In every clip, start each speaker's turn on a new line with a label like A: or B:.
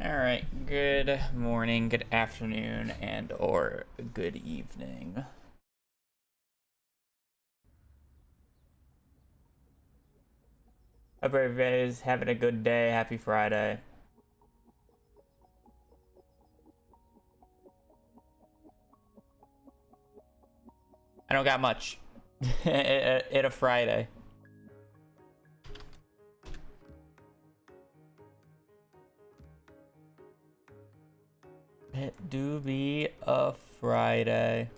A: All right, good morning, good afternoon, and or good evening. Hope everybody's having a good day. Happy Friday. I don't got much. It a Friday. It do be a Friday.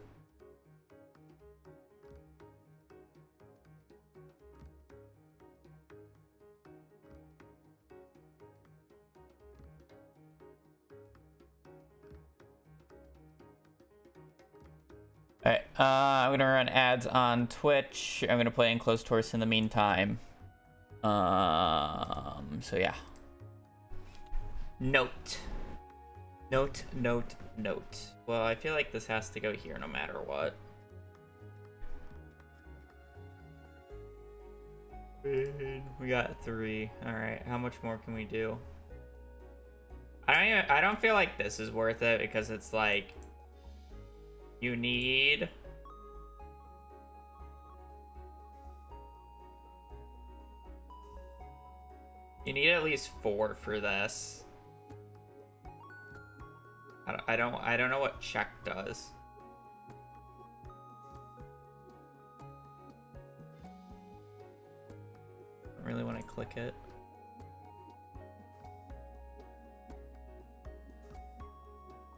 A: Alright, I'm gonna run ads on Twitch. I'm gonna play in Closed Horse in the meantime. So yeah. Note. Note. Well, I feel like this has to go here no matter what. We got 3. Alright, how much more can we do? I don't feel like this is worth it because it's like you need at least 4 for this. I don't know what check does. I really want to click it.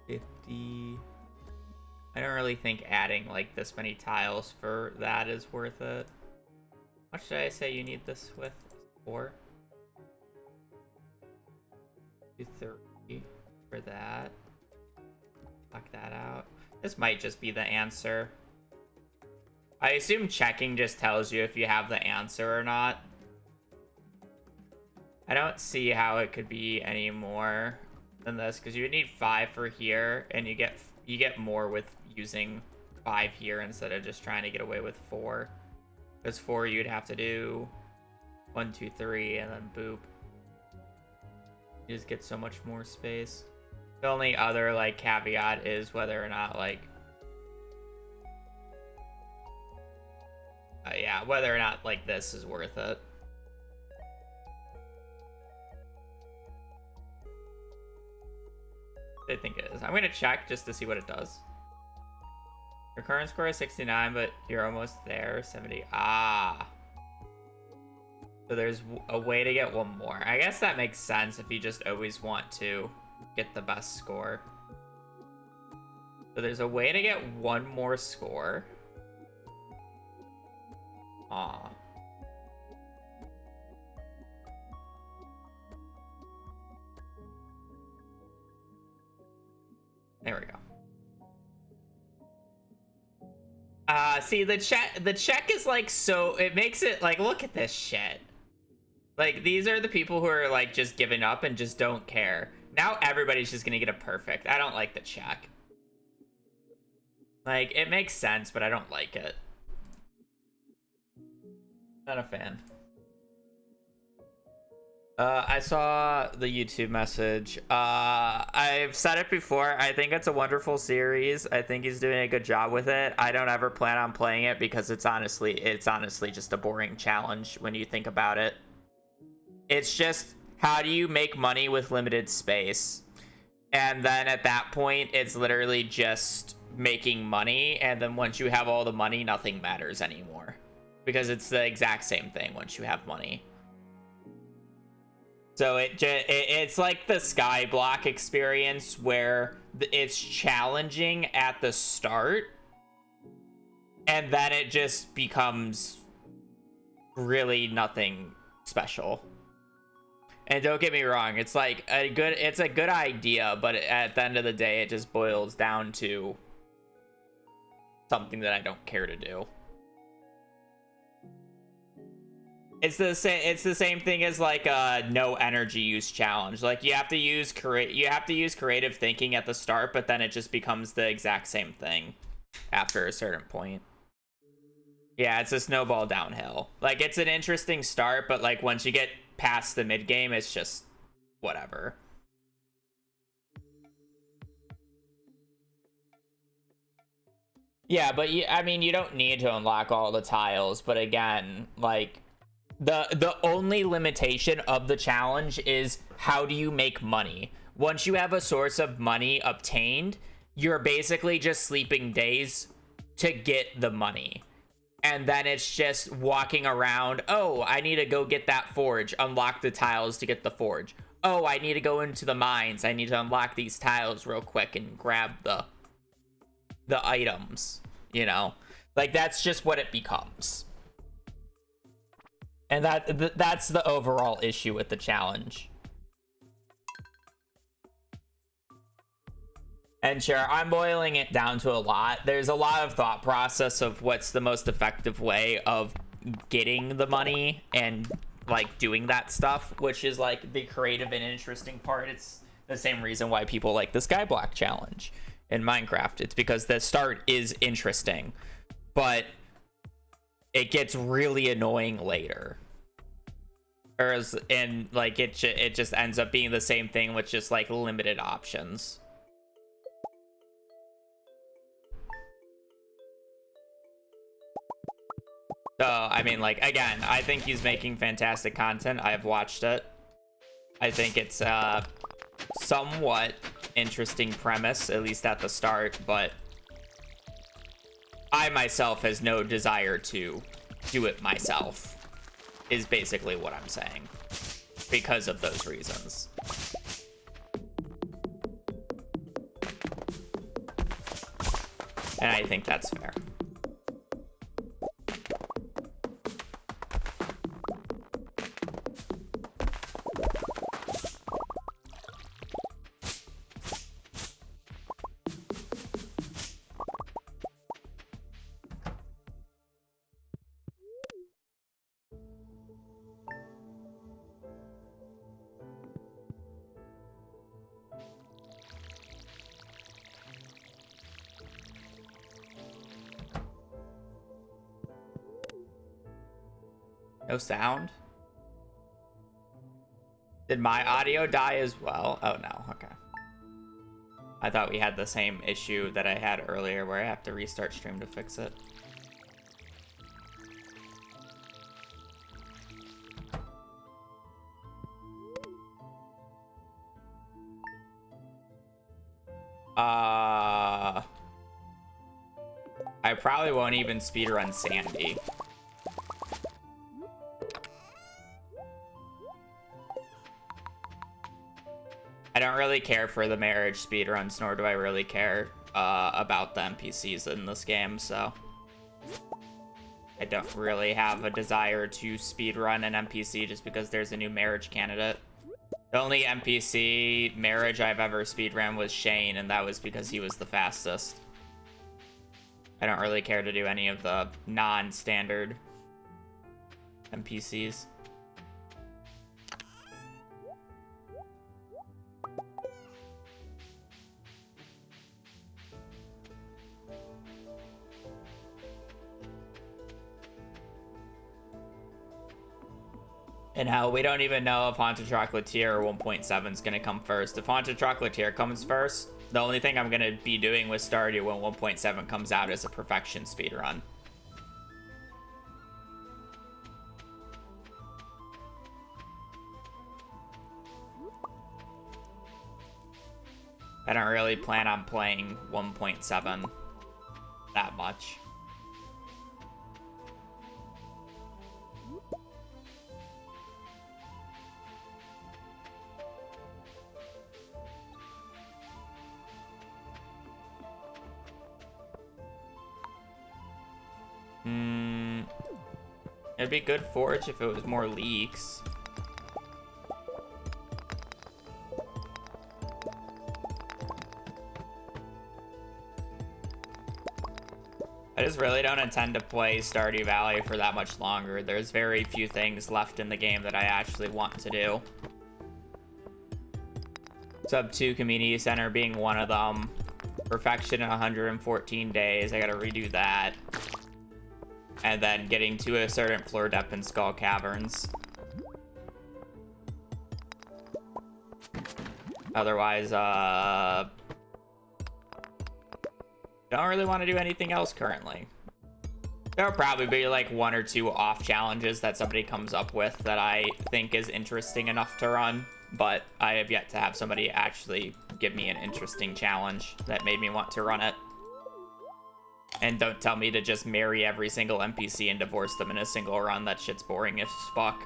A: I don't really think adding like this many tiles for that is worth it. How much did I say you need this with? 4? 230 for that. Knock that out. This might just be the answer. I assume checking just tells you if you have the answer or not. I don't see how it could be any more than this because you would need 5 for here, and you get more with using 5 here instead of just trying to get away with 4. Because 4 you'd have to do 1, 2, 3, and then boop. You just get so much more space. The only other like caveat is whether or not like yeah, whether or not like this is worth it. I think it is. I'm gonna check just to see what it does. Your current score is 69, but you're almost there. 70. Ah. So there's a way to get 1 more. I guess that makes sense if you just always want to get the best score. So there's a way to get 1 more score. Ah. There we go. See, the check is like, so it makes it like, look at this shit. Like, these are the people who are like just giving up and just don't care. Now everybody's just gonna get a perfect. I don't like the check. Like, it makes sense, but I don't like it. Not a fan. I saw the YouTube message. I've said it before. I think it's a wonderful series. I think he's doing a good job with it. I don't ever plan on playing it because it's honestly just a boring challenge when you think about it. It's just, how do you make money with limited space? And then at that point, it's literally just making money. And then once you have all the money, nothing matters anymore. Because it's the exact same thing once you have money. So it's like the Skyblock experience where it's challenging at the start. And then it just becomes really nothing special. And don't get me wrong, it's like it's a good idea, but at the end of the day, it just boils down to something that I don't care to do. It's the same thing as like a no energy use challenge. Like you have to use creative thinking at the start, but then it just becomes the exact same thing after a certain point. Yeah, it's a snowball downhill. Like, it's an interesting start, but like once you get past the mid game, it's just whatever. Yeah, but I mean, you don't need to unlock all the tiles, but again, like the only limitation of the challenge is how do you make money? Once you have a source of money obtained, you're basically just sleeping days to get the money. And then it's just walking around. Oh, I need to go get that forge. Unlock the tiles to get the forge. Oh, I need to go into the mines. I need to unlock these tiles real quick and grab the items, you know? Like, that's just what it becomes. And that's the overall issue with the challenge. And sure, I'm boiling it down to a lot. There's a lot of thought process of what's the most effective way of getting the money and like doing that stuff, which is like the creative and interesting part. It's the same reason why people like the Skyblock challenge in Minecraft. It's because the start is interesting, but it gets really annoying later. And like it just ends up being the same thing with just like limited options. So, I mean, like, again, I think he's making fantastic content. I've watched it. I think it's a somewhat interesting premise, at least at the start, but I myself has no desire to do it myself, is basically what I'm saying, because of those reasons. And I think that's fair. No sound? Did my audio die as well? Oh no, okay. I thought we had the same issue that I had earlier where I have to restart stream to fix it. I probably won't even speedrun Sandy. I don't really care for the marriage speedruns, nor do I really care about the NPCs in this game, so I don't really have a desire to speedrun an NPC just because there's a new marriage candidate. The only NPC marriage I've ever speedrun was Shane, and that was because he was the fastest. I don't really care to do any of the non-standard NPCs. And hell, we don't even know if Haunted Chocolatier 1.7 is going to come first. If Haunted Chocolatier comes first, the only thing I'm going to be doing with Stardew when 1.7 comes out is a perfection speedrun. I don't really plan on playing 1.7 that much. It'd be good forge if it was more leaks. I just really don't intend to play Stardew Valley for that much longer. There's very few things left in the game that I actually want to do. Sub 2 Community Center being one of them. Perfection in 114 days. I gotta redo that. And then getting to a certain floor depth in Skull Caverns. Otherwise, Don't really want to do anything else currently. There'll probably be like 1 or 2 off challenges that somebody comes up with that I think is interesting enough to run, but I have yet to have somebody actually give me an interesting challenge that made me want to run it. And don't tell me to just marry every single NPC and divorce them in a single run. That shit's boring as fuck.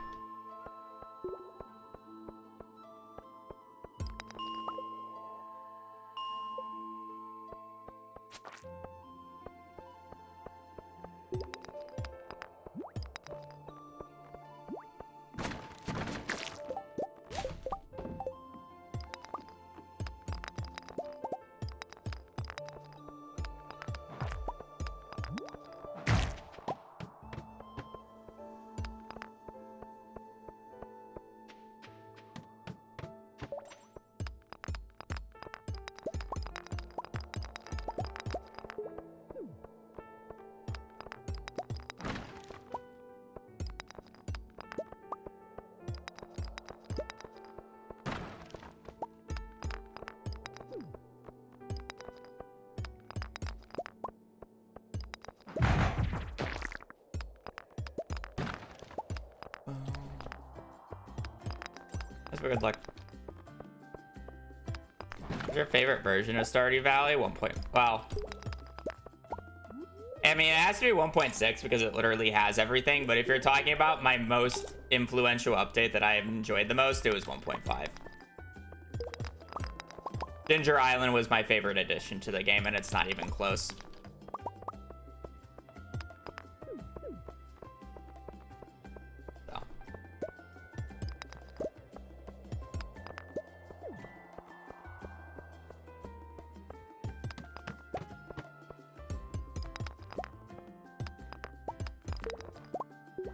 A: That's good luck. What's your favorite version of Stardew Valley? 1. Wow. I mean, it has to be 1.6 because it literally has everything. But if you're talking about my most influential update that I have enjoyed the most, it was 1.5. Ginger Island was my favorite addition to the game, and it's not even close.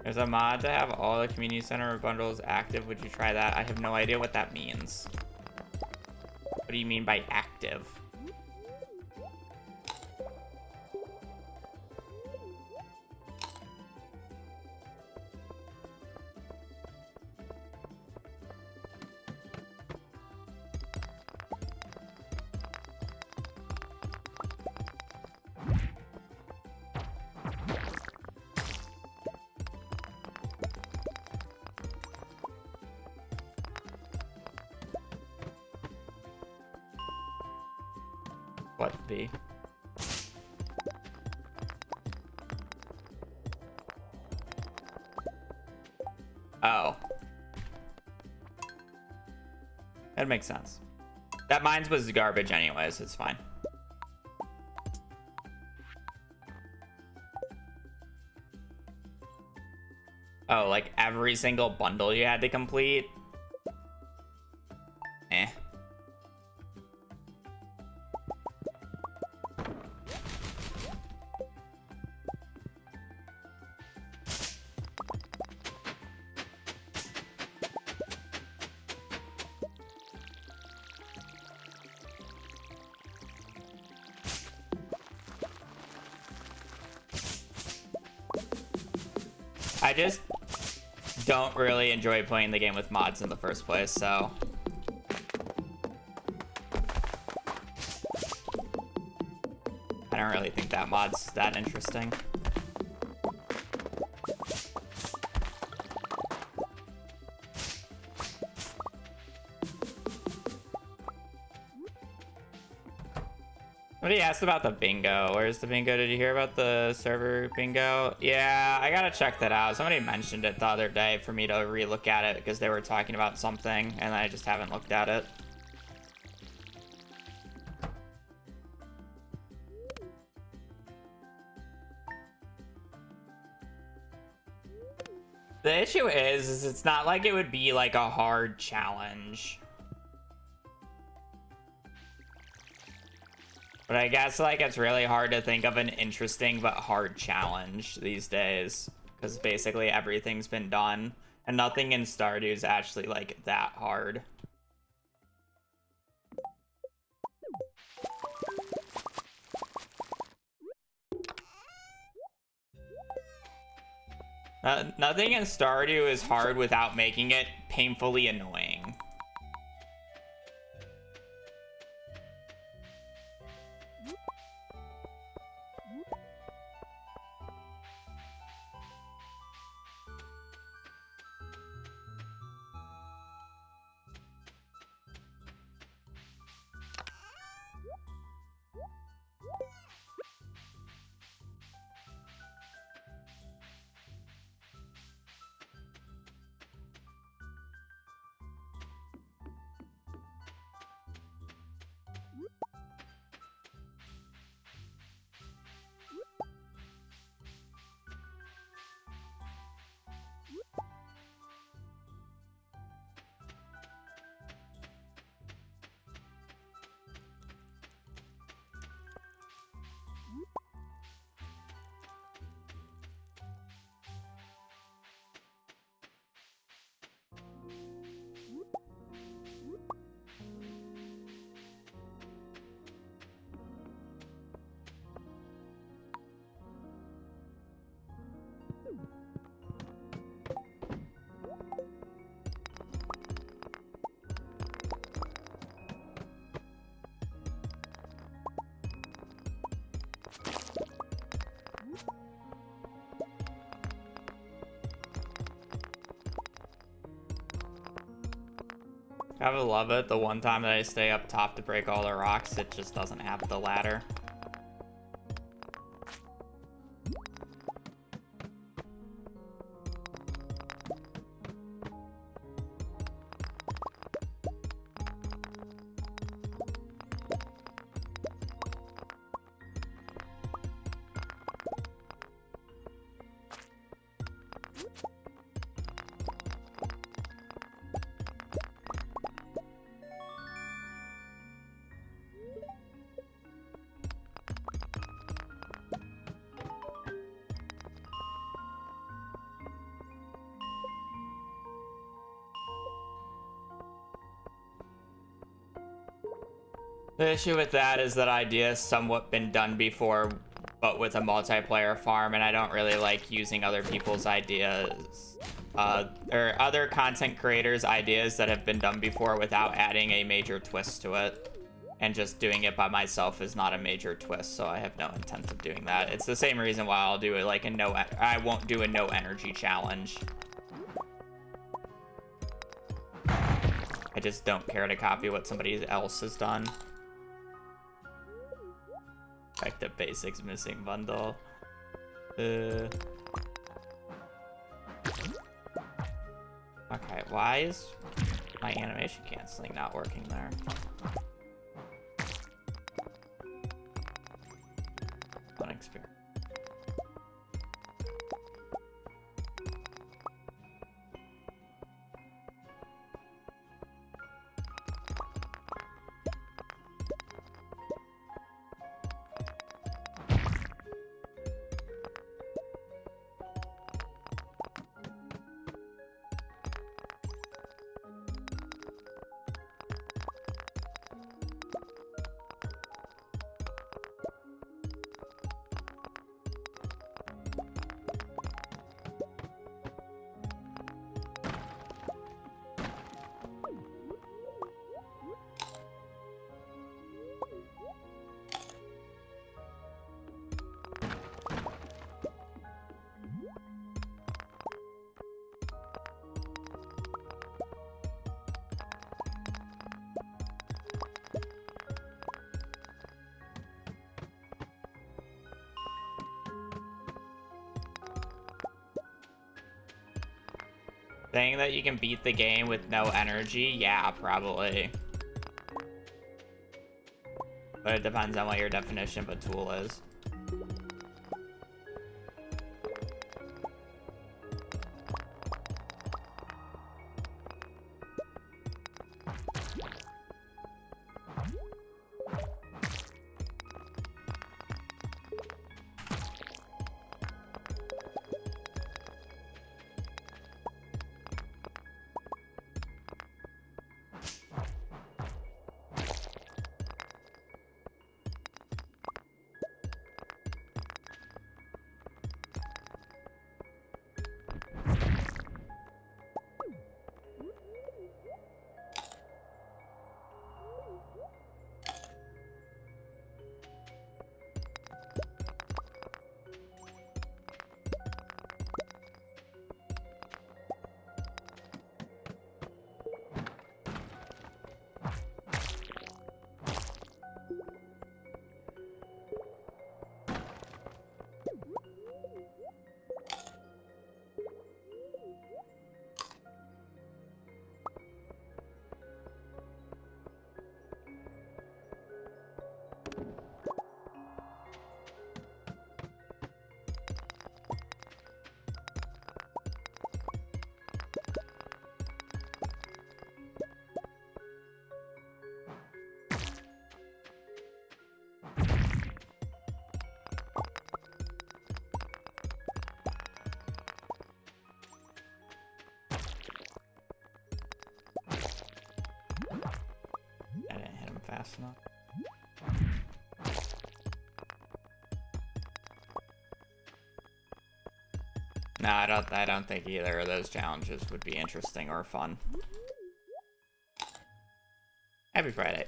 A: There's a mod to have all the community center bundles active. Would you try that? I have no idea what that means. What do you mean by active? What the? Oh. That makes sense. That mine was garbage anyways, it's fine. Oh, like every single bundle you had to complete? Eh. I just don't really enjoy playing the game with mods in the first place, so... I don't really think that mod's that interesting. Somebody asked about the bingo. Where's the bingo? Did you hear about the server bingo? Yeah, I gotta check that out. Somebody mentioned it the other day for me to re-look at it because they were talking about something and I just haven't looked at it. The issue is it's not like it would be like a hard challenge. But I guess, like, it's really hard to think of an interesting but hard challenge these days. Because basically everything's been done. And nothing in Stardew is actually, like, that hard. Nothing in Stardew is hard without making it painfully annoying. Gotta love it. The one time that I stay up top to break all the rocks, it just doesn't have the ladder. The issue with that is that idea has somewhat been done before, but with a multiplayer farm, and I don't really like using other people's ideas, or other content creators' ideas that have been done before without adding a major twist to it. And just doing it by myself is not a major twist, so I have no intent of doing that. It's the same reason why I'll do it like I won't do a no energy challenge. I just don't care to copy what somebody else has done. Like the basics missing bundle. Okay, why is my animation canceling not working there? Fun experience. Saying that you can beat the game with no energy? Yeah, probably. But it depends on what your definition of a tool is. Fast enough. No, I don't think either of those challenges would be interesting or fun. Happy Friday.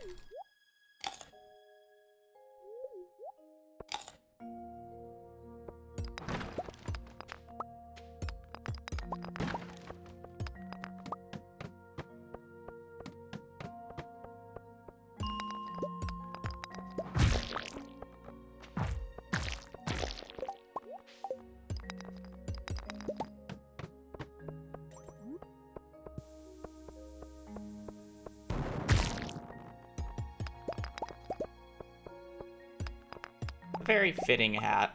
A: very fitting hat.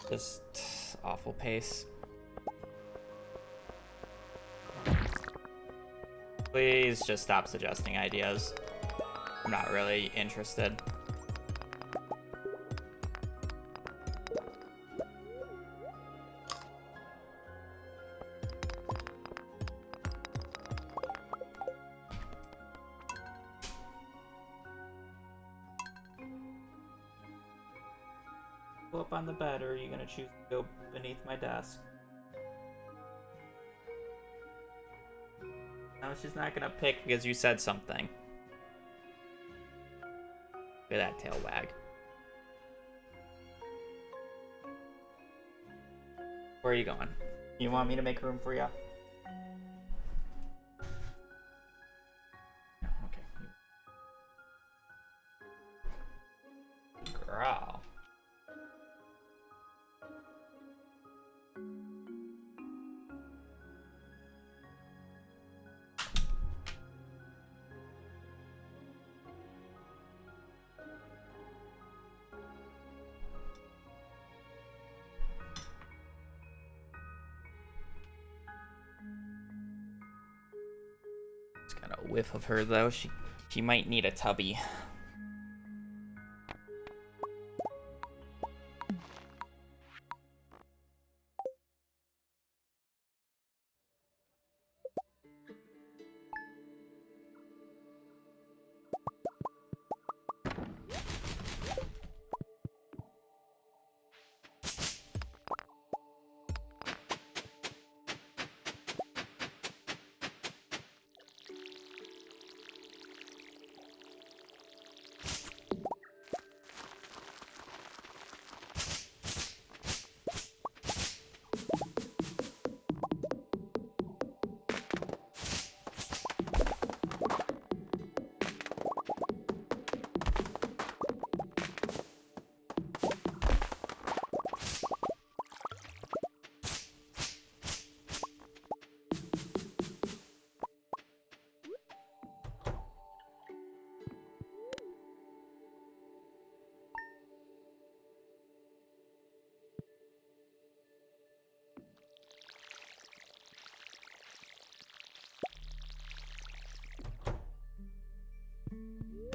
A: Just awful pace. Please just stop suggesting ideas. I'm not really interested. Go up on the bed, or are you gonna choose to go beneath my desk? No, she's not gonna pick because you said something. Look at that tail wag. Where are you going? You want me to make room for you? No, okay. Girl. Got a whiff of her though. She might need a tubby.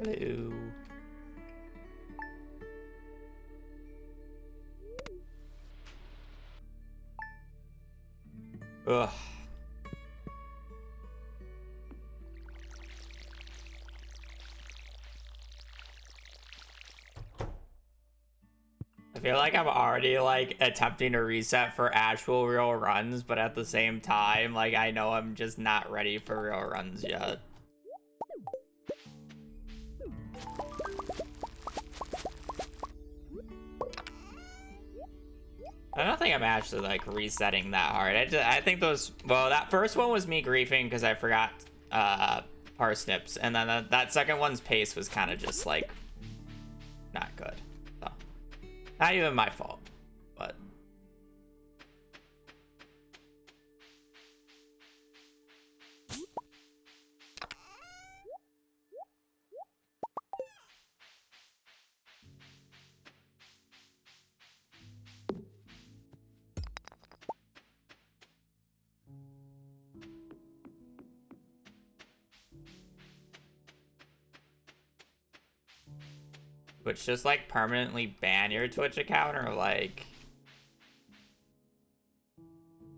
A: Hello. Ugh. I feel like I'm already like attempting to reset for actual real runs, but at the same time, like I know I'm just not ready for real runs yet. I don't think I'm actually like resetting that hard. I think those, well, that first one was me griefing because I forgot parsnips, and then that second one's pace was kind of just like not good. So not even my fault, but Twitch just like permanently ban your Twitch account, or like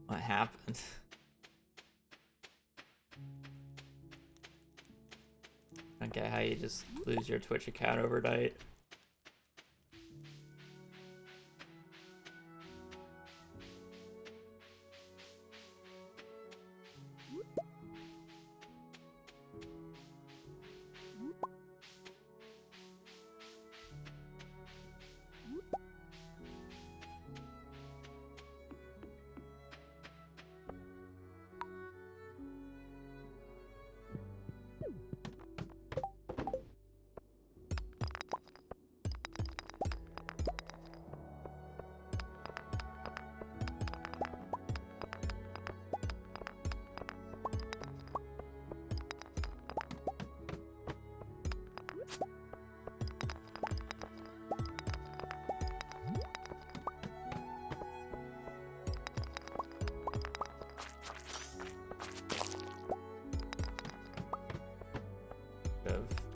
A: what happened? I don't get how you just lose your Twitch account overnight.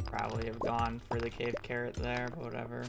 A: Probably have gone for the cave carrot there, but whatever.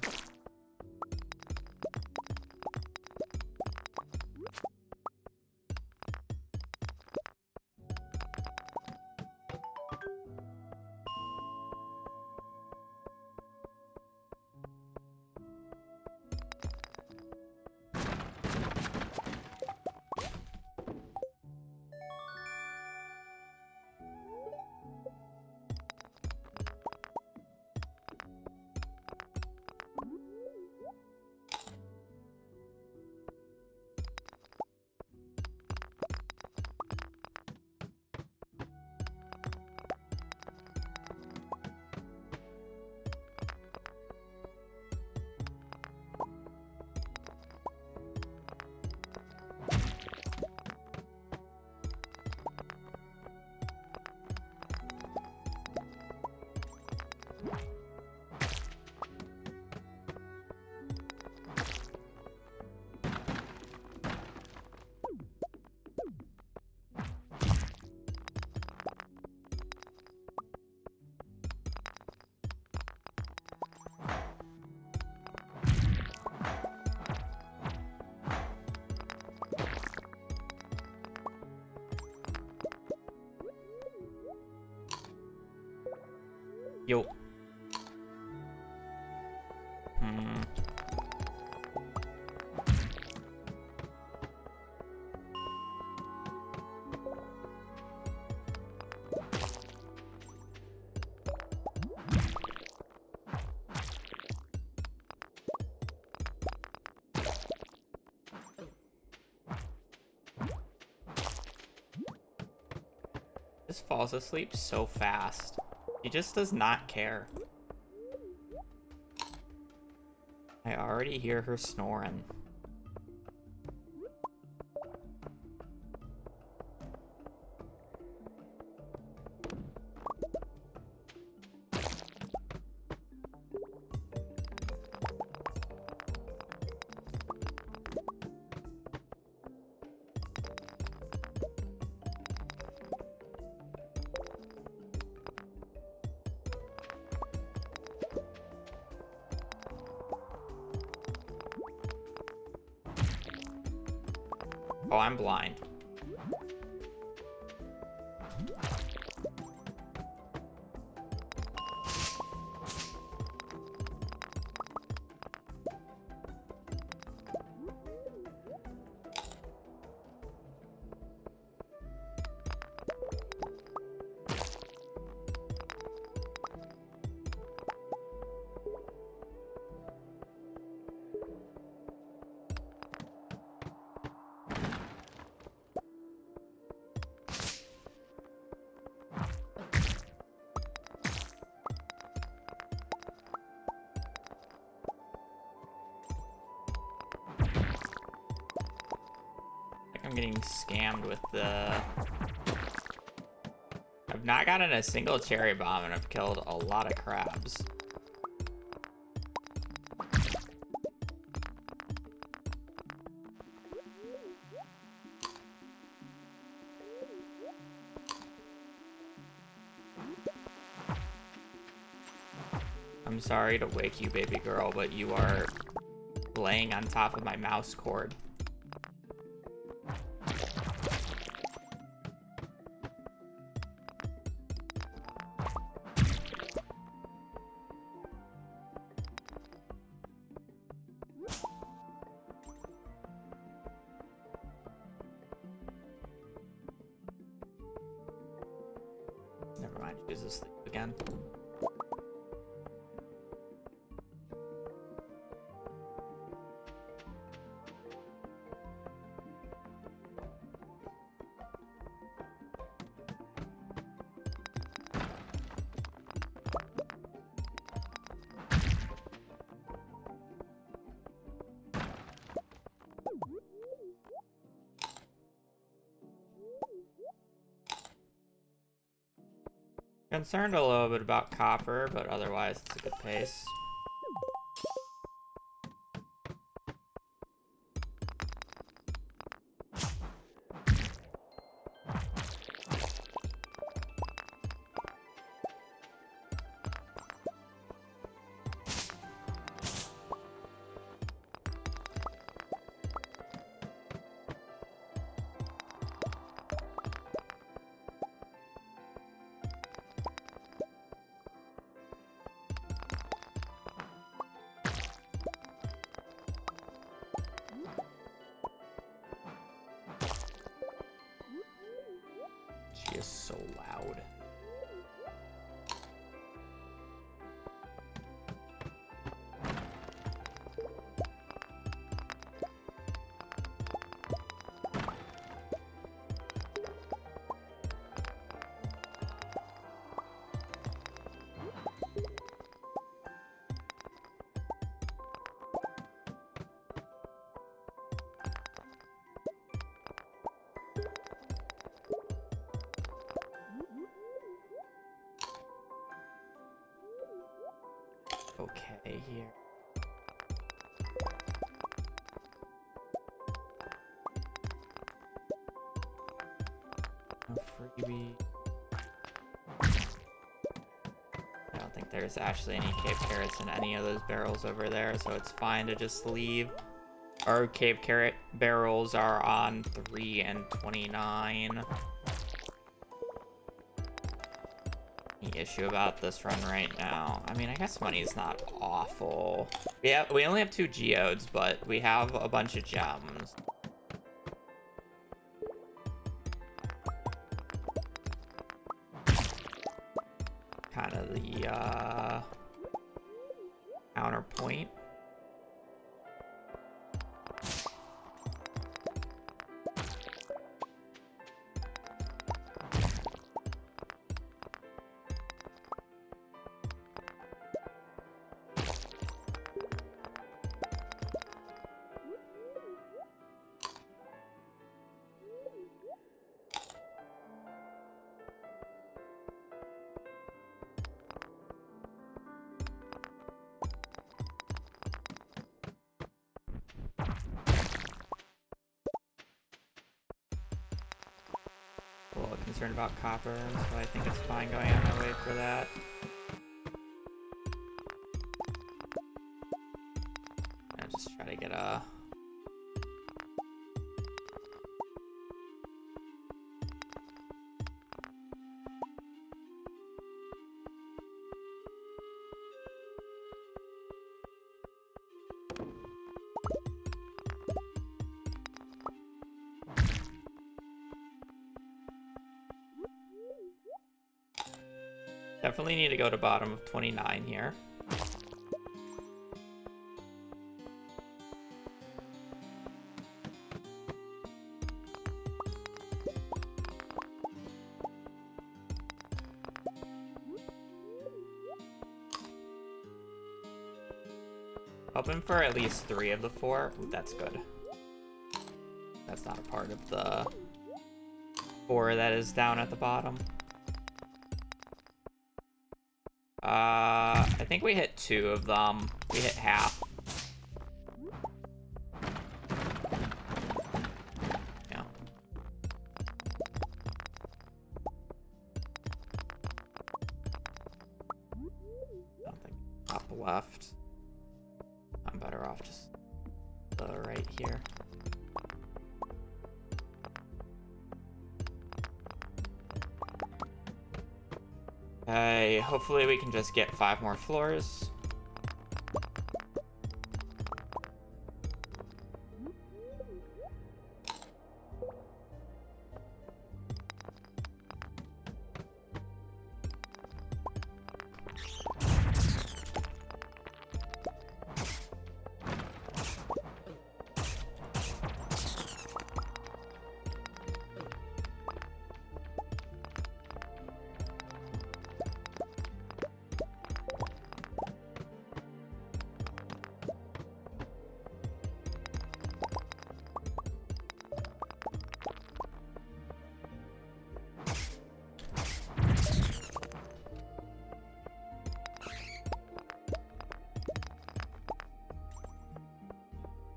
A: Yo. Just falls asleep so fast. He just does not care. I already hear her snoring. Oh, I'm blind. I'm getting scammed with the... I've not gotten a single cherry bomb and I've killed a lot of crabs. I'm sorry to wake you, baby girl, but you are laying on top of my mouse cord. Never mind, use this sleep again. Concerned a little bit about copper, but otherwise it's a good pace. She is so loud. Okay, here. No freebie. I don't think there's actually any cave carrots in any of those barrels over there, so it's fine to just leave. Our cave carrot barrels are on 3 and 29. Any issue about this run right now? I mean, I guess money's not awful. Yeah, we only have 2 geodes, but we have a bunch of gems. Kind of the counterpoint. A little concerned about copper, so I think it's fine going on my way for that. I'll just try to get a... Definitely need to go to bottom of 29 here. Hoping for at least 3 of the 4. Ooh, that's good. That's not a part of the 4 that is down at the bottom. I think we hit 2 of them. We hit half. Yeah. I don't think. Oh. left. I'm better off just right here. Okay, hopefully we can just get 5 more floors.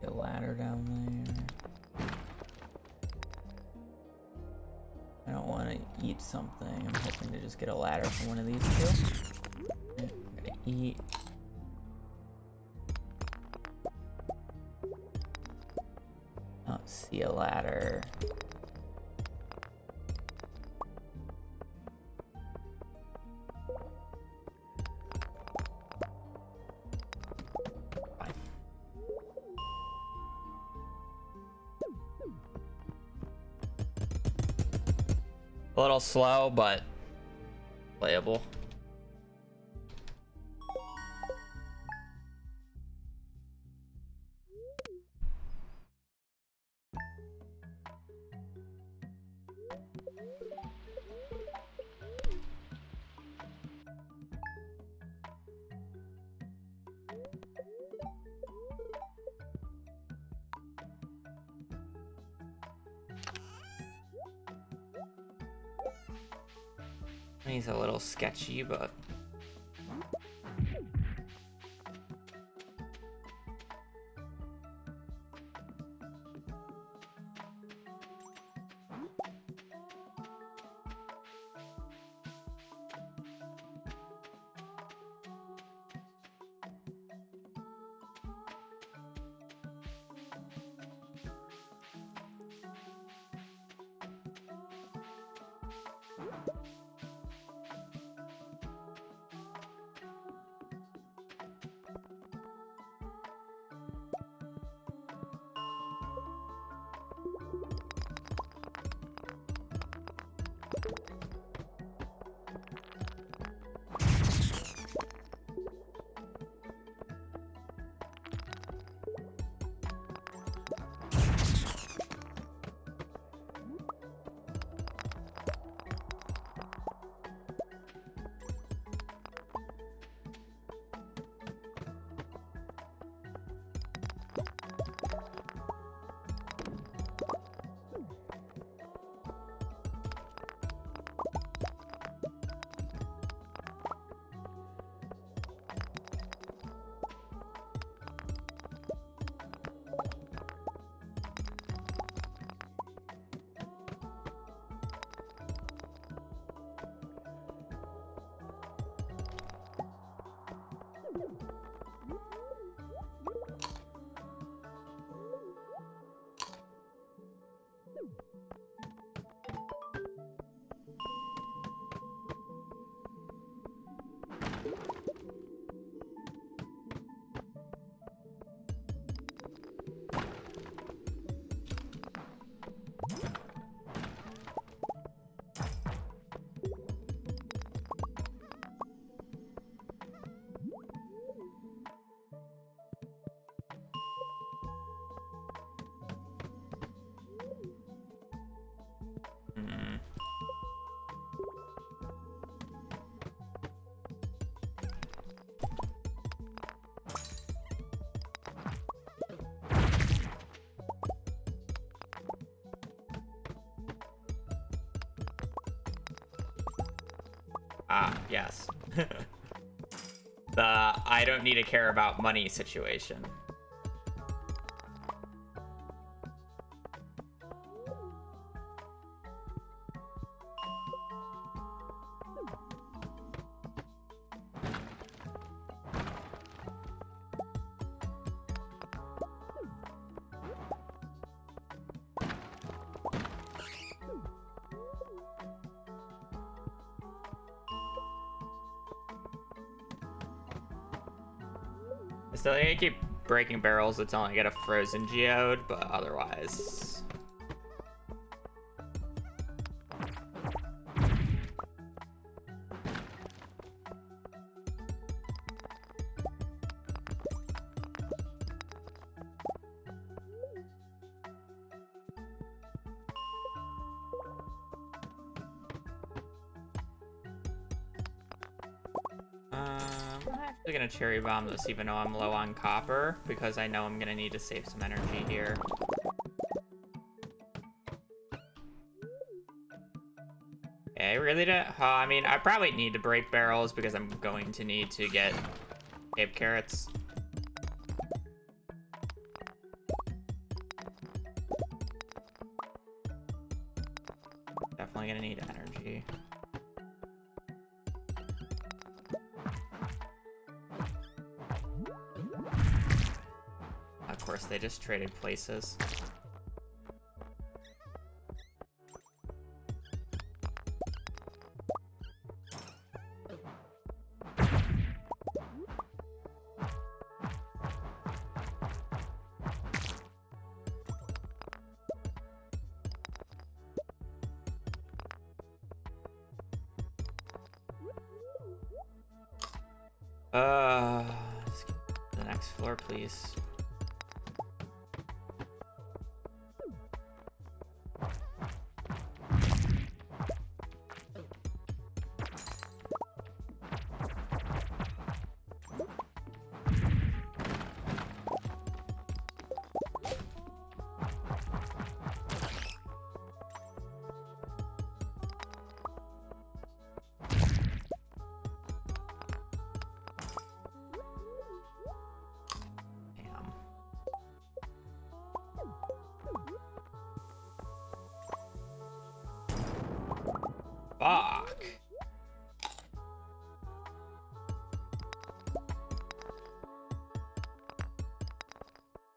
A: A ladder down there. I don't want to eat something. I'm hoping to just get a ladder from one of these two. I'm gonna eat. I don't see a ladder. A little slow, but playable. He's a little sketchy, but yes. The I don't need to care about money situation. I still need to keep breaking barrels until I get a frozen geode, but otherwise... I'm actually gonna cherry bomb this even though I'm low on copper, because I know I'm gonna need to save some energy here. Okay, I really don't... I mean, I probably need to break barrels because I'm going to need to get cave carrots. Definitely gonna need energy. Of course, they just traded places. Let's get to the next floor, please. Fuck.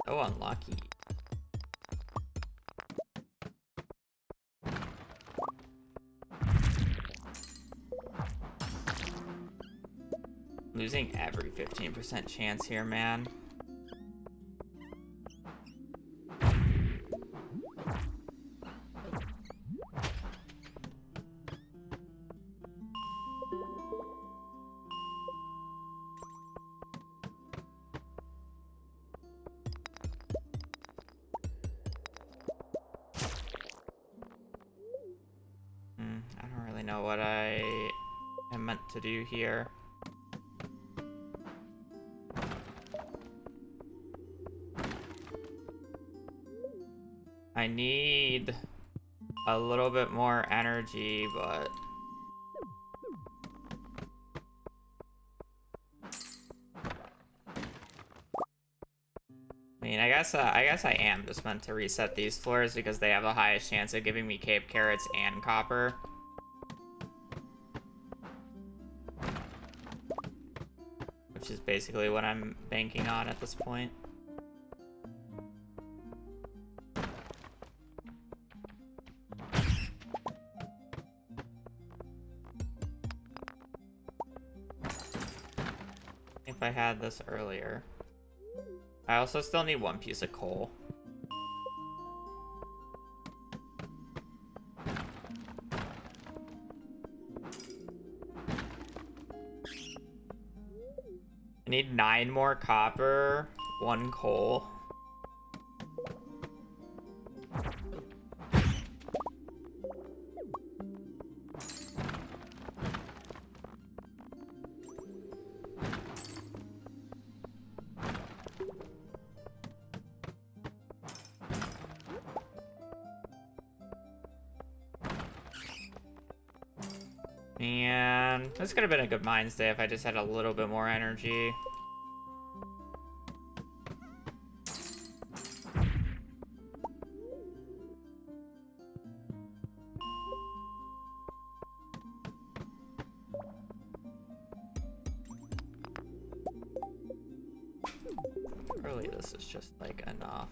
A: So unlucky. Losing every 15% chance here, man. I don't really know what I am meant to do here. I need a little bit more energy, but I mean, I guess I am just meant to reset these floors because they have the highest chance of giving me cave carrots and copper. Which is basically what I'm banking on at this point. If I had this earlier. I also still need one piece of coal. I need 9 more copper, 1 coal. Man, this could have been a good mines day if I just had a little bit more energy. Really, this is just like enough.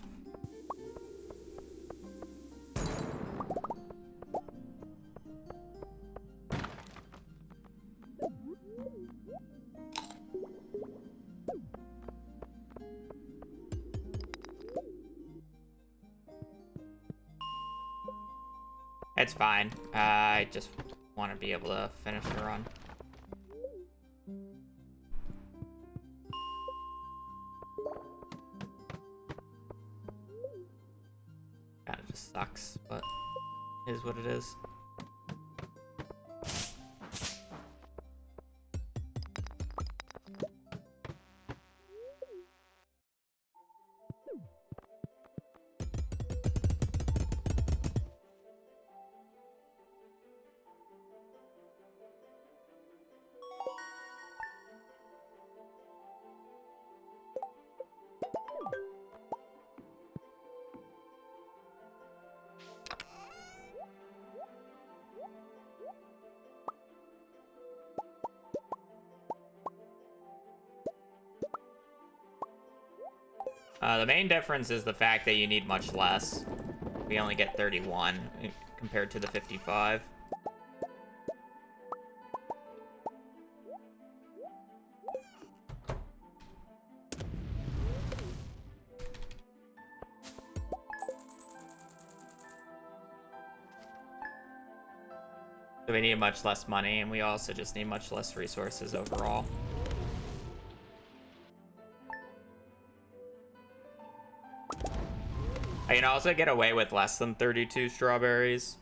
A: It's fine. I just want to be able to finish the run. Kind of just sucks, but it is what it is. The main difference is the fact that you need much less. We only get 31 compared to the 55. So we need much less money, and we also just need much less resources overall. I can also get away with less than 32 strawberries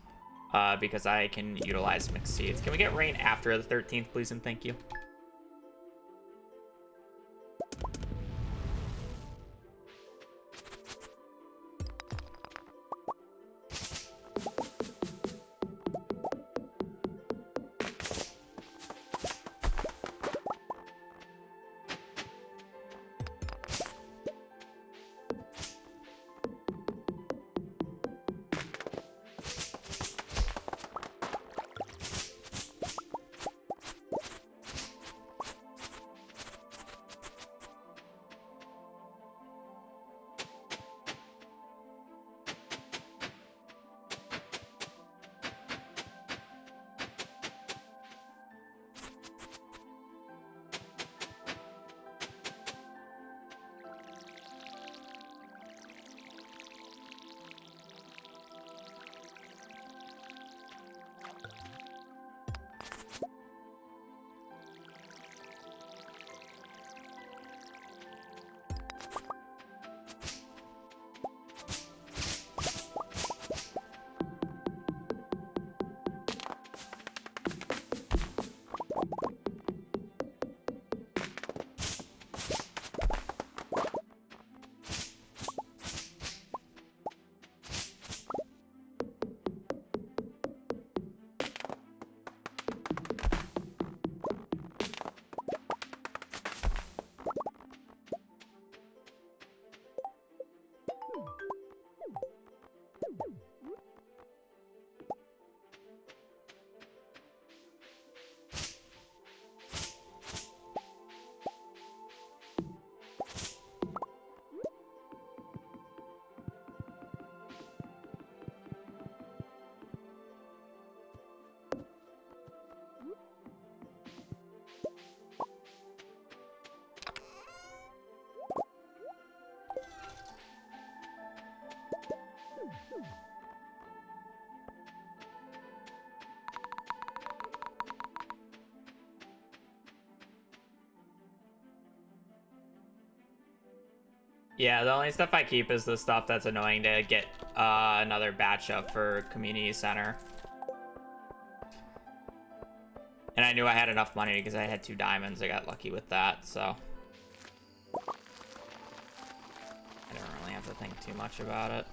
A: because I can utilize mixed seeds. Can we get rain after the 13th, please, and thank you? Yeah, the only stuff I keep is the stuff that's annoying to get another batch of for community center. And I knew I had enough money because I had 2 diamonds. I got lucky with that, so I don't really have to think too much about it.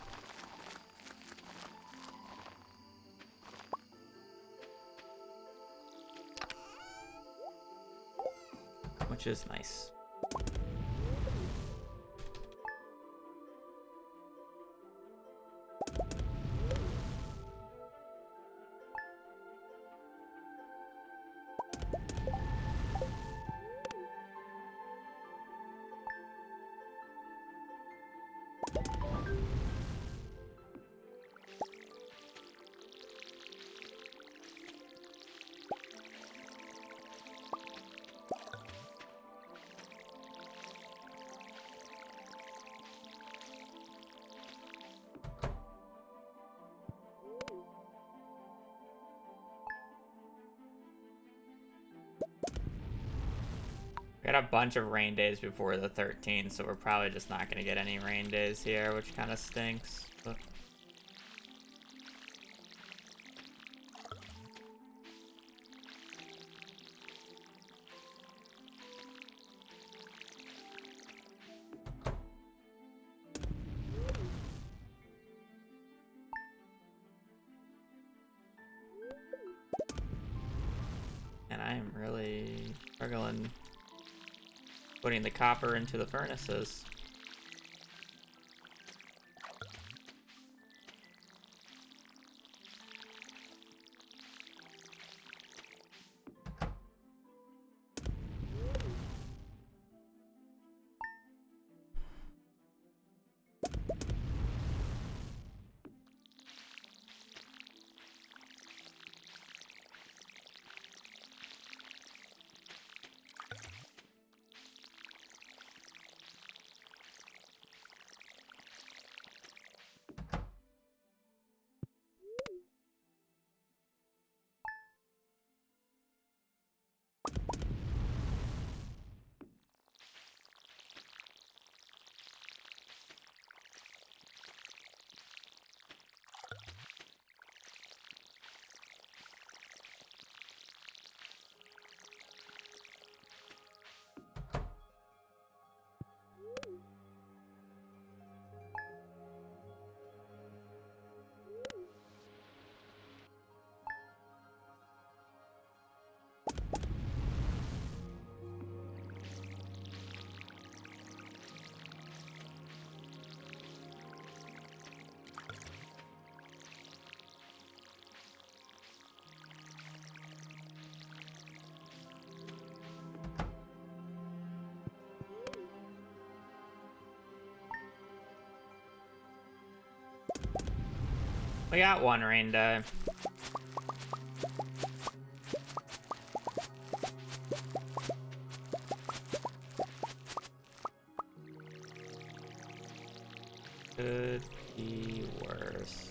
A: Which is nice. Got a bunch of rain days before the 13th, so we're probably just not going to get any rain days here, which kind of stinks. But... and I am really struggling putting the copper into the furnaces. We got one rain day. Could be worse.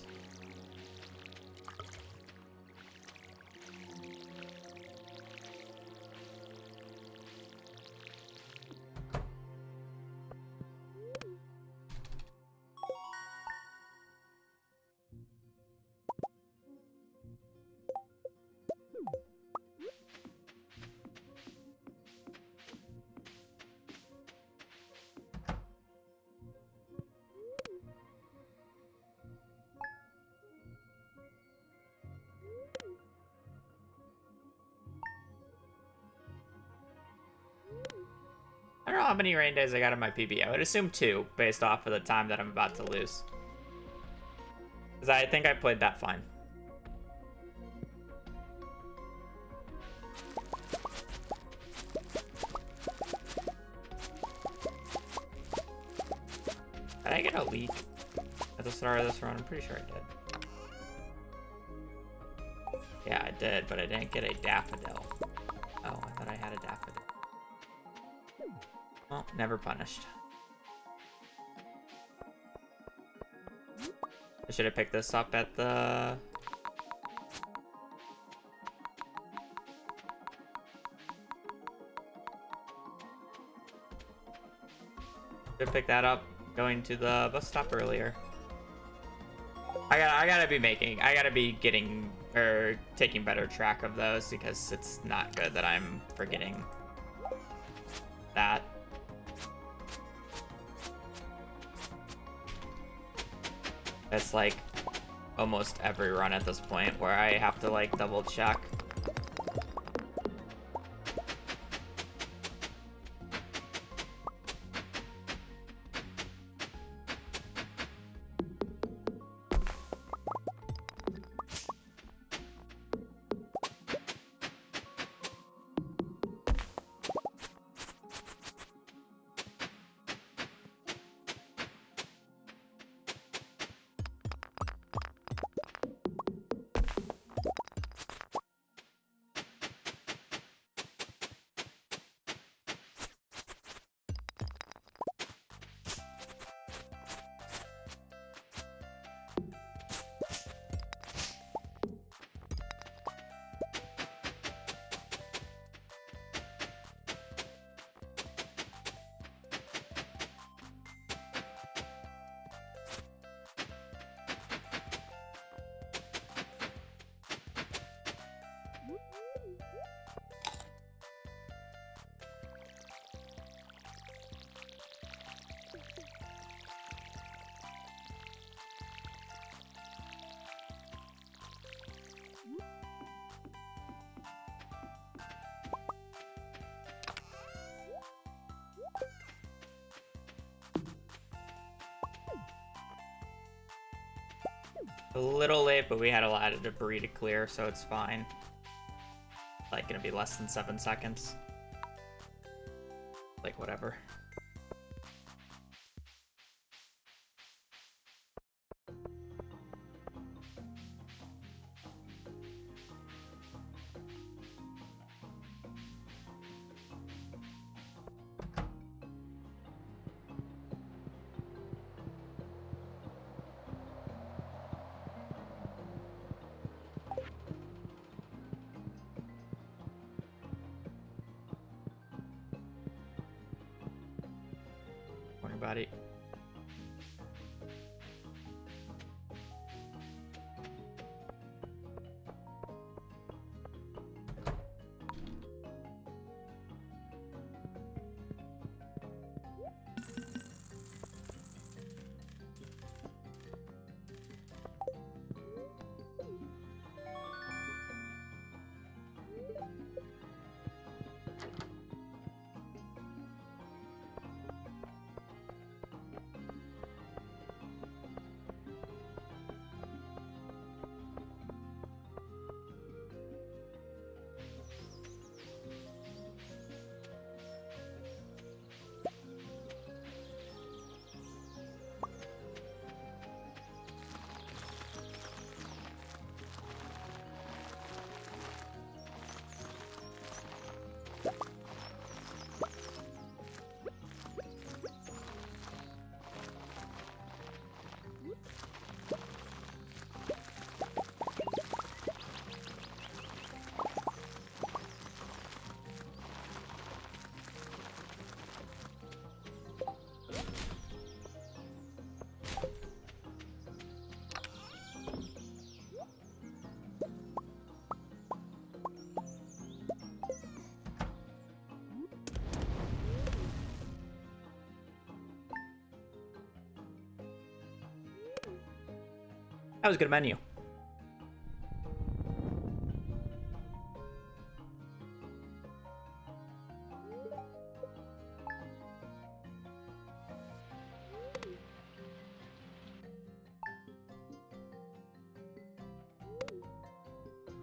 A: I don't know how many rain days I got in my PB. I would assume 2, based off of the time that I'm about to lose. Because I think I played that fine. Did I get a leak at the start of this run? I'm pretty sure I did. Yeah, I did, but I didn't get a daffodil. Oh, I thought I had a daffodil. Well, never punished. I should have picked this up at the... Should have picked that up going to the bus stop earlier. I gotta be getting, or taking better track of those, because it's not good that I'm forgetting that. It's like almost every run at this point where I have to like double check. A little late, but we had a lot of debris to clear, so it's fine. Like, gonna be less than 7 seconds. Like, whatever. Morning, buddy. That was a good menu.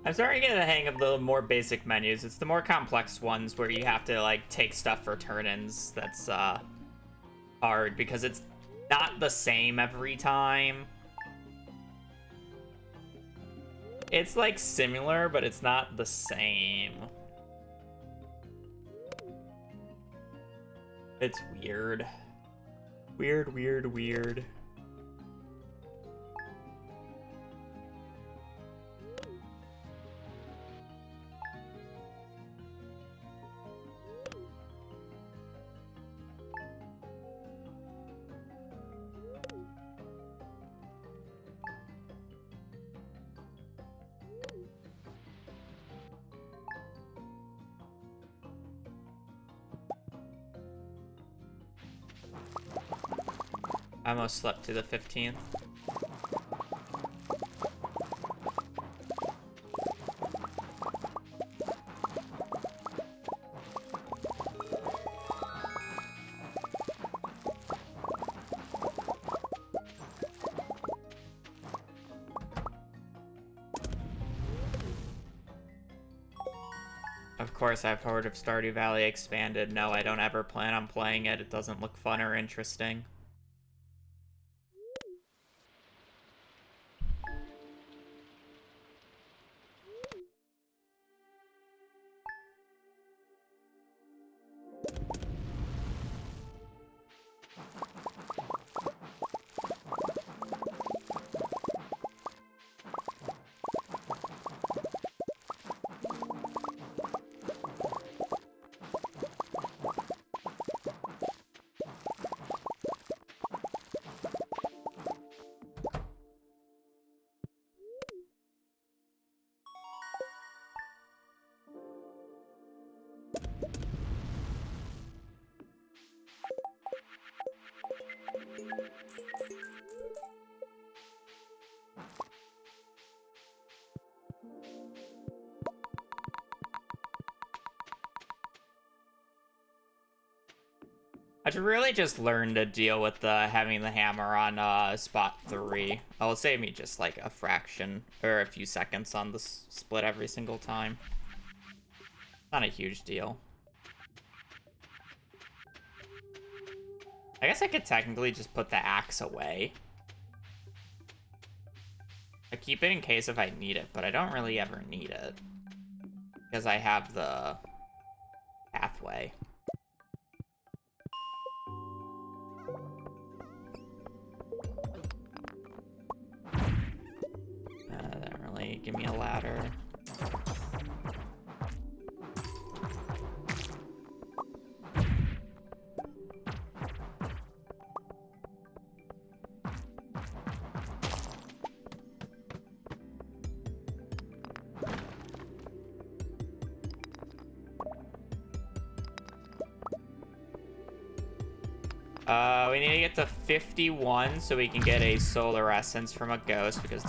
A: I'm starting to get the hang of the more basic menus. It's the more complex ones where you have to, like, take stuff for turn-ins that's hard, because it's not the same every time. It's, like, similar, but it's not the same. It's weird. Weird. I almost slept to the 15th. Of course, I've heard of Stardew Valley Expanded. No, I don't ever plan on playing it. It doesn't look fun or interesting. I should really just learn to deal with the having the hammer on spot 3. It'll save me just like a fraction or a few seconds on the split every single time. Not a huge deal. I guess I could technically just put the axe away. I keep it in case if I need it, but I don't really ever need it. Because I have the pathway. That don't really give me a ladder. We need to get to 51 so we can get a solar essence from a ghost, because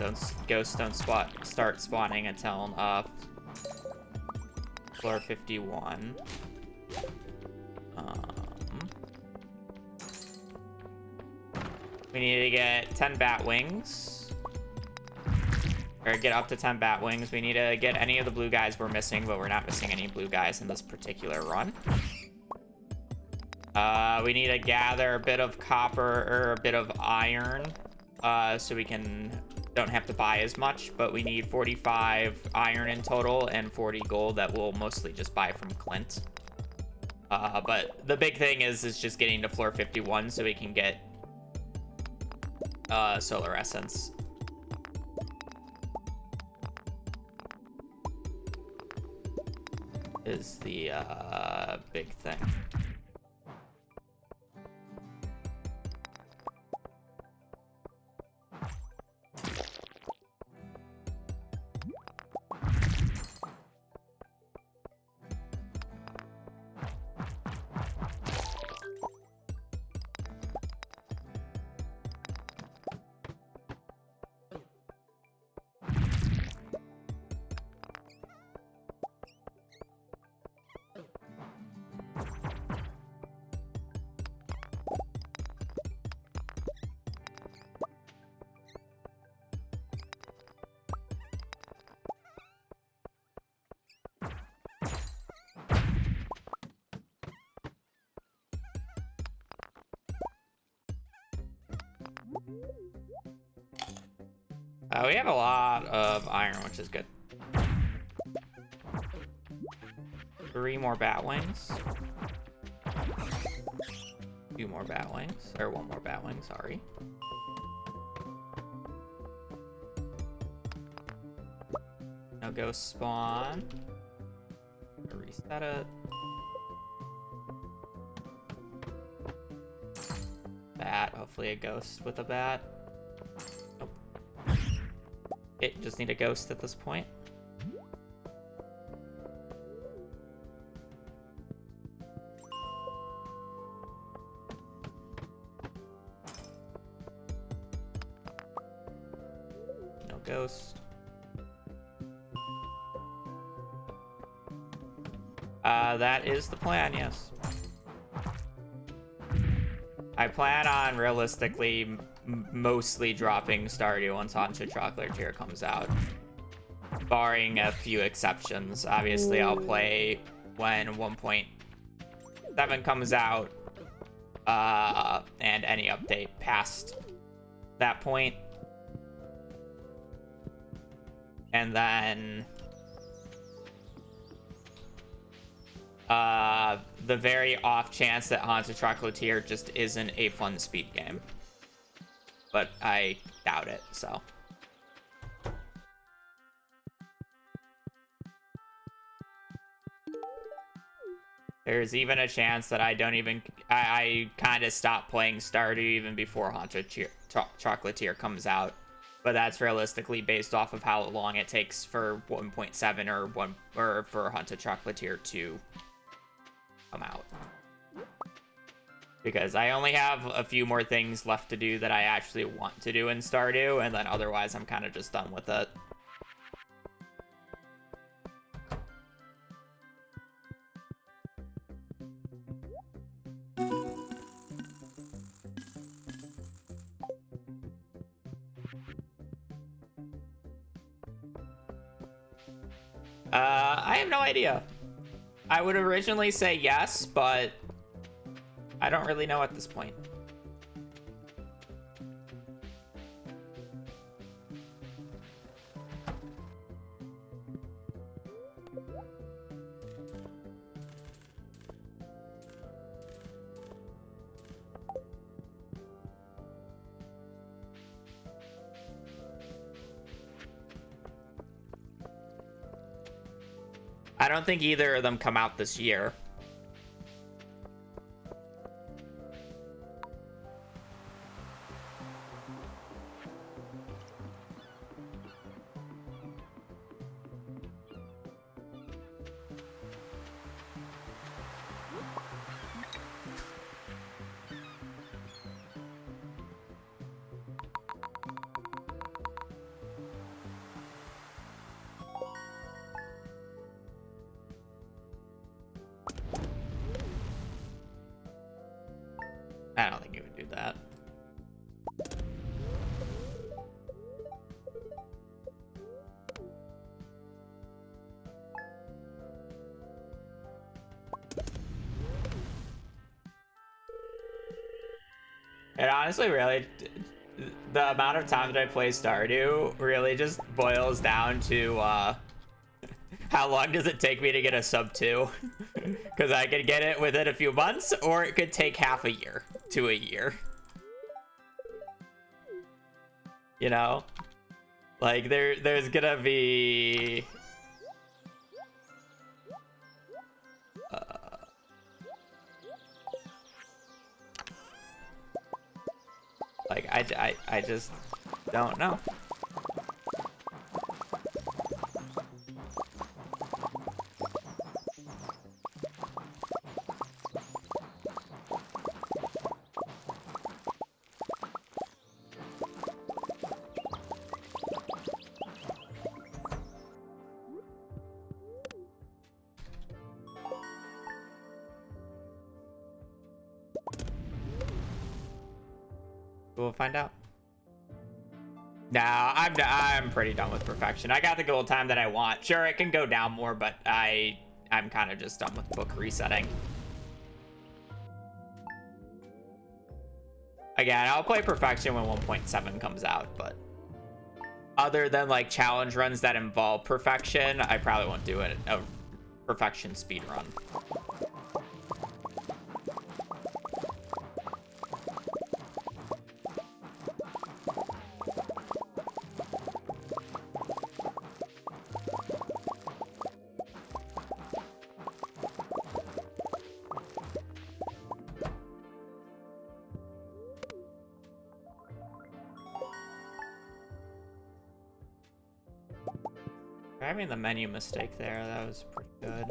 A: ghosts don't start spawning until floor 51. We need to get 10 bat wings. Or get up to 10 bat wings. We need to get any of the blue guys we're missing, but we're not missing any blue guys in this particular run. We need to gather a bit of copper or a bit of iron so we don't have to buy as much, but we need 45 iron in total and 40 gold that we'll mostly just buy from Clint. But the big thing is just getting to floor 51 so we can get solar essence. Is the big thing. We have a lot of iron, which is good. 3 more bat wings. 2 more bat wings. Or 1 more bat wing, sorry. No ghost spawn. Reset it. Bat, hopefully a ghost with a bat. It just need a ghost at this point. No ghost. That is the plan, yes. I plan on realistically mostly dropping Stardew once Haunted Chocolatier comes out, barring a few exceptions. Obviously, I'll play when 1.7 comes out, and any update past that point. And then the very off chance that Haunted Chocolatier just isn't a fun speed game. But I doubt it, so. There's even a chance that I kind of stop playing Stardew even before Haunted Chocolatier comes out. But that's realistically based off of how long it takes for 1.7 or for Haunted Chocolatier to come out. Because I only have a few more things left to do that I actually want to do in Stardew, and then otherwise I'm kind of just done with it. I have no idea. I would originally say yes, but I don't really know at this point. I don't think either of them come out this year. I don't think you would do that. It honestly really, the amount of time that I play Stardew really just boils down to how long does it take me to get a sub 2? Because I could get it within a few months, or it could take half a year to a year. You know? Like, there's gonna be... like, I just don't know. We'll find out. Nah, I'm pretty done with perfection. I got the gold time that I want. Sure, it can go down more, but I'm kind of just done with book resetting. Again, I'll play perfection when 1.7 comes out, but other than like challenge runs that involve perfection, I probably won't do a perfection speed run. I made the menu mistake there. That was pretty good.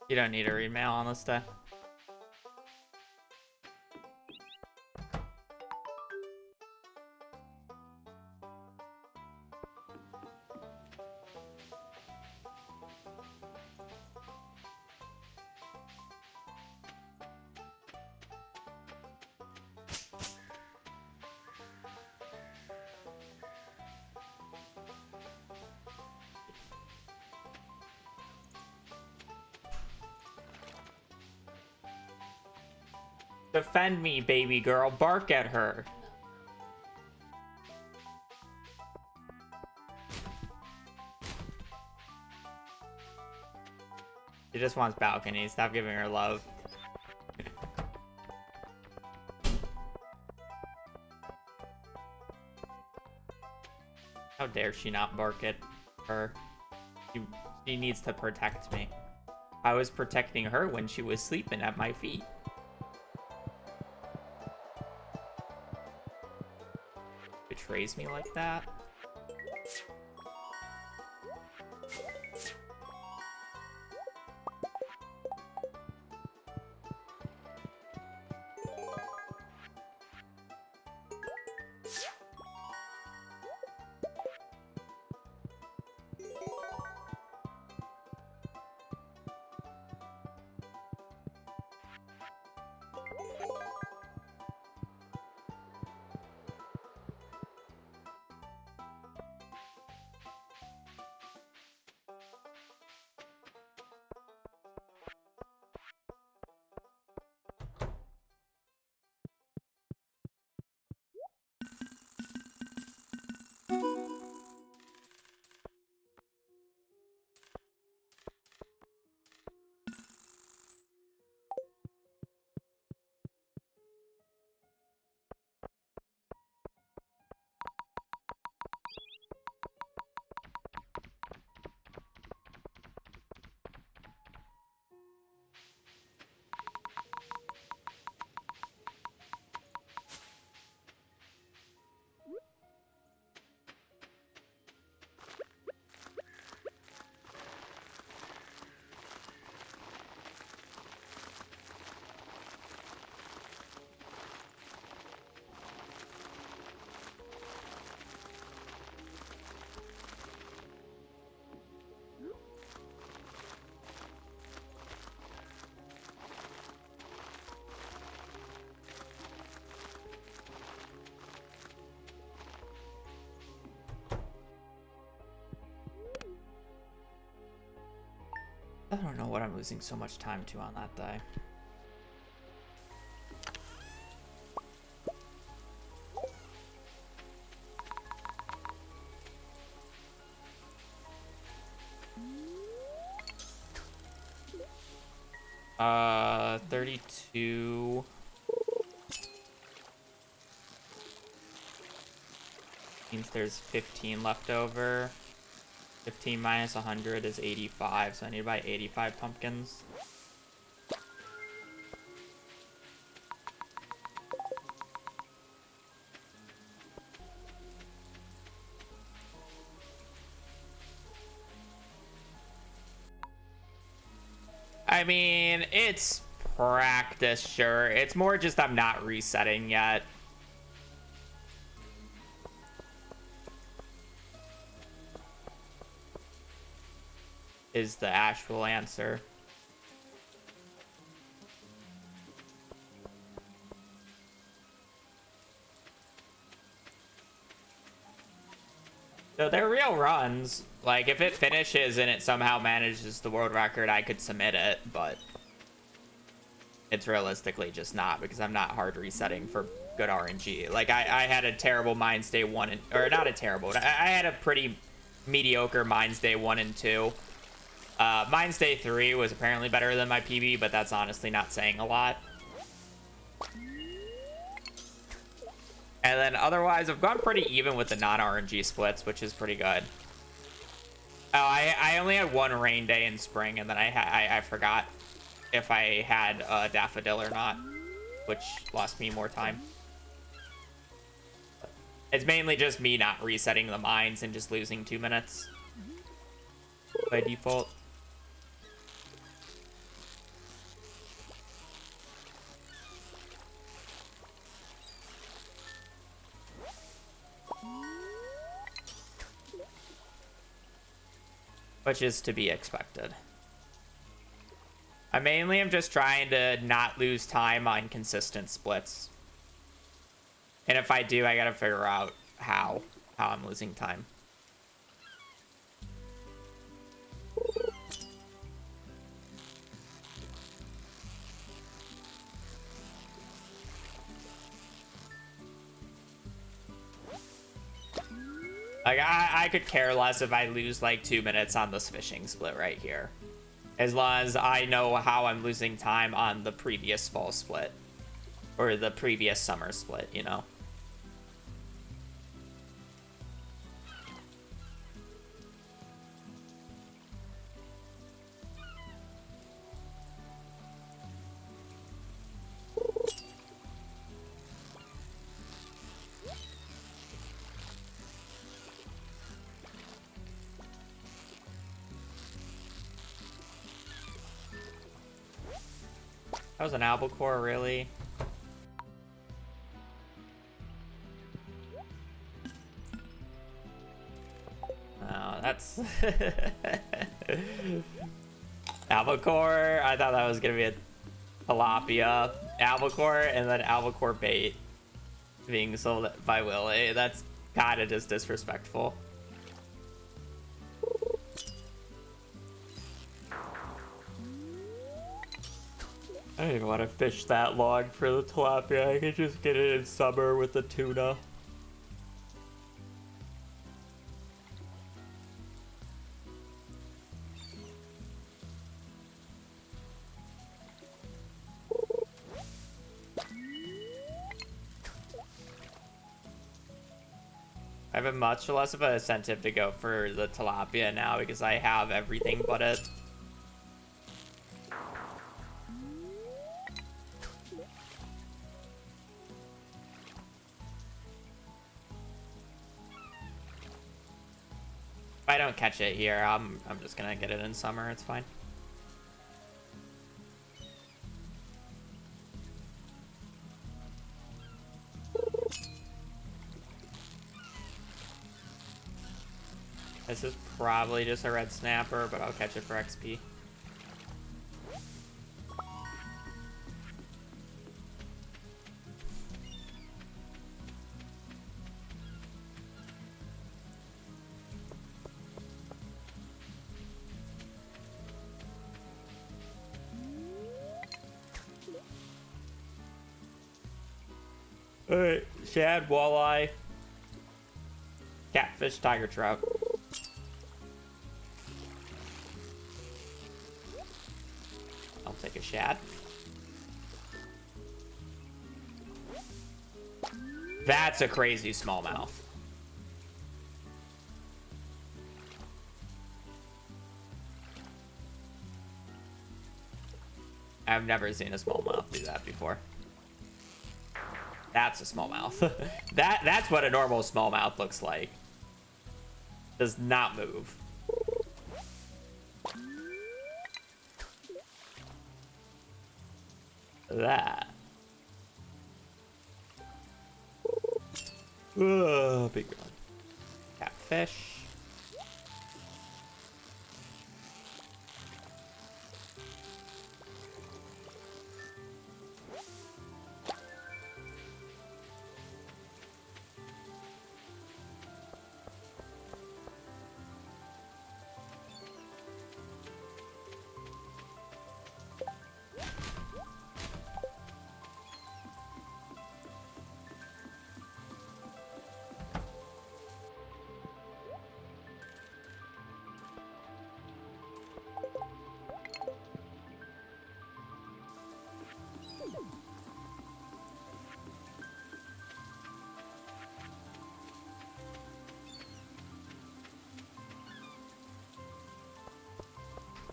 A: You don't need a read mail on this day. Defend me, baby girl. Bark at her. She just wants balcony. Stop giving her love. How dare she not bark at her? She needs to protect me. I was protecting her when she was sleeping at my feet. Betrays me like that? I don't know what I'm losing so much time to on that day. Uh, 32. Means there's 15 left over. 15 minus 100 is 85, so I need to buy 85 pumpkins. I mean, it's practice, sure. It's more just I'm not resetting yet. Is the actual answer. So they're real runs. Like, if it finishes and it somehow manages the world record, I could submit it, but it's realistically just not, because I'm not hard resetting for good RNG. Like, I had a terrible Mines Day 1 and... Or, not a terrible. I had a pretty mediocre Mines Day 1 and 2. Mines Day 3 was apparently better than my PB, but that's honestly not saying a lot. And then otherwise, I've gone pretty even with the non-RNG splits, which is pretty good. Oh, I only had one rain day in spring, and then I forgot if I had a daffodil or not, which lost me more time. It's mainly just me not resetting the mines and just losing 2 minutes by default. Which is to be expected. I mainly am just trying to not lose time on consistent splits. And if I do, I gotta figure out how I'm losing time. Like, I could care less if I lose like 2 minutes on this fishing split right here. As long as I know how I'm losing time on the previous fall split. Or the previous summer split, you know? That was an albacore, really? Oh, that's... albacore? I thought that was gonna be a tilapia. Albacore, and then albacore bait being sold by Willie. That's kind of just disrespectful. I don't even want to fish that long for the tilapia. I could just get it in summer with the tuna. I have a much less of an incentive to go for the tilapia now because I have everything but it. If I don't catch it here, I'm just gonna get it in summer. It's fine. This is probably just a red snapper, but I'll catch it for XP. Alright, shad, walleye, catfish, tiger trout. I'll take a shad. That's a crazy smallmouth. I've never seen a smallmouth do that before. That's a smallmouth. That's what a normal smallmouth looks like. Does not move. That. Big one. Catfish.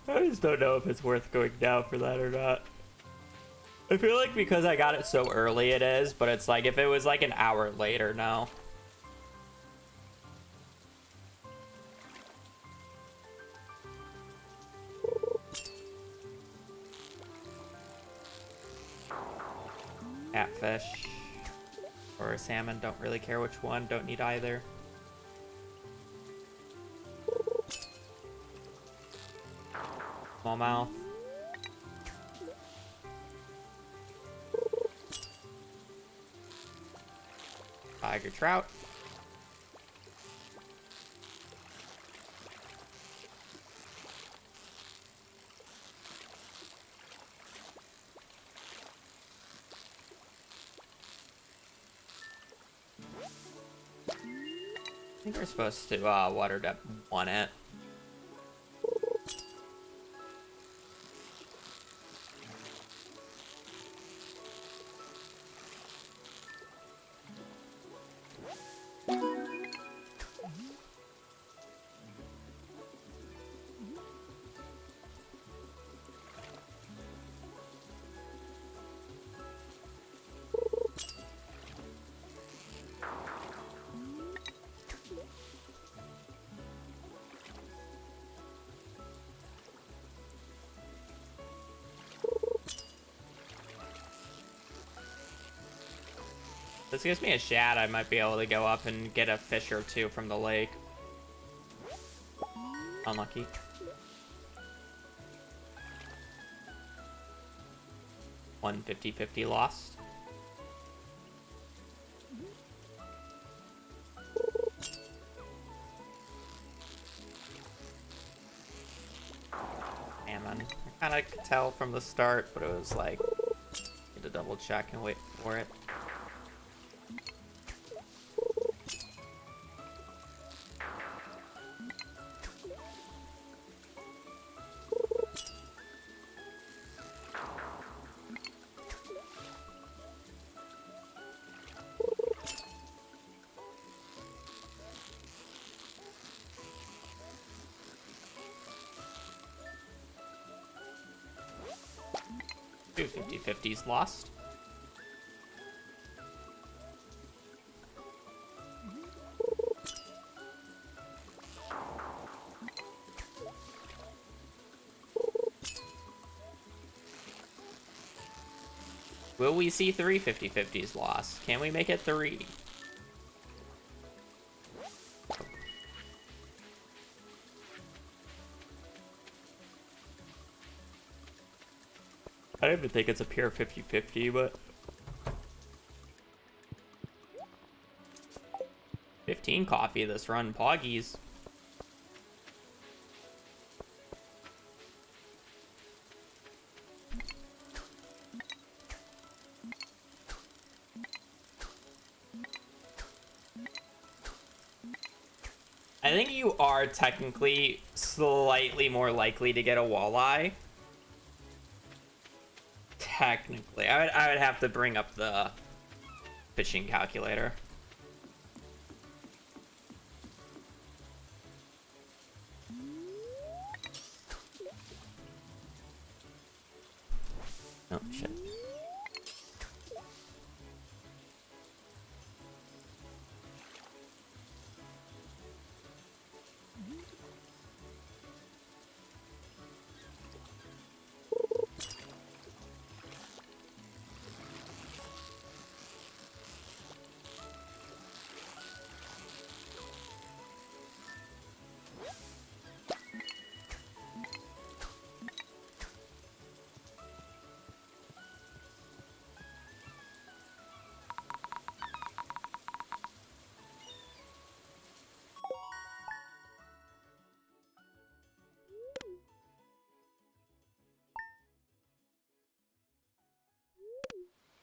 A: I just don't know if it's worth going down for that or not. I feel like because I got it so early it is, but it's like if it was like an hour later, no. Catfish or salmon, don't really care which one, don't need either. Smallmouth. Tiger trout. I think we're supposed to water depth 1 it. This gives me a shot. I might be able to go up and get a fish or two from the lake. Unlucky. One 50-50 lost. Salmon. I kind of could tell from the start, but it was like, need to double check and wait for it. Two 50-50s lost. Will we see 3 50-50s lost? Can we make it 3? I don't even think it's a pure 50-50, but 15 coffee this run, Poggies. I think you are technically slightly more likely to get a walleye. Technically, I would have to bring up the fishing calculator. Oh shit.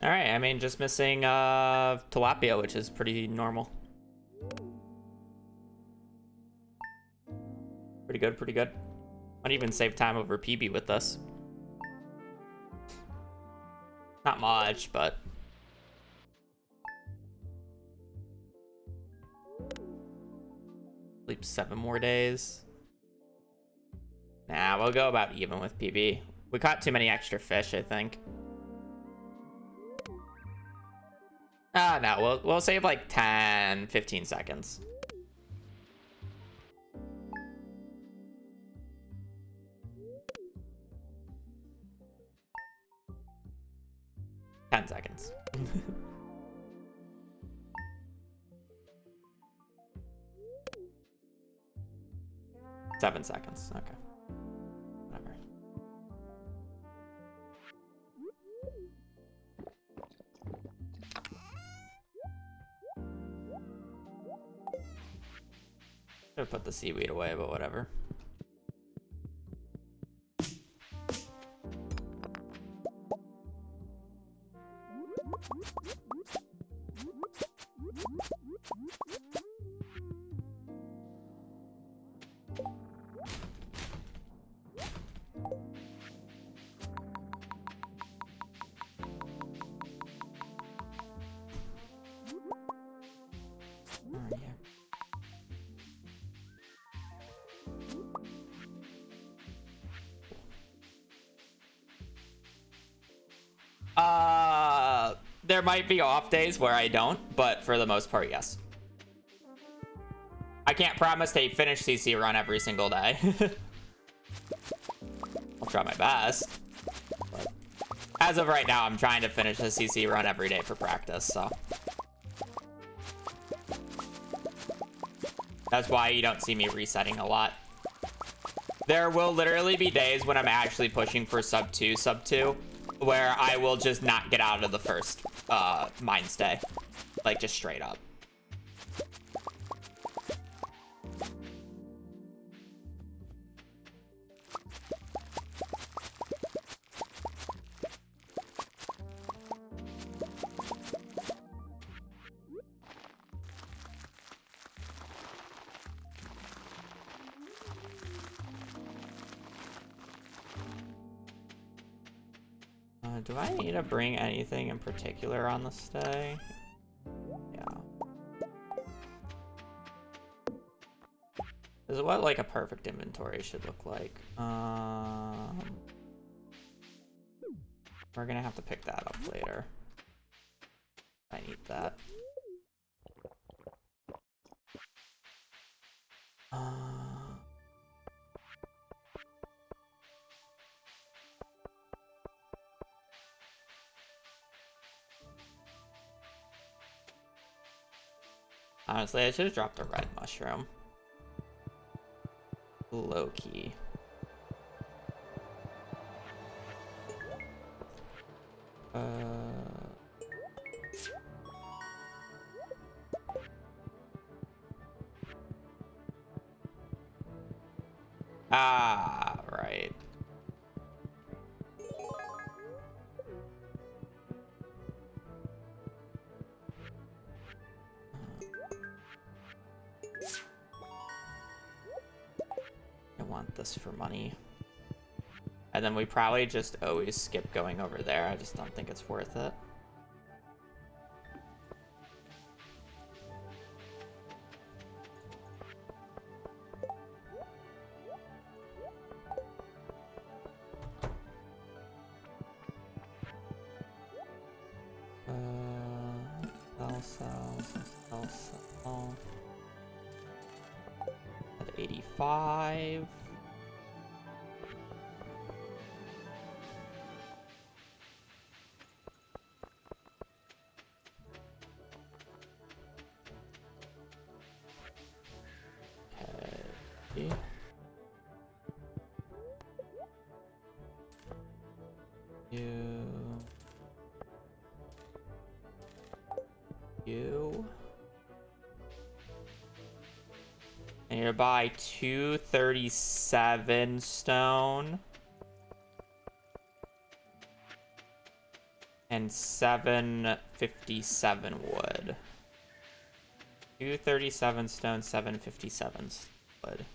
A: All right, I mean, just missing tilapia, which is pretty normal. Pretty good, pretty good. Might even save time over PB with this. Not much, but sleep 7 more days. Nah, we'll go about even with PB. We caught too many extra fish, I think. No, we'll save like 10, 15 seconds. Seconds. 7 seconds. Okay. Whatever. Should put the seaweed away, but whatever. there might be off days where I don't, but for the most part, yes. I can't promise to finish CC run every single day. I'll try my best. But as of right now, I'm trying to finish a CC run every day for practice, so. That's why you don't see me resetting a lot. There will literally be days when I'm actually pushing for sub 2, where I will just not get out of the first mine stay. Like, just straight up. Do I need to bring anything in particular on the stay? Yeah. This is what like a perfect inventory should look like. We're gonna have to pick that up later. I need that. Honestly, I should have dropped a red mushroom. Low key. Ah, right. I want this for money. And then we probably just always skip going over there. I just don't think it's worth it. Sell. At 85. Okay. You. I need to buy 237 stone. And 757 wood. 237 stone, 757 wood.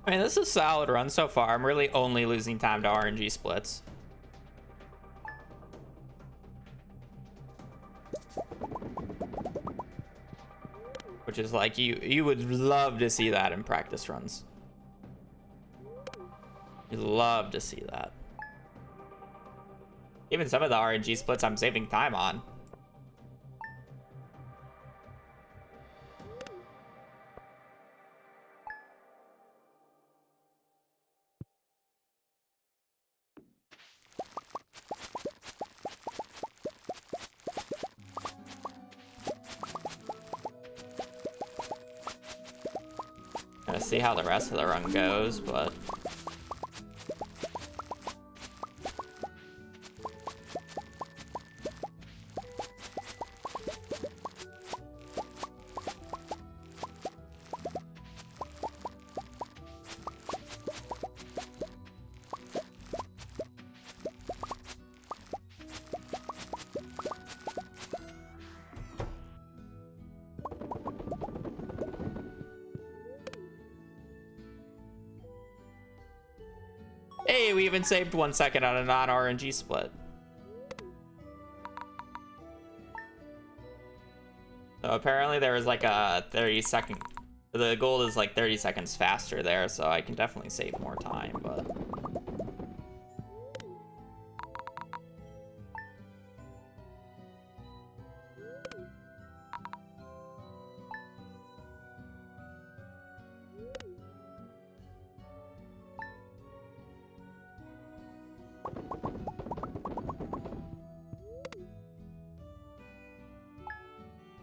A: I mean, this is a solid run so far. I'm really only losing time to RNG splits. Which is like, you would love to see that in practice runs. You'd love to see that. Even some of the RNG splits I'm saving time on. Gonna see how the rest of the run goes, but hey, we even saved 1 second on a non-RNG split. So apparently there was like a 30-second... The gold is like 30 seconds faster there, so I can definitely save more time, but...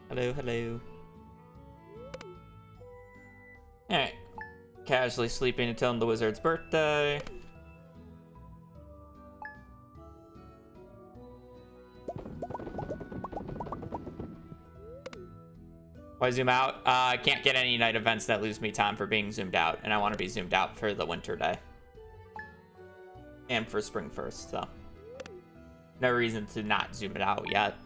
A: Hello, hello. Alright. Casually sleeping until the wizard's birthday. Why zoom out? I can't get any night events that lose me time for being zoomed out, and I want to be zoomed out for the winter day. And for spring first, so. No reason to not zoom it out yet.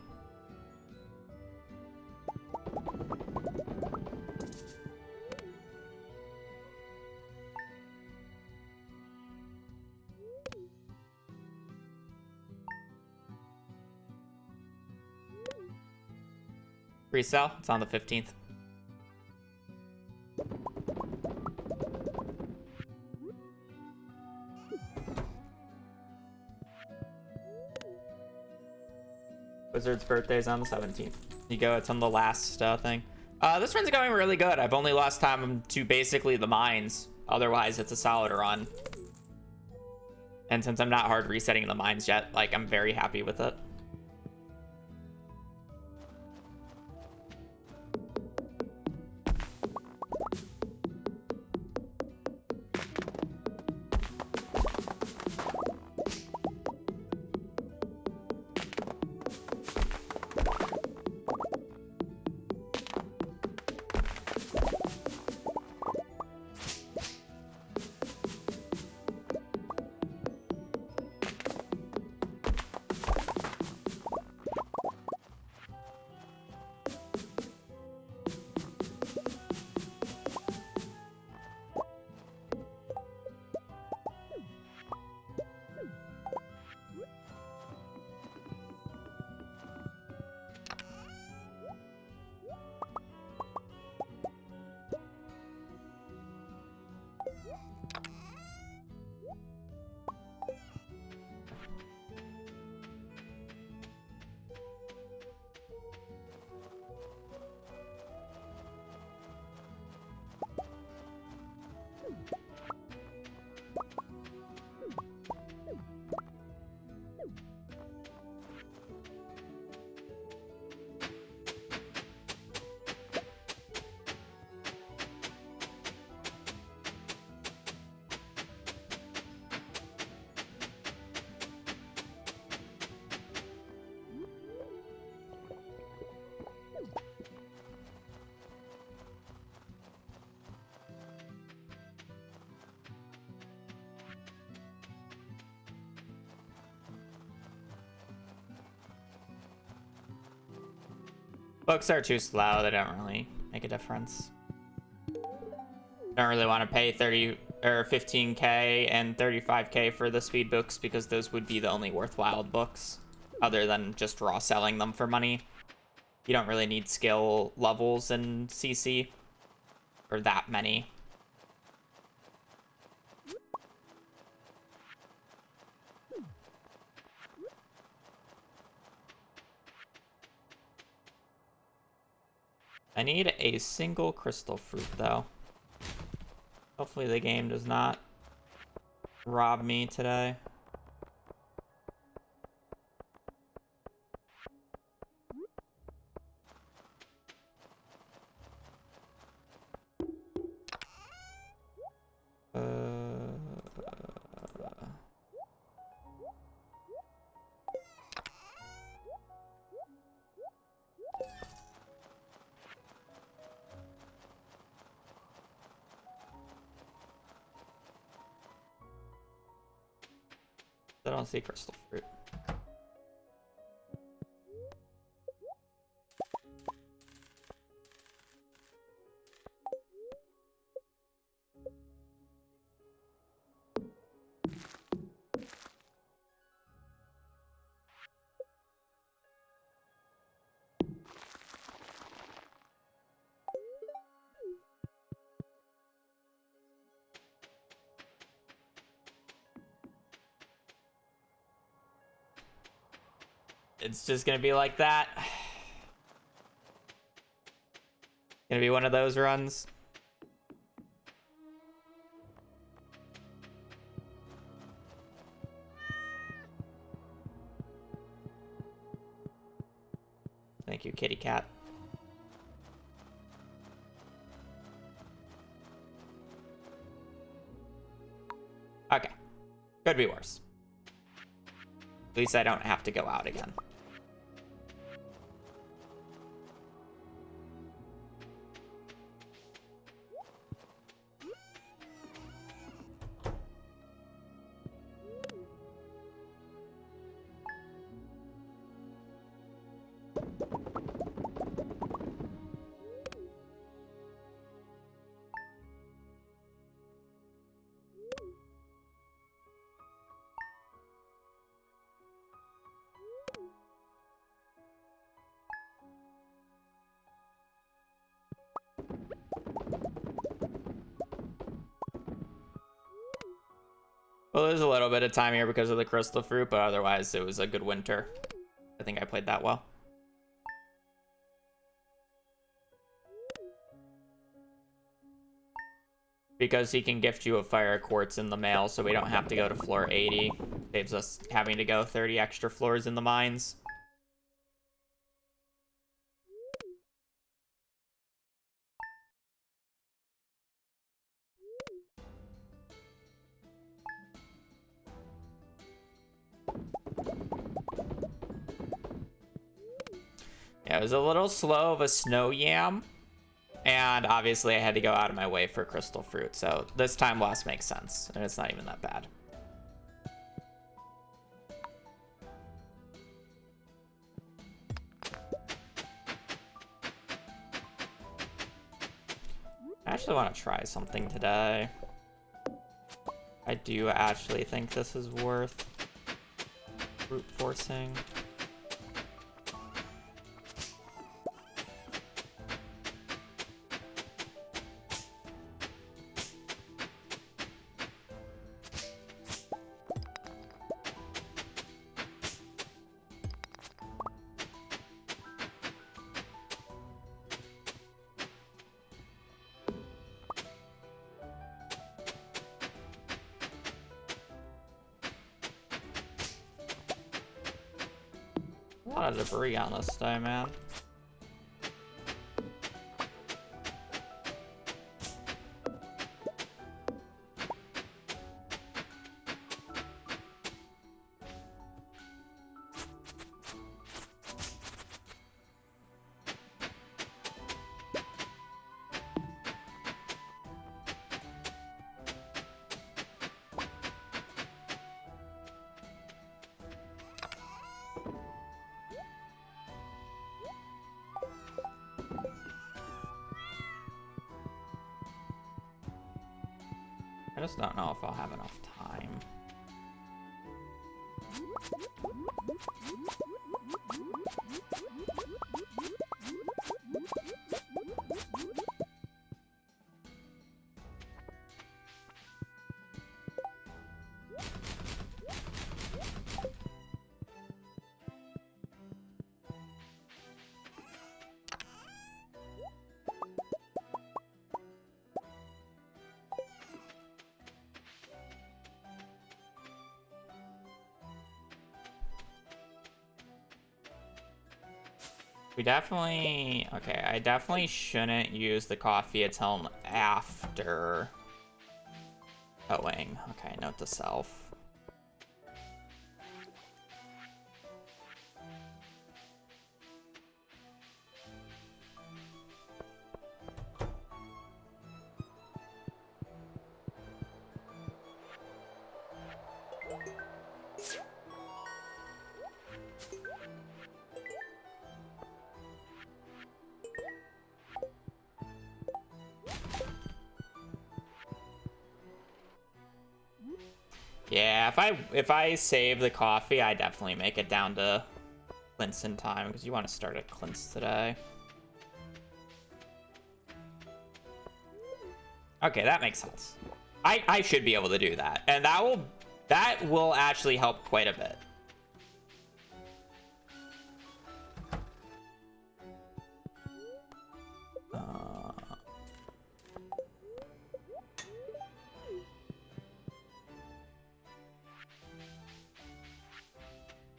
A: Resell, it's on the 15th. Wizard's birthday is on the 17th. You go, it's on the last thing. This run's going really good. I've only lost time to basically the mines. Otherwise, it's a solid run. And since I'm not hard resetting the mines yet, like, I'm very happy with it. Books are too slow. They don't really make a difference. Don't really want to pay 30 or 15k and 35k for the speed books, because those would be the only worthwhile books, other than just raw selling them for money. You don't really need skill levels in CC, or that many. I need a single crystal fruit, though. Hopefully the game does not rob me today. I don't see crystal fruit. It's just gonna be like that. Gonna be one of those runs. Thank you, kitty cat. Okay. Could be worse. At least I don't have to go out again. Well, there's a little bit of time here because of the crystal fruit, but otherwise it was a good winter. I think I played that well. Because he can gift you a fire quartz in the mail, so we don't have to go to floor 80. Saves us having to go 30 extra floors in the mines. Yeah, it was a little slow of a snow yam. And obviously I had to go out of my way for crystal fruit, so this time loss makes sense, and it's not even that bad. I actually want to try something today. I do actually think this is worth brute forcing. A lot of debris on this day, man. just don't know if I'll have enough time. We definitely... Okay, I definitely shouldn't use the coffee until after going. Okay, note to self. Yeah, if I save the coffee, I definitely make it down to Clint's in time, because you want to start at Clint's today. Okay, that makes sense. I should be able to do that, and that will actually help quite a bit.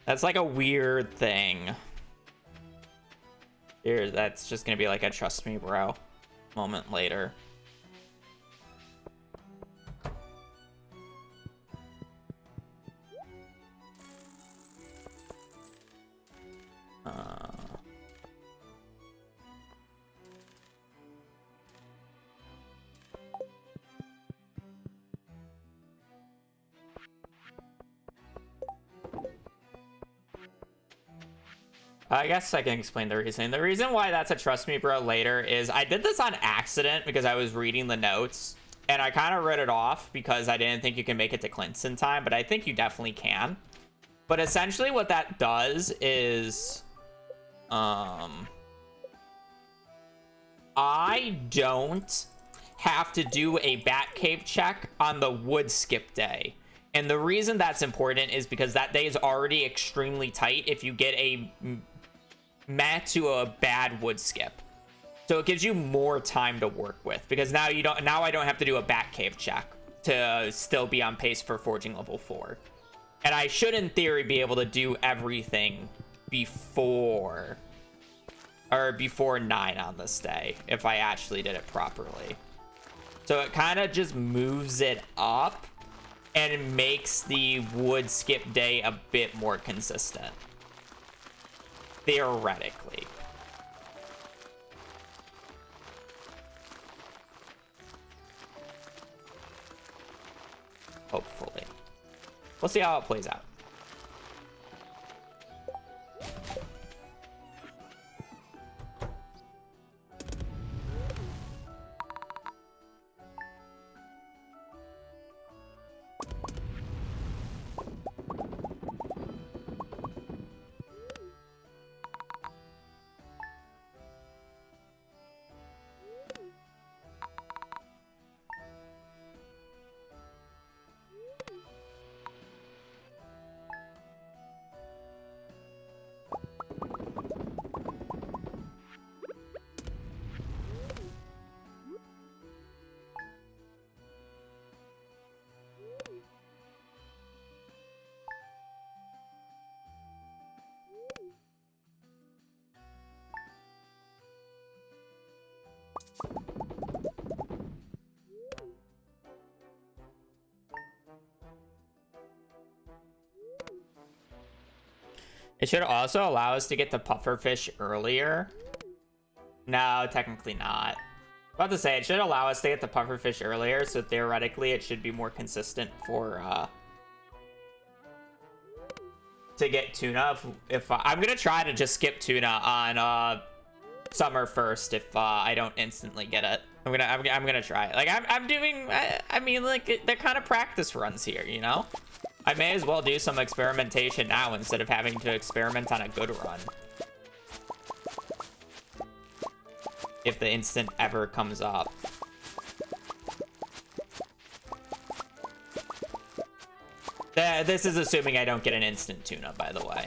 A: That's like a weird thing. Here, that's just gonna be like a trust me, bro moment later. I guess I can explain the reason. The reason why that's a trust me bro later is I did this on accident because I was reading the notes and I kind of read it off because I didn't think you can make it to Clint's in time, but I think you definitely can. But essentially what that does is I don't have to do a Batcave check on the wood skip day. And the reason that's important is because that day is already extremely tight if you get a met to a bad wood skip. So it gives you more time to work with because now I don't have to do a Batcave check to still be on pace for forging level 4. And I should in theory be able to do everything before 9 on this day if I actually did it properly. So it kind of just moves it up and it makes the wood skip day a bit more consistent. Theoretically. Hopefully. We'll see how it plays out. It should also allow us to get the pufferfish earlier. No, technically not. About to say, it should allow us to get the pufferfish earlier, so theoretically it should be more consistent for, to get tuna. If I'm gonna try to just skip tuna on, summer first if, I don't instantly get it. I'm gonna try it. Like I'm doing. I mean, like they're kind of practice runs here, you know. I may as well do some experimentation now instead of having to experiment on a good run. If the instant ever comes up. This is assuming I don't get an instant tuna, by the way.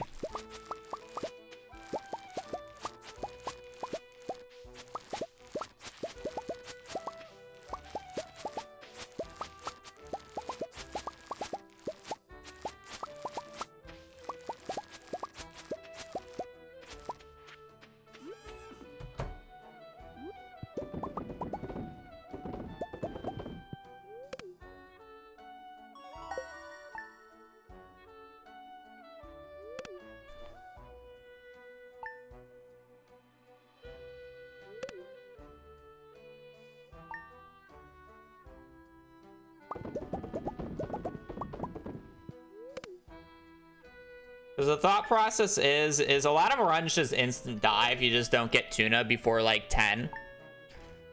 A: Because the thought process is a lot of runs just instant dive. You just don't get tuna before like 10.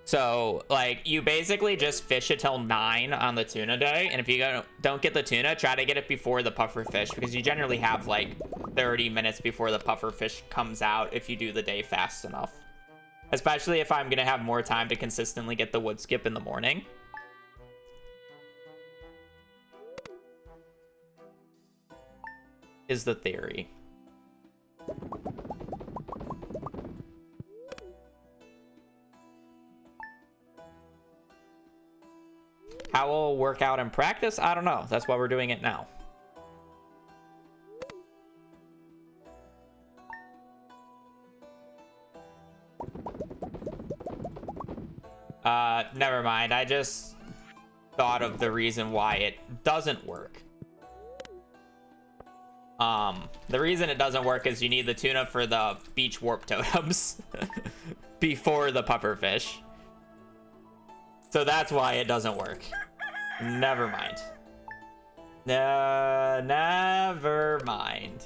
A: So like you basically just fish it till 9 on the tuna day. And if you don't get the tuna, try to get it before the puffer fish, because you generally have like 30 minutes before the puffer fish comes out if you do the day fast enough. Especially if I'm going to have more time to consistently get the wood skip in the morning. Is the theory. How will work out in practice? I don't know. That's why we're doing it now. Never mind. I just thought of the reason why it doesn't work. The reason it doesn't work is you need the tuna for the beach warp totems before the pufferfish. So that's why it doesn't work. Never mind. Never mind.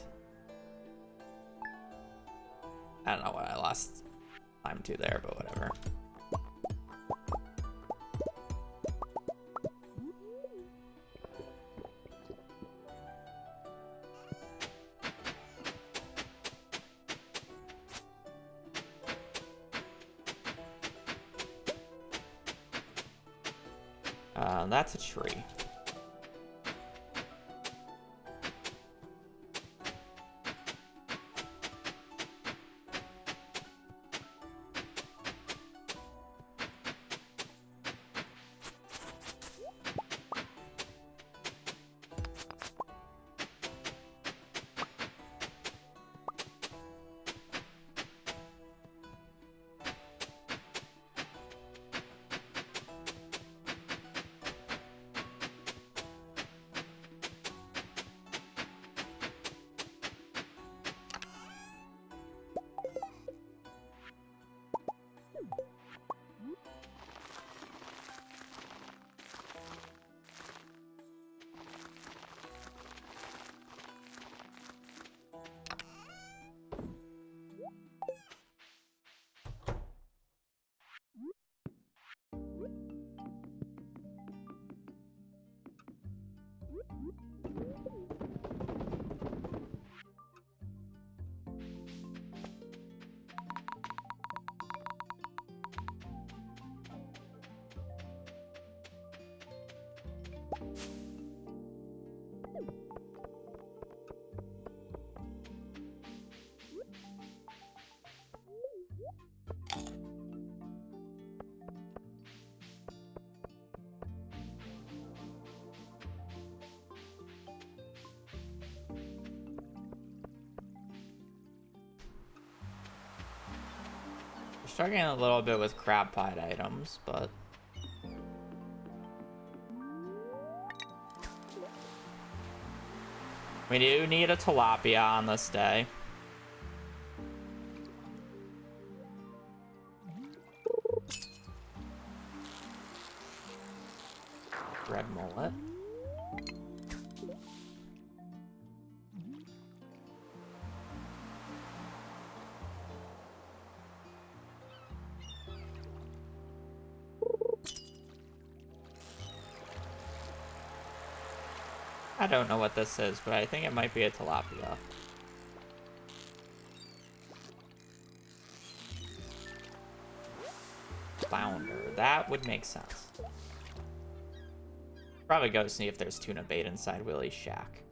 A: I don't know what I lost time to there, but whatever. That's a tree. Struggling a little bit with crab pie items, but we do need a tilapia on this day. Red mullet. I don't know what this is, but I think it might be a tilapia. Flounder. That would make sense. Probably go see if there's tuna bait inside Willie's shack.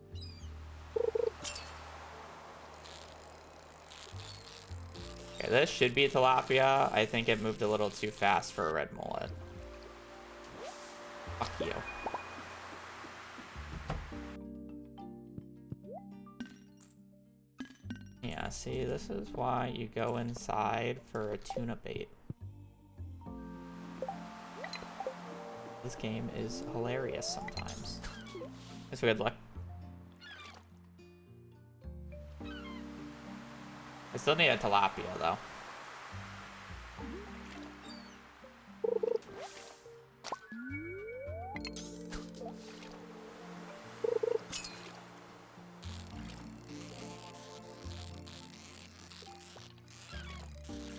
A: Okay, this should be tilapia. I think it moved a little too fast for a red mullet. Fuck you. Yeah, see, this is why you go inside for a tuna bait. This game is hilarious sometimes. Guess we had luck. I still need a tilapia, though.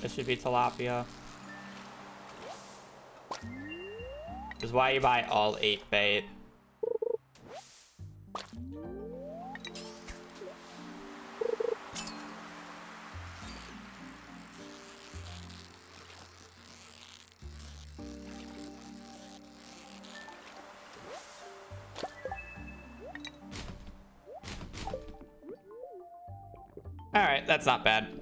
A: This should be tilapia. This is why you buy all 8 bait. All right, that's not bad.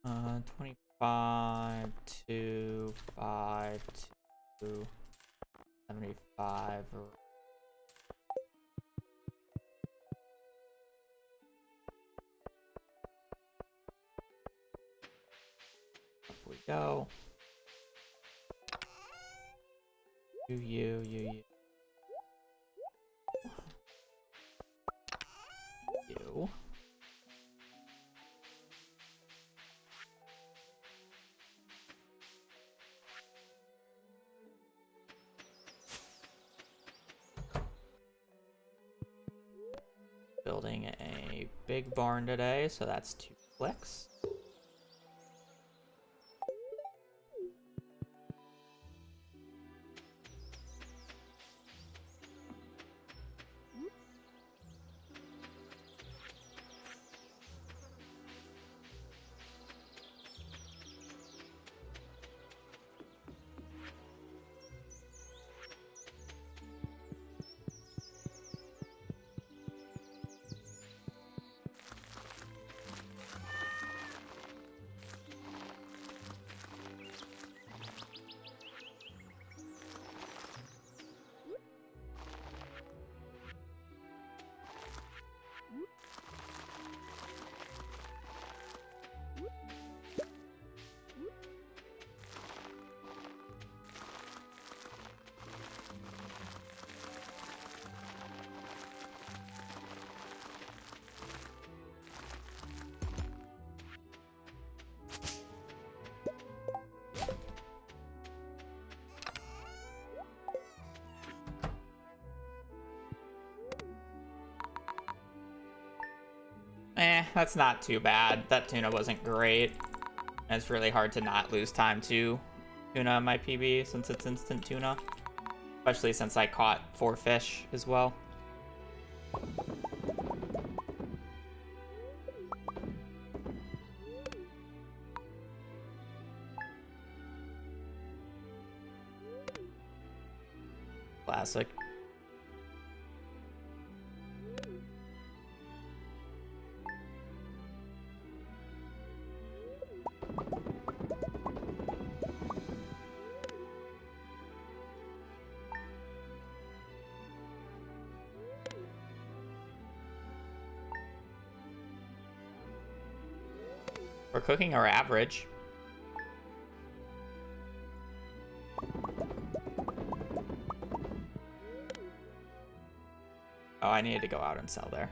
A: Uh, 25 to 5 to 75. Up we go. You. Building a big barn today, so that's 2 clicks. That's not too bad. That tuna wasn't great. And it's really hard to not lose time to tuna in my PB since it's instant tuna. Especially since I caught 4 fish as well. Classic. We're cooking our average. Oh, I needed to go out and sell there.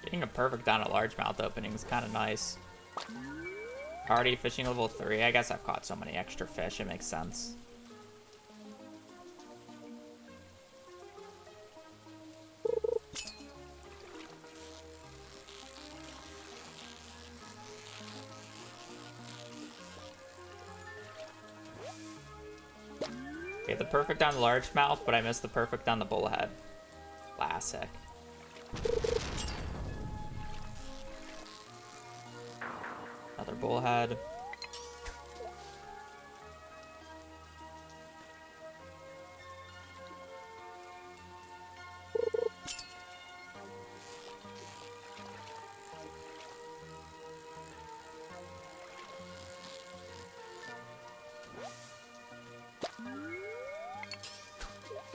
A: Getting a perfect on a largemouth opening is kind of nice. Already fishing level 3. I guess I've caught so many extra fish, it makes sense. Okay, the perfect on the largemouth, but I missed the perfect on the bullhead. Classic. Another bullhead.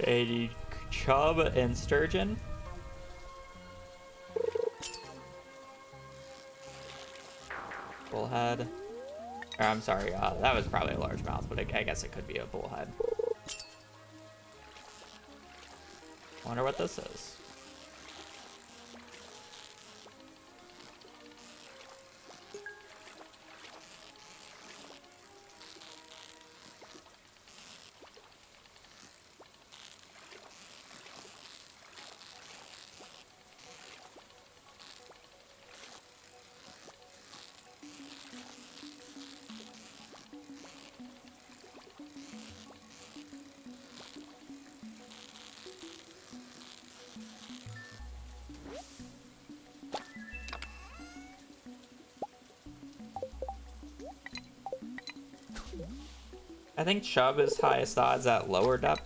A: A chub and sturgeon. Bullhead. Or, I'm sorry, that was probably a largemouth, but I guess it could be a bullhead. Wonder what this is. I think chub is highest odds at lower depth.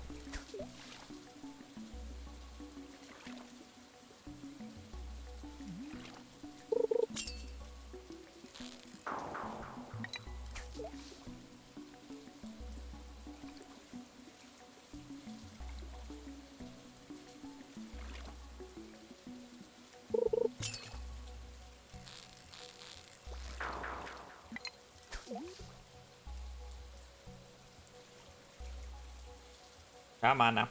A: Come on now.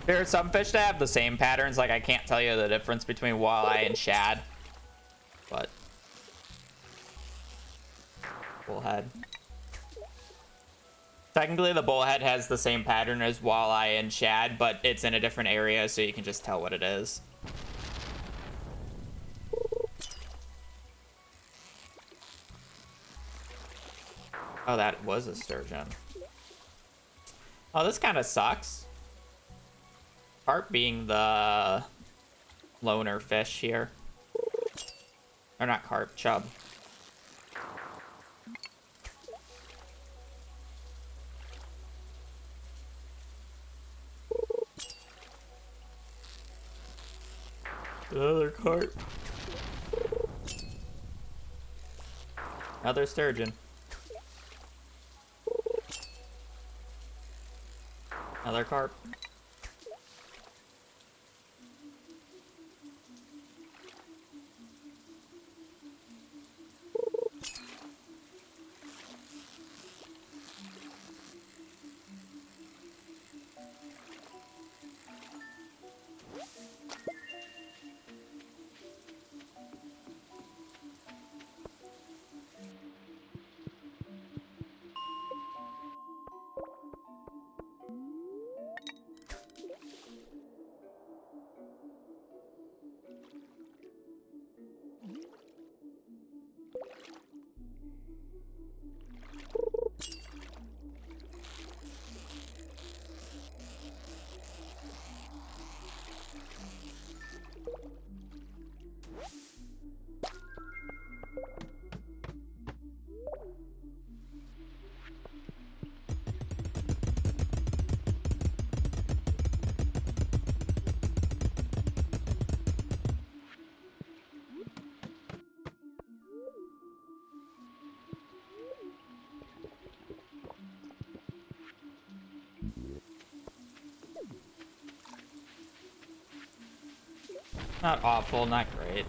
A: There are some fish that have the same patterns, like I can't tell you the difference between walleye and shad, but bullhead. Technically, the bullhead has the same pattern as walleye and shad, but it's in a different area, so you can just tell what it is. Oh, that was a sturgeon. Oh, this kind of sucks. Carp being the loner fish here. Or not carp, chub. Another carp. Another sturgeon. Another carp. Not awful, not great.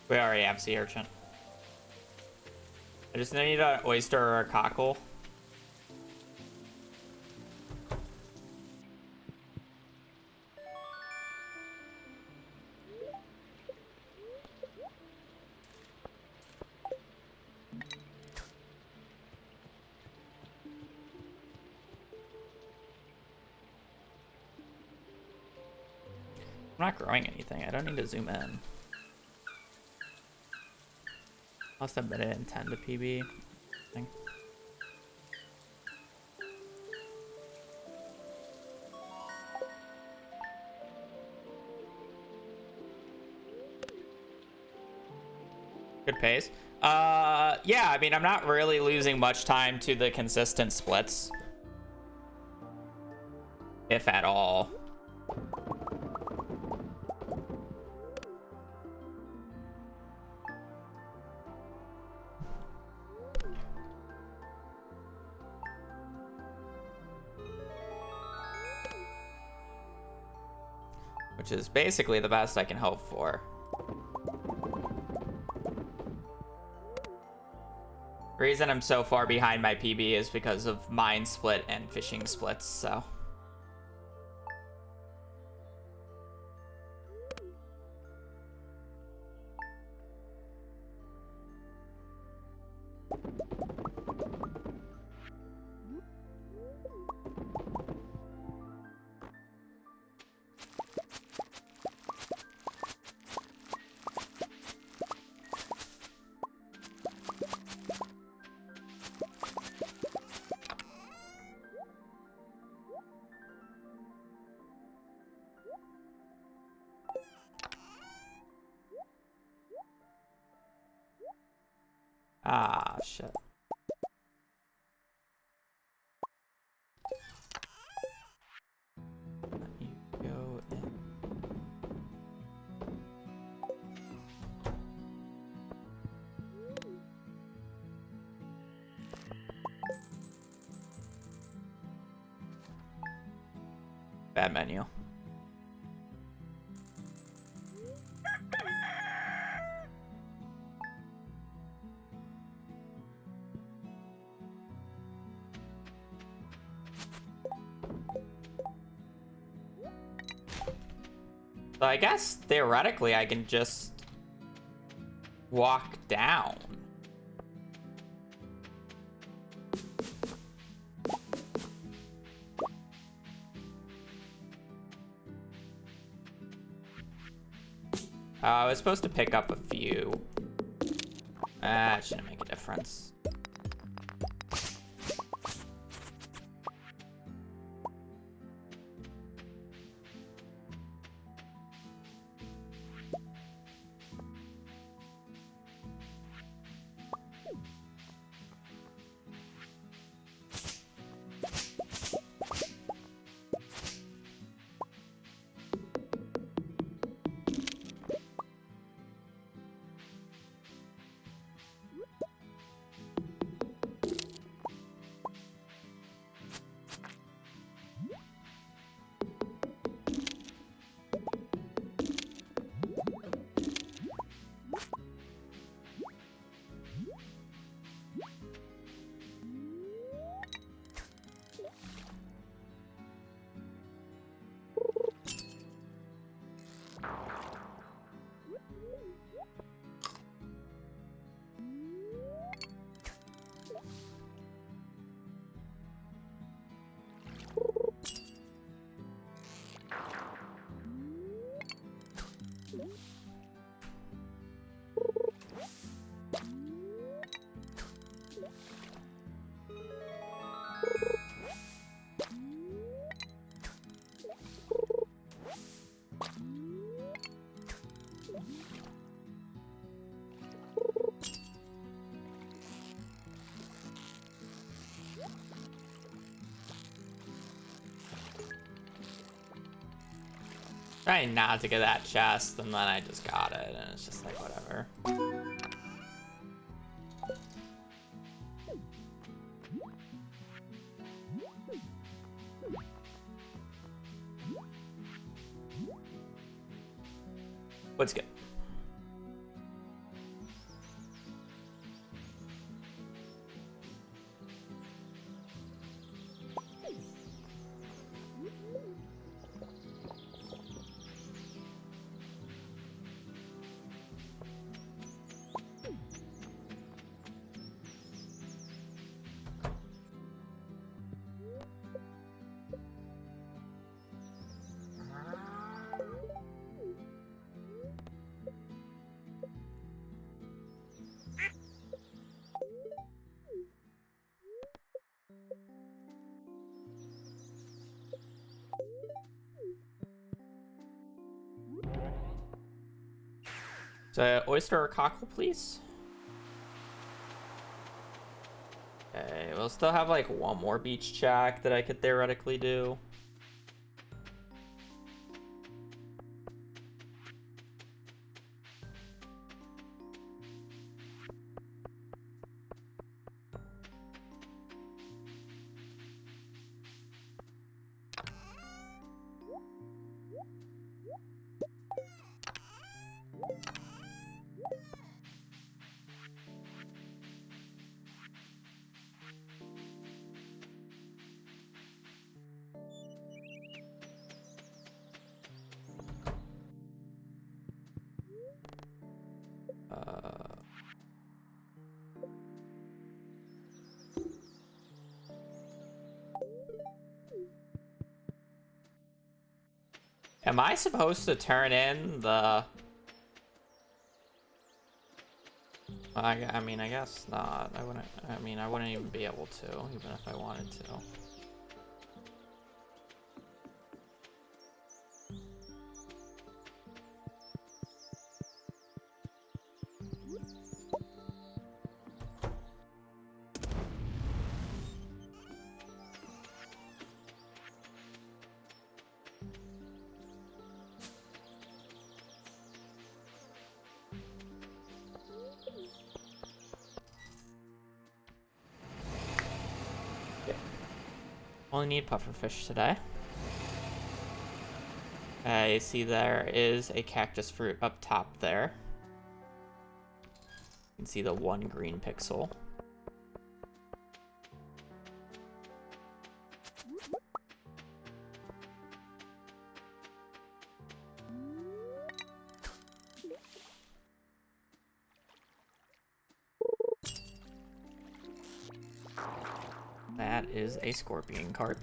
A: We already have sea urchin. I just need an oyster or a cockle. I'm not growing anything. I don't need to zoom in. Must have been an intend to PB thing. Good pace. Yeah, I mean, I'm not really losing much time to the consistent splits. If at all. Which is basically the best I can hope for. The reason I'm so far behind my PB is because of mine split and fishing splits, so. Ah, shit. Let you go in. Bad menu. So I guess theoretically I can just walk down. I was supposed to pick up a few. It shouldn't make a difference. Trying not to get that chest, and then I just got it, and it's just like, whatever. What's good? So, oyster or cockle, please? Okay, we'll still have like one more beach check that I could theoretically do. Am I supposed to turn in the... I mean, I guess not. I wouldn't even be able to, even if I wanted to. Only need pufferfish today. I see there is a cactus fruit up top there. You can see the one green pixel. That is a scorpion carp.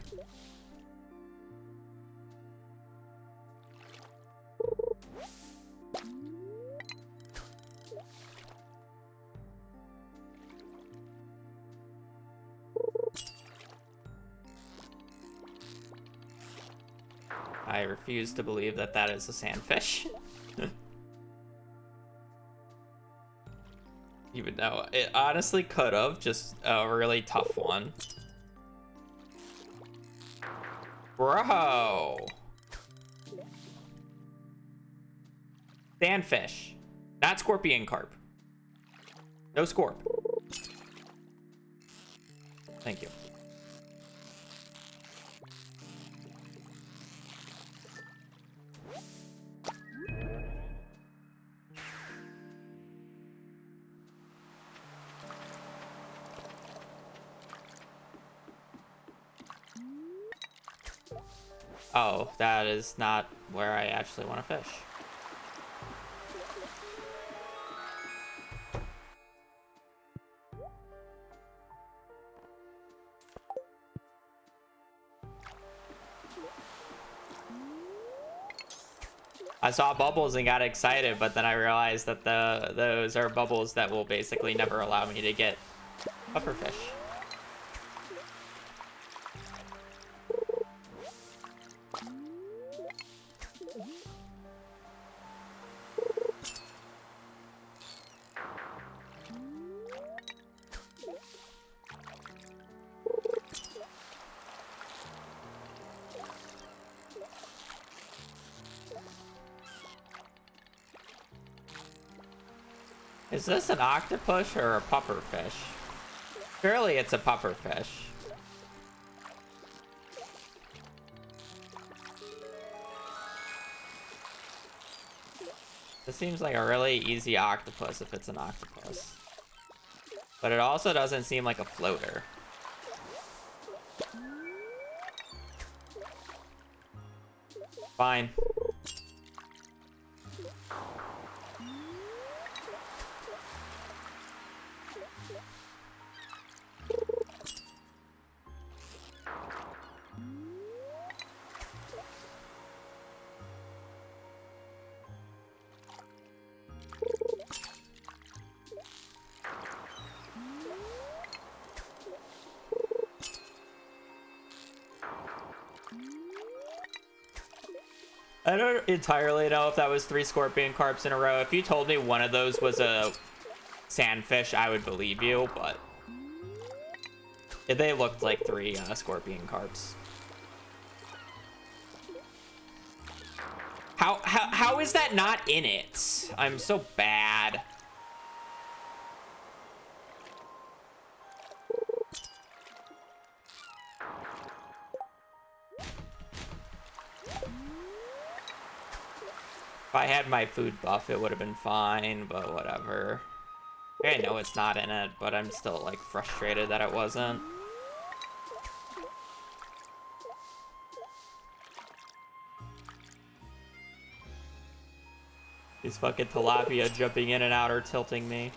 A: I refuse to believe that that is a sandfish. Even though it honestly could have, just a really tough one. Bro! Sandfish. Not scorpion carp. No scorp. Thank you. Oh, that is not where I actually want to fish. I saw bubbles and got excited, but then I realized that those are bubbles that will basically never allow me to get pufferfish. Is this an octopus or a pufferfish? Surely it's a pufferfish. This seems like a really easy octopus if it's an octopus. But it also doesn't seem like a floater. Fine. I don't entirely know if that was 3 scorpion carps in a row. If you told me one of those was a sandfish, I would believe you, but they looked like 3 scorpion carps. How is that not in it? I'm so bad. If I had my food buff, it would have been fine, but whatever. I know it's not in it, but I'm still, like, frustrated that it wasn't. These fucking tilapia jumping in and out are tilting me.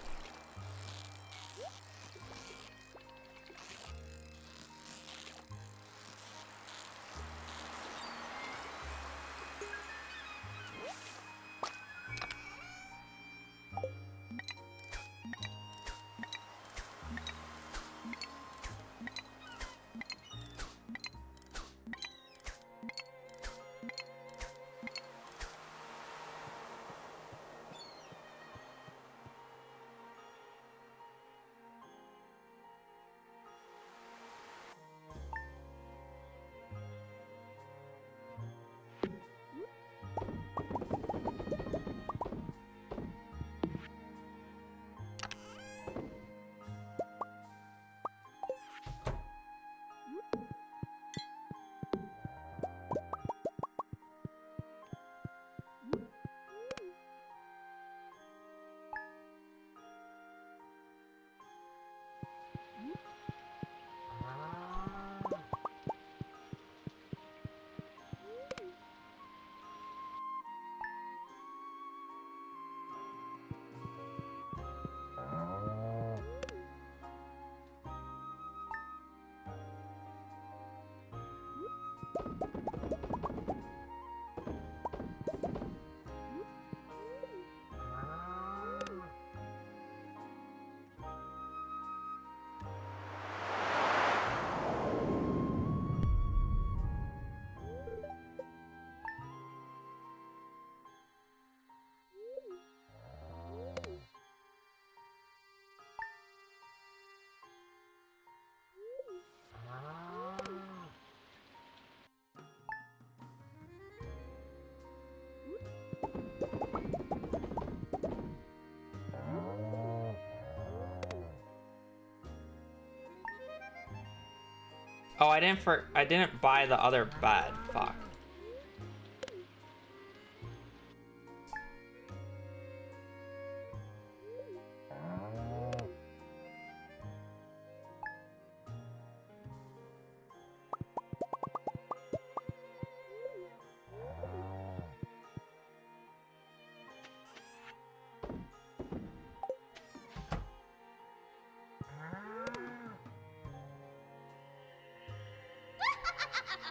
A: Oh, I didn't buy the other bed. Fuck.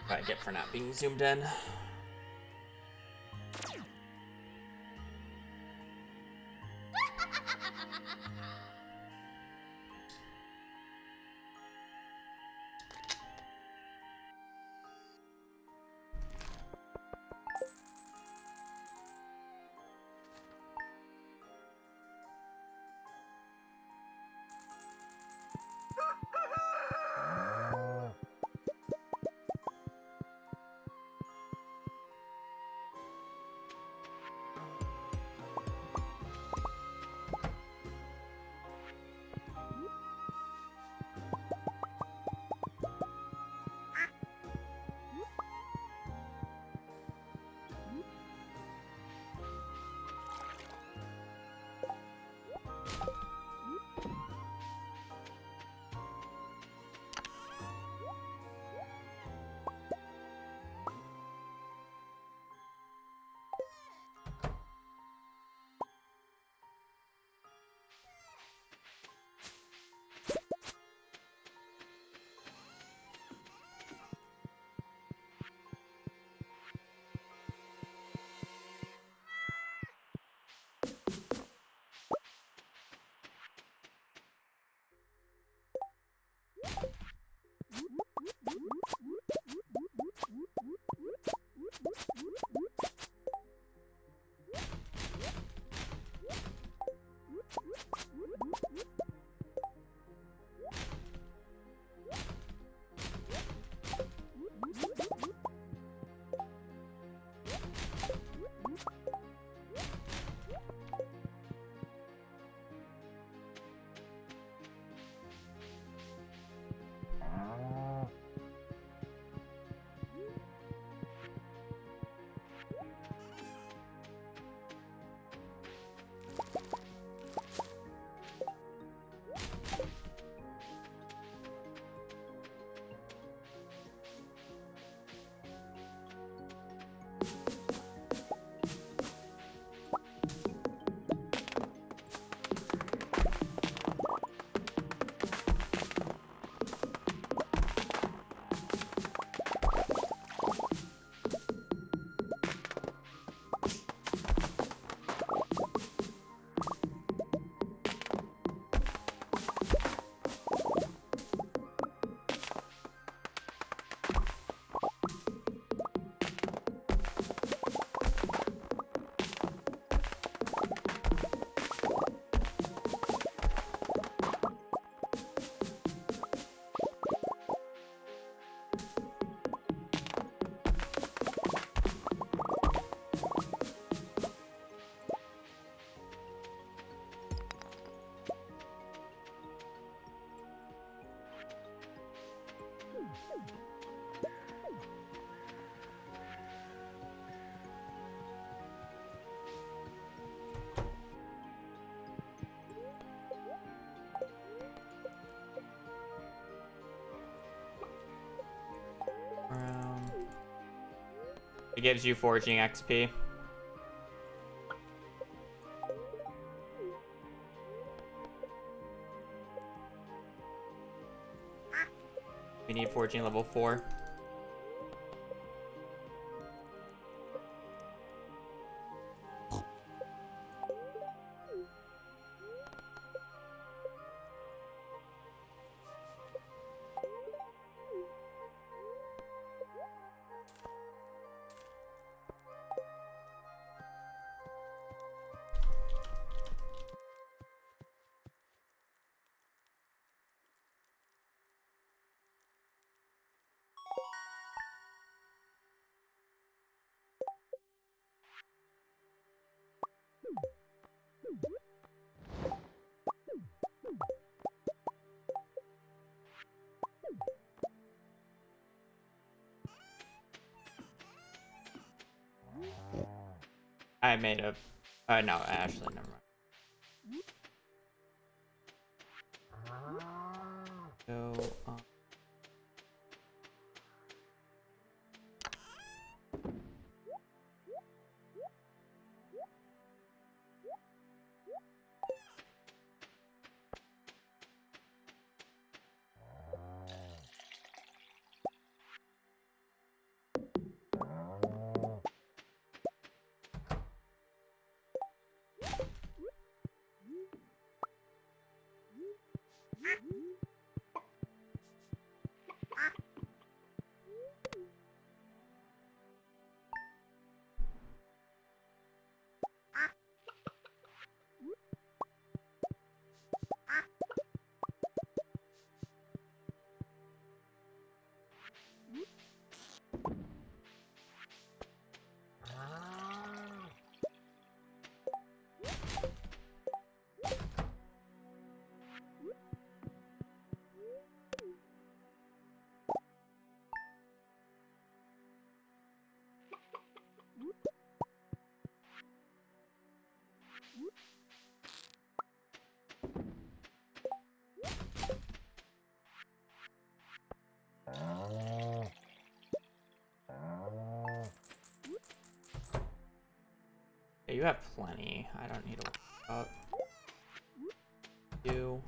A: What I get for not being zoomed in. It gives you forging XP. We need forging level 4. I made a... no, actually, never mind. So, yeah, you have plenty. I don't need to worry about you.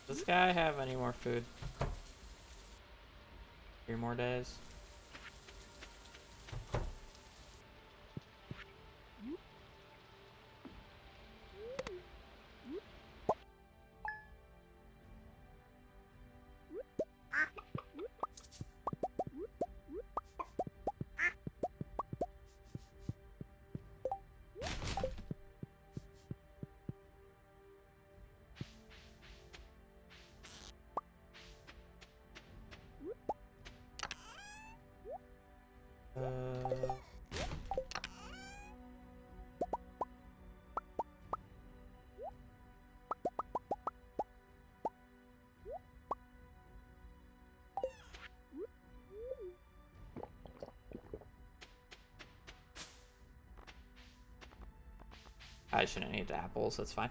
A: Does this guy have any more food? 3 more days? I shouldn't need the apples, that's fine.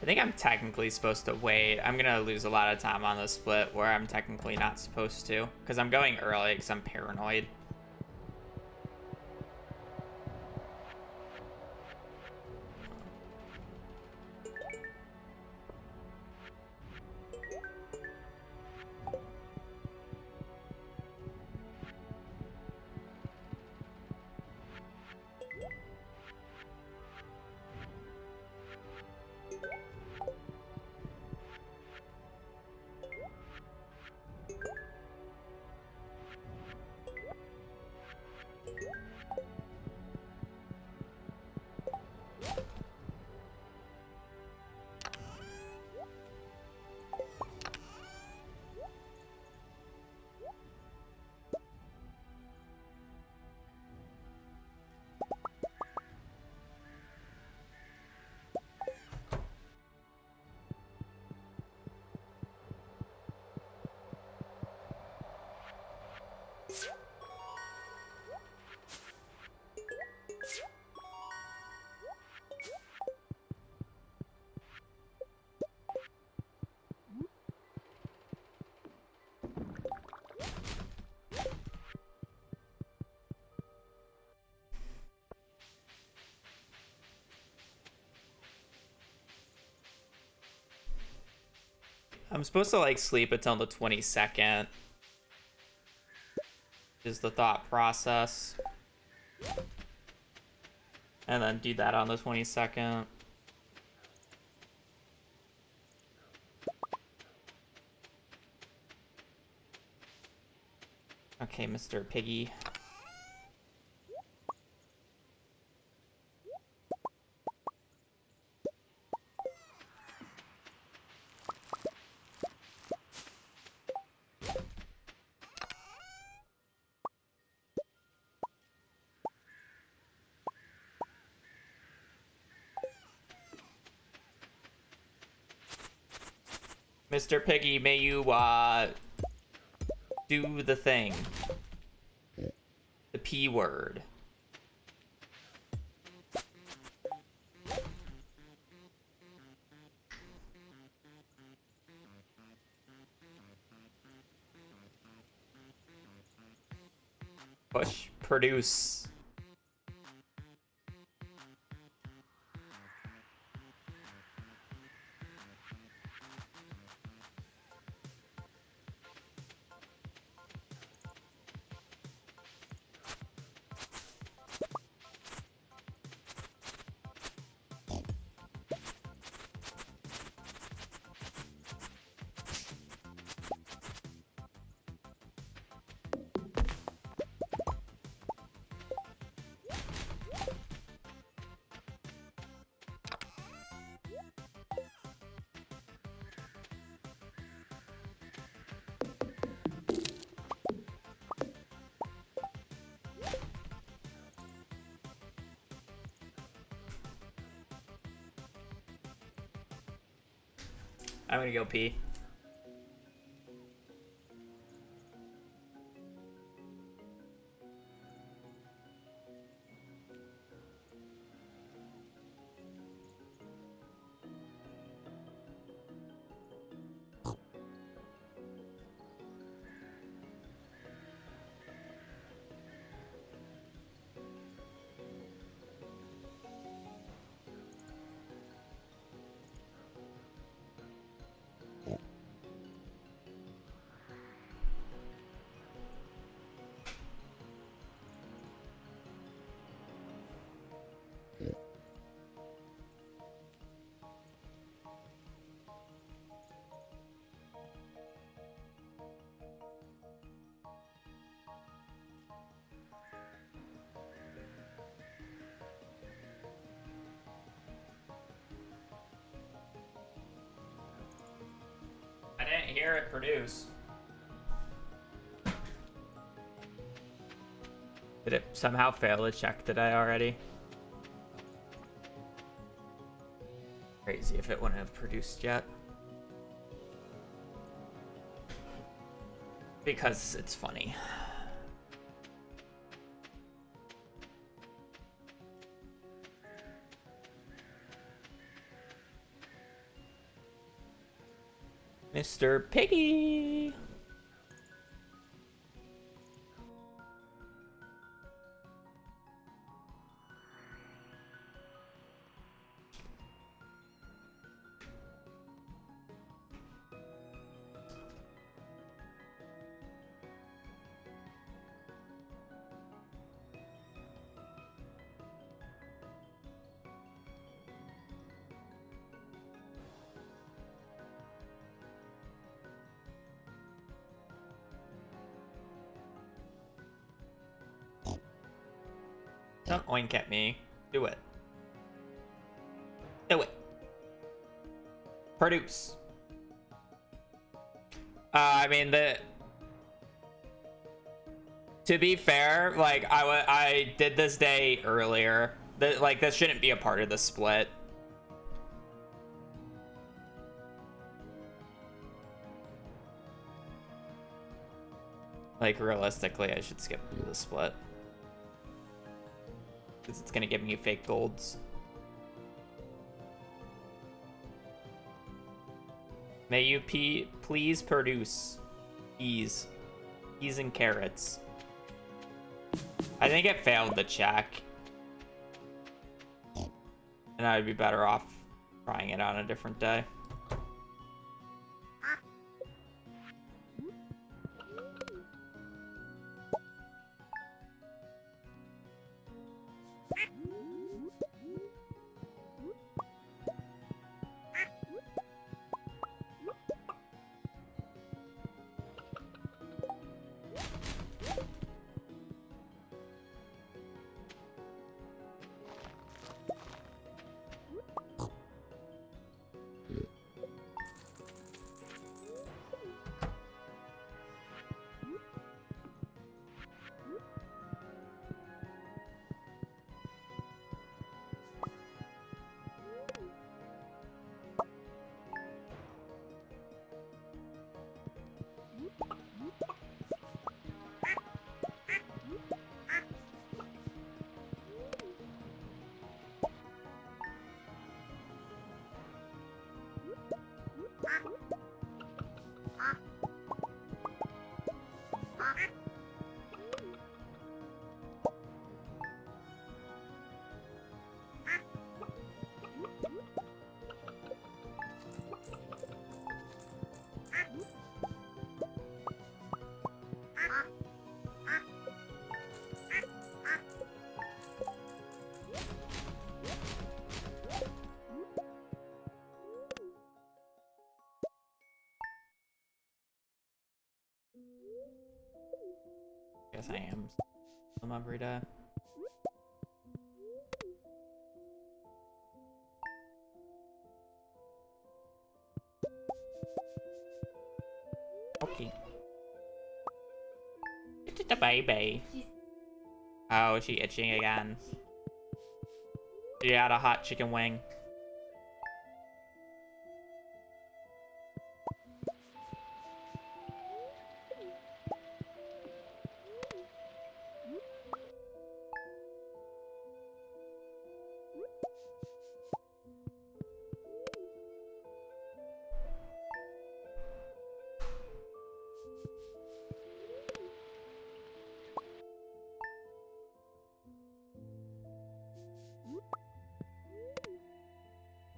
A: I think I'm technically supposed to wait. I'm gonna lose a lot of time on the split where I'm technically not supposed to, because I'm going early because I'm paranoid. I'm supposed to like sleep until the 22nd. Is the thought process. And then do that on the 22nd. Okay, Mr. Piggy. Mr. Piggy, may you, do the thing. The P word. Push. Produce. I'm gonna go pee. I didn't hear it produce. Did it somehow fail to check today already? Crazy if it wouldn't have produced yet. Because it's funny. Mr. Piggy! Don't oink at me. Do it. Do it. Produce. I mean, to be fair, like, I did this day earlier. Like, this shouldn't be a part of the split. Like, realistically, I should skip the split. Because it's gonna give me fake golds. May you please produce peas. Peas and carrots. I think it failed the check. And I'd be better off trying it on a different day. guess I am them every day. Okay. It's a baby. Oh, is she itching again? She had a hot chicken wing.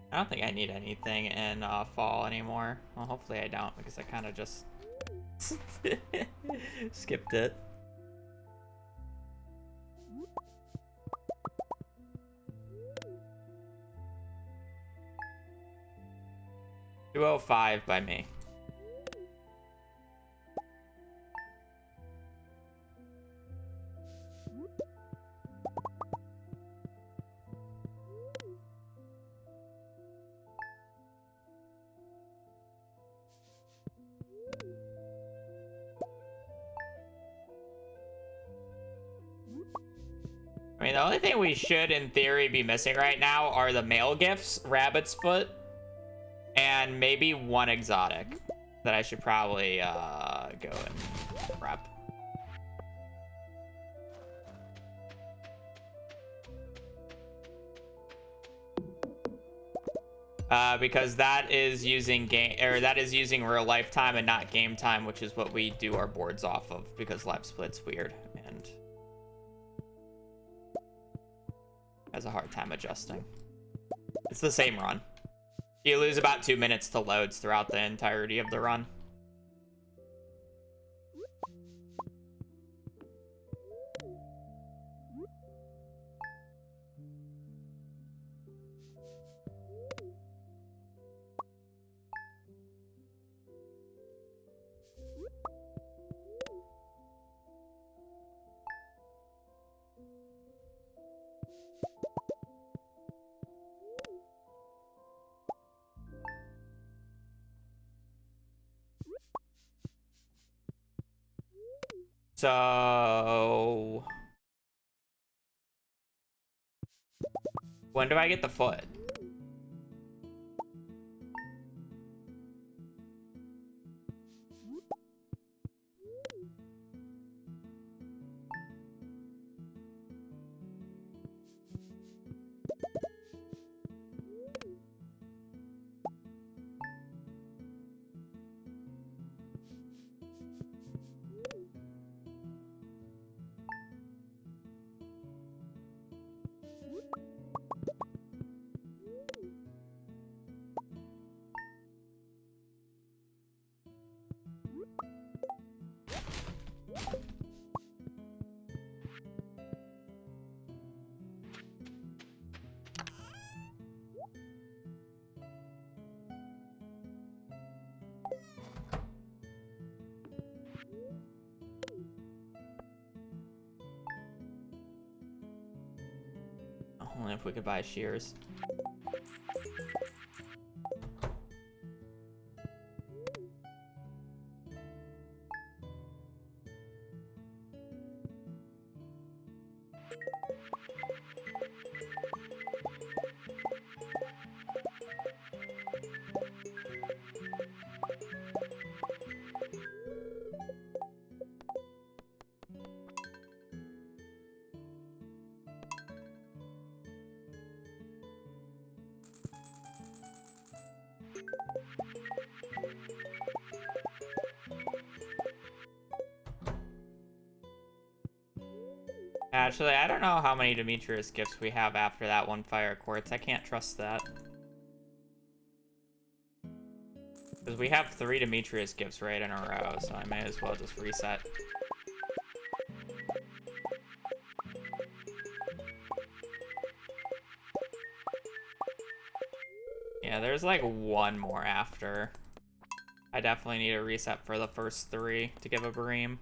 A: I don't think I need anything in fall anymore. Well, hopefully I don't, because I kind of just skipped it. $205 by me. I mean, the only thing we should, in theory, be missing right now are the male gifts, Rabbit's Foot, and maybe one exotic that I should probably go and prep. Because that is using using real life time and not game time, which is what we do our boards off of, because Live Split's weird and has a hard time adjusting. It's the same run. You lose about 2 minutes to loads throughout the entirety of the run. So when do I get the foot? Only if we could buy shears. Actually, I don't know how many Demetrius gifts we have after that one fire quartz. I can't trust that. Because we have 3 Demetrius gifts right in a row, so I may as well just reset. Yeah, there's like one more after. I definitely need a reset for the first 3 to give a Bareem.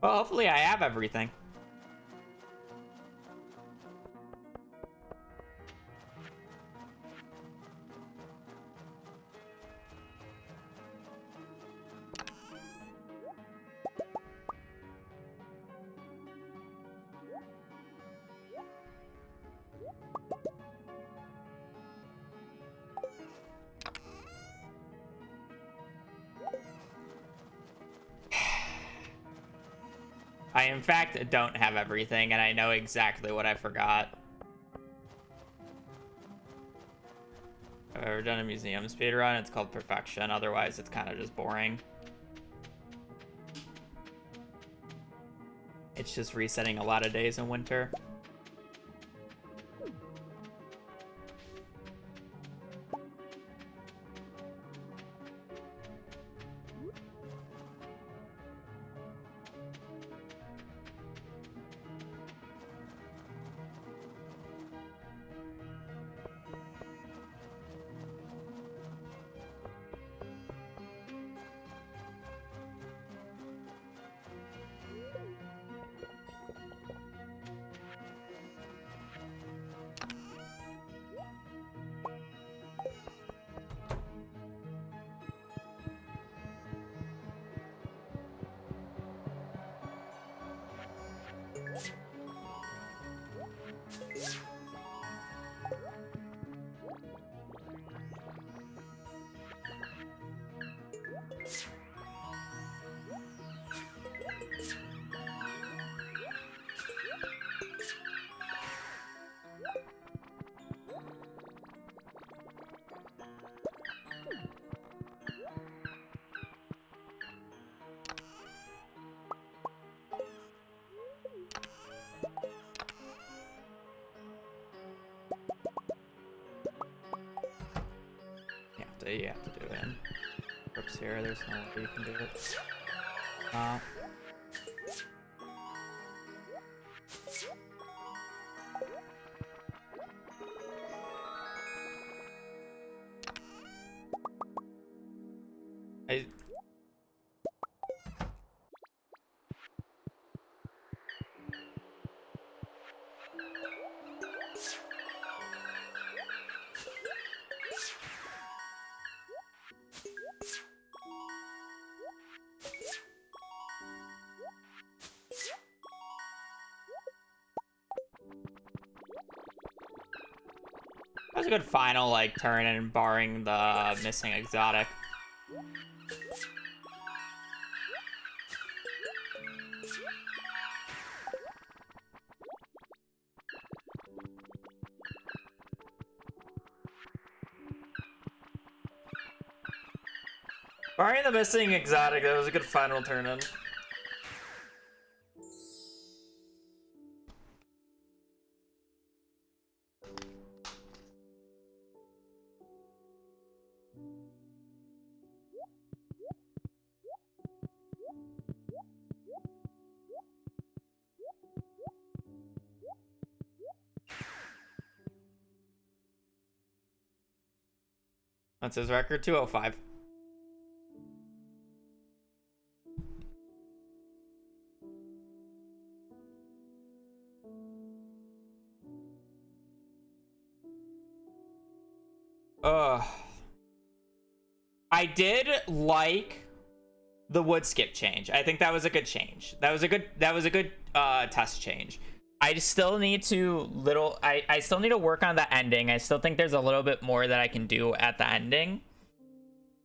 A: Well, hopefully I have everything. I, in fact, don't have everything, and I know exactly what I forgot. I've ever done a museum speedrun, it's called Perfection. Otherwise, it's kind of just boring. It's just resetting a lot of days in winter. You have to do it in groups here. There's no way you can do it. That was a good final, like, turn, and barring the missing exotic. Barring the missing exotic, that was a good final turn in. That's his record, 205. I did like the wood skip change. I think that was a good change. That was a good test change. I still need to I still need to work on the ending. I still think there's a little bit more that I can do at the ending.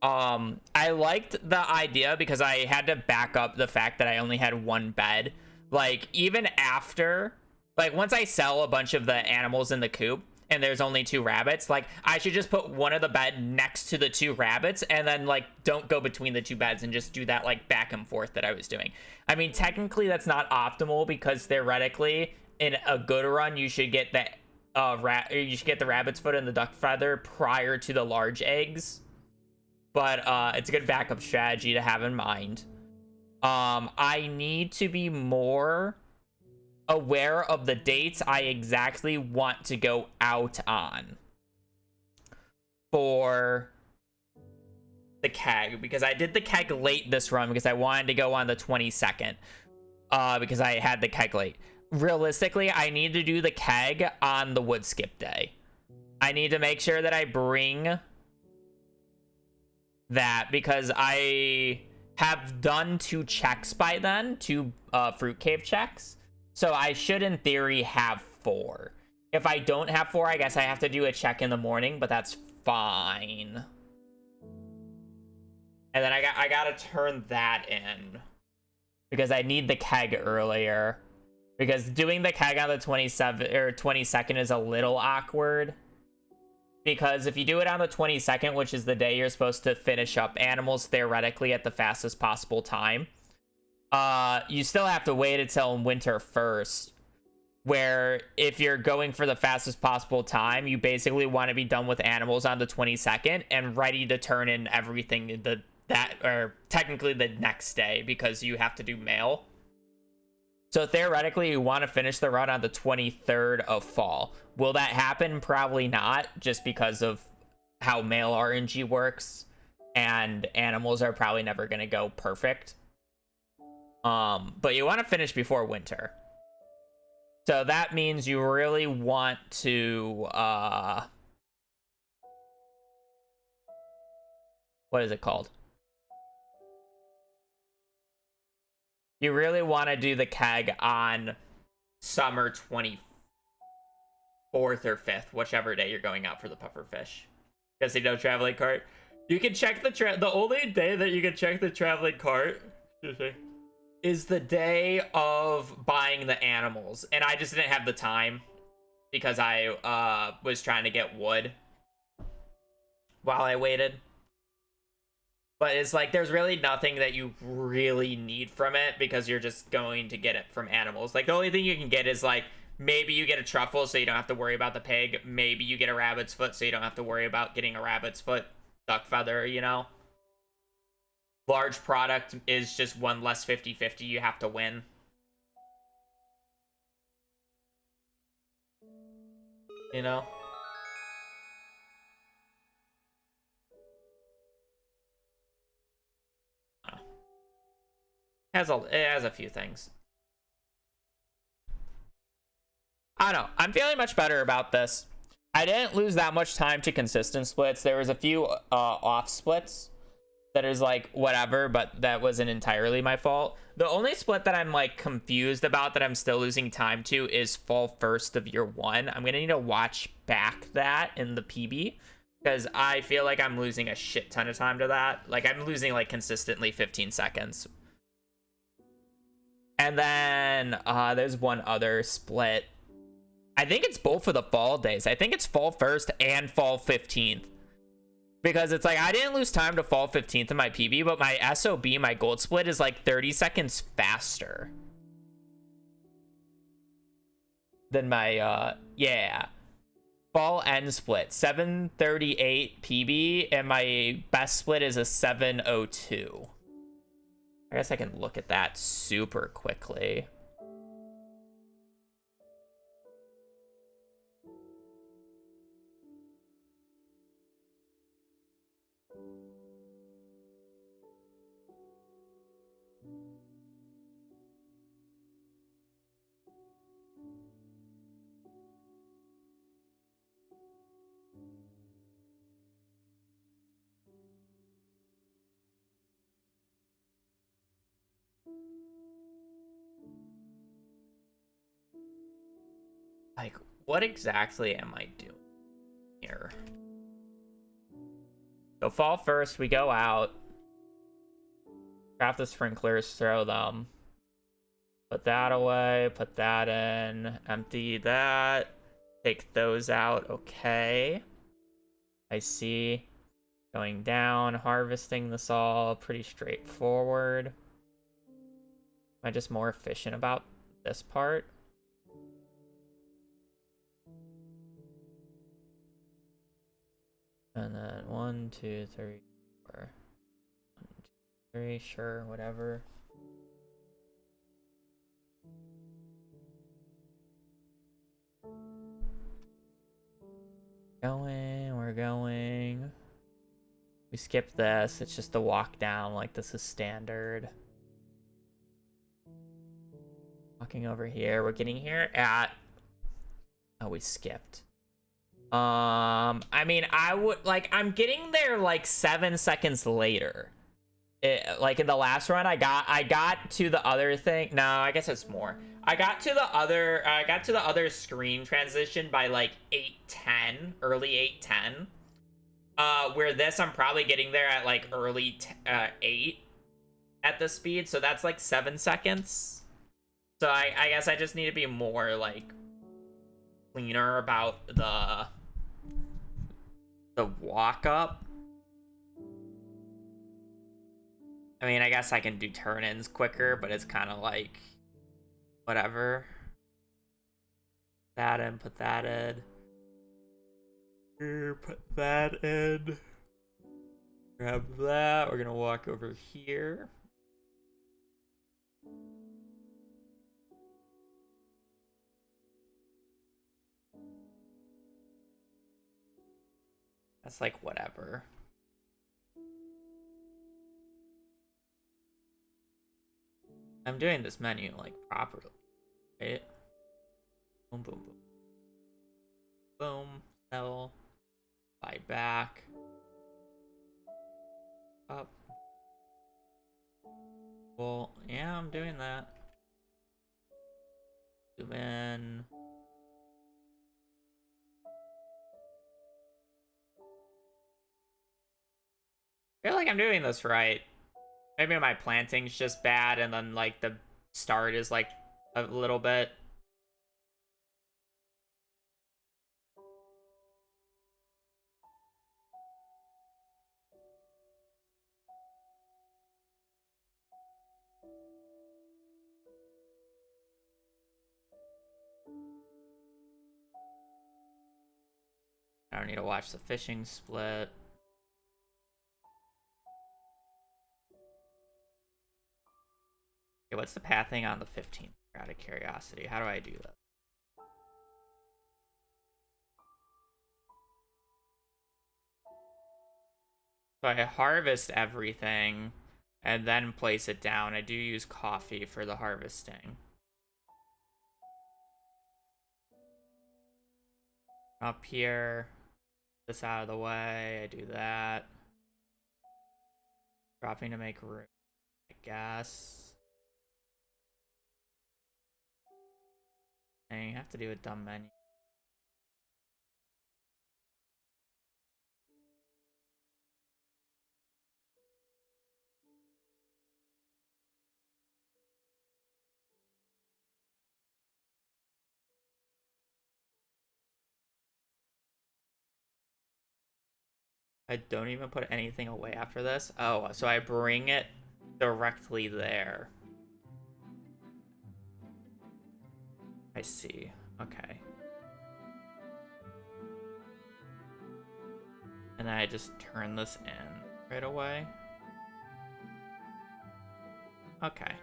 A: I liked the idea because I had to back up the fact that I only had one bed. Like, even after, like, once I sell a bunch of the animals in the coop and there's only 2 rabbits, like, I should just put one of the bed next to the 2 rabbits and then, like, don't go between the 2 beds and just do that, like, back and forth that I was doing. I mean, technically that's not optimal because theoretically in a good run you should get the you should get the rabbit's foot and the duck feather prior to the large eggs. But it's a good backup strategy to have in mind. I need to be more aware of the dates I exactly want to go out on for the keg, because I did the keg late this run because I wanted to go on the 22nd. because I had the keg late. Realistically, I need to do the keg on the wood skip day. I need to make sure that I bring that because I have done 2 checks by then, 2 fruit cave checks. So I should, in theory, have 4. If I don't have 4, I guess I have to do a check in the morning, but that's fine. And then I gotta turn that in because I need the keg earlier. Because doing the keg on the 27th or 22nd is a little awkward. Because if you do it on the 22nd, which is the day you're supposed to finish up animals theoretically at the fastest possible time, you still have to wait until winter 1st. Where if you're going for the fastest possible time, you basically want to be done with animals on the 22nd and ready to turn in everything or technically the next day because you have to do mail. So theoretically, you want to finish the run on the 23rd of fall. Will that happen? Probably not, just because of how mail RNG works, and animals are probably never going to go perfect. But you want to finish before winter. So that means you really want to, what is it called? You really want to do the keg on summer 24th or 5th, whichever day you're going out for the pufferfish. Casino traveling cart. You can check the only day that you can check the traveling cart is the day of buying the animals. And I just didn't have the time because I was trying to get wood while I waited. But it's like, there's really nothing that you really need from it because you're just going to get it from animals. Like, the only thing you can get is, like, maybe you get a truffle so you don't have to worry about the pig. Maybe you get a rabbit's foot so you don't have to worry about getting a rabbit's foot, duck feather, you know? Large product is just one less 50-50 you have to win. You know? It has a few things. I don't know. I'm feeling much better about this. I didn't lose that much time to consistent splits. There was a few off splits that is like whatever, but that wasn't entirely my fault. The only split that I'm like confused about that I'm still losing time to is fall 1st of year 1. I'm gonna need to watch back that in the PB because I feel like I'm losing a shit ton of time to that. Like, I'm losing like consistently 15 seconds. And then there's one other split. I think it's both for the fall days. I think it's fall 1st and fall 15th. Because it's like, I didn't lose time to fall 15th in my PB, but my SOB, my gold split, is like 30 seconds faster than my, yeah. Fall end split, 7:38 PB, and my best split is a 7:02. I guess I can look at that super quickly. Like, what exactly am I doing here? So fall 1st, we go out. Craft the sprinklers, throw them. Put that away, put that in. Empty that. Take those out, okay. I see. Going down, harvesting this all, pretty straightforward. Am I just more efficient about this part? And then 1, 2, 3, 4. 1, 2, 3, sure, whatever. We're going. We skip this. It's just a walk down, like this is standard. looking over here. We're getting here at... Oh, we skipped. I mean, I would, like, I'm getting there, like, 7 seconds later. Like, in the last run, I got to the other thing. No, I guess it's more. I got to the other screen transition by, like, 8:10, early 8:10. Where this, I'm probably getting there at, like, early 8 at the speed, so that's, like, 7 seconds. So I guess I just need to be more, like, cleaner about the walk up. I mean, I guess I can do turn-ins quicker, but it's kind of like whatever. That in, put that in. Here, put that in. Grab that. We're gonna walk over here. That's like whatever. I'm doing this menu like properly, right? Boom, boom, boom. Boom, sell, buy back, up. Well, yeah, I'm doing that. Zoom in. I feel like I'm doing this right. Maybe my planting's just bad, and then like the start is like a little bit. I don't need to watch the fishing split. Okay, what's the pathing on the 15th? Out of curiosity, how do I do that? So I harvest everything and then place it down. I do use coffee for the harvesting. Up here, this out of the way, I do that. Dropping to make room, I guess. And you have to do a dumb menu. I don't even put anything away after this. Oh, so I bring it directly there. I see. Okay. And then I just turn this in right away. Okay.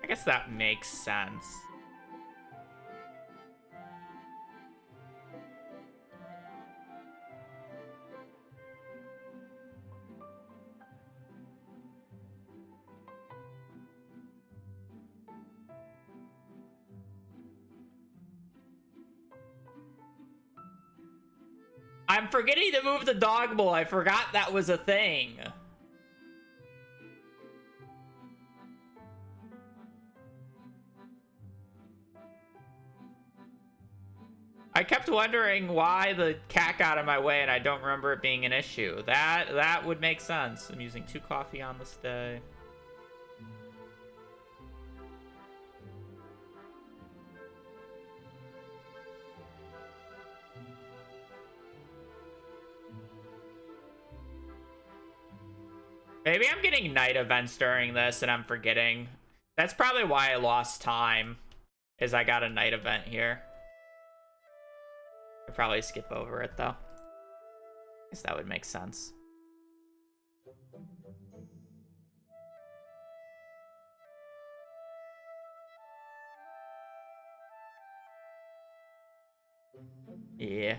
A: I guess that makes sense. I'm forgetting to move the dog bowl. I forgot that was a thing. I kept wondering why the cat got in my way, and I don't remember it being an issue. That would make sense. I'm using 2 coffee on this day. Maybe I'm getting night events during this and I'm forgetting. That's probably why I lost time, is I got a night event here. I'd probably skip over it though. Guess that would make sense. Yeah.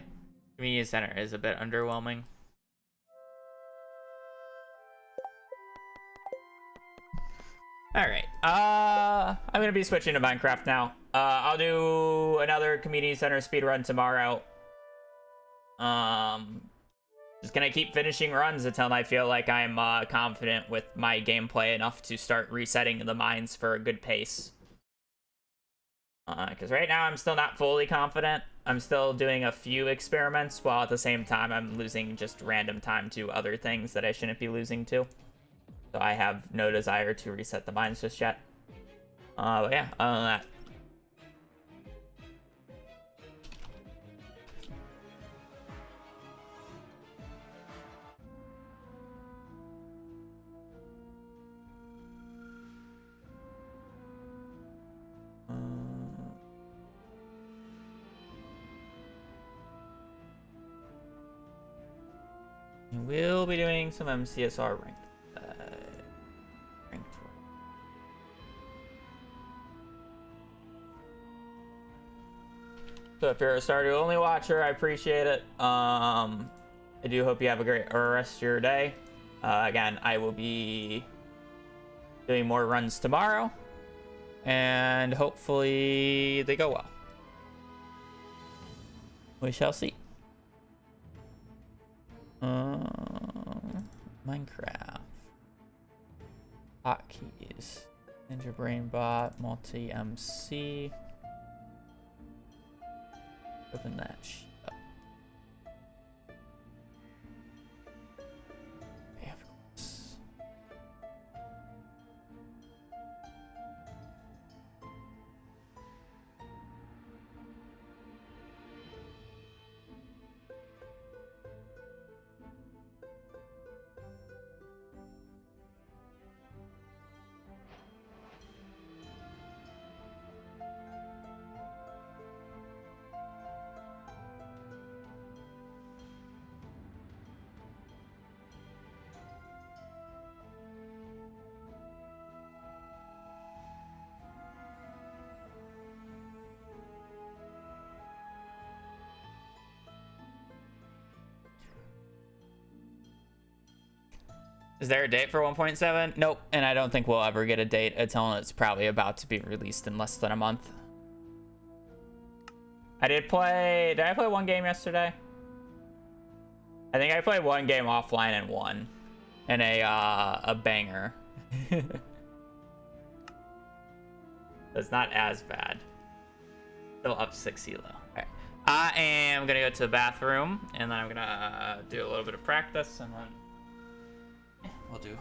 A: Community center is a bit underwhelming. All right. I'm gonna be switching to Minecraft now. I'll do another community center speedrun tomorrow. Just gonna keep finishing runs until I feel like I'm confident with my gameplay enough to start resetting the mines for a good pace. Because right now I'm still not fully confident. I'm still doing a few experiments while at the same time I'm losing just random time to other things that I shouldn't be losing to. So I have no desire to reset the mines just yet. But yeah, other than that. We'll be doing some MCSR ranked. So if you're a Stardew only watcher, I appreciate it. I do hope you have a great rest of your day. Again, I will be doing more runs tomorrow, and hopefully they go well. We shall see. Minecraft. Hotkeys. Ninja Brain Bot. Multi MC. Open that shit up. Yeah, of course. Is there a date for 1.7? Nope, and I don't think we'll ever get a date until it's probably about to be released in less than a month. Did I play one game yesterday? I think I played one game offline and won. And a banger. It's not as bad. Still up 6 elo. Alright. I am gonna go to the bathroom and then I'm gonna do a little bit of practice and then we'll do.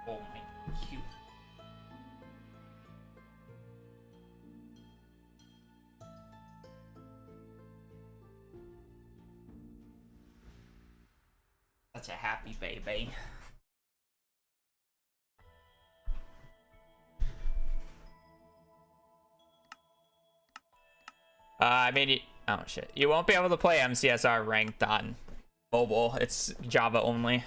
A: Oh my cute. Such a happy baby. I mean, oh shit. You won't be able to play MCSR ranked on mobile. It's Java only.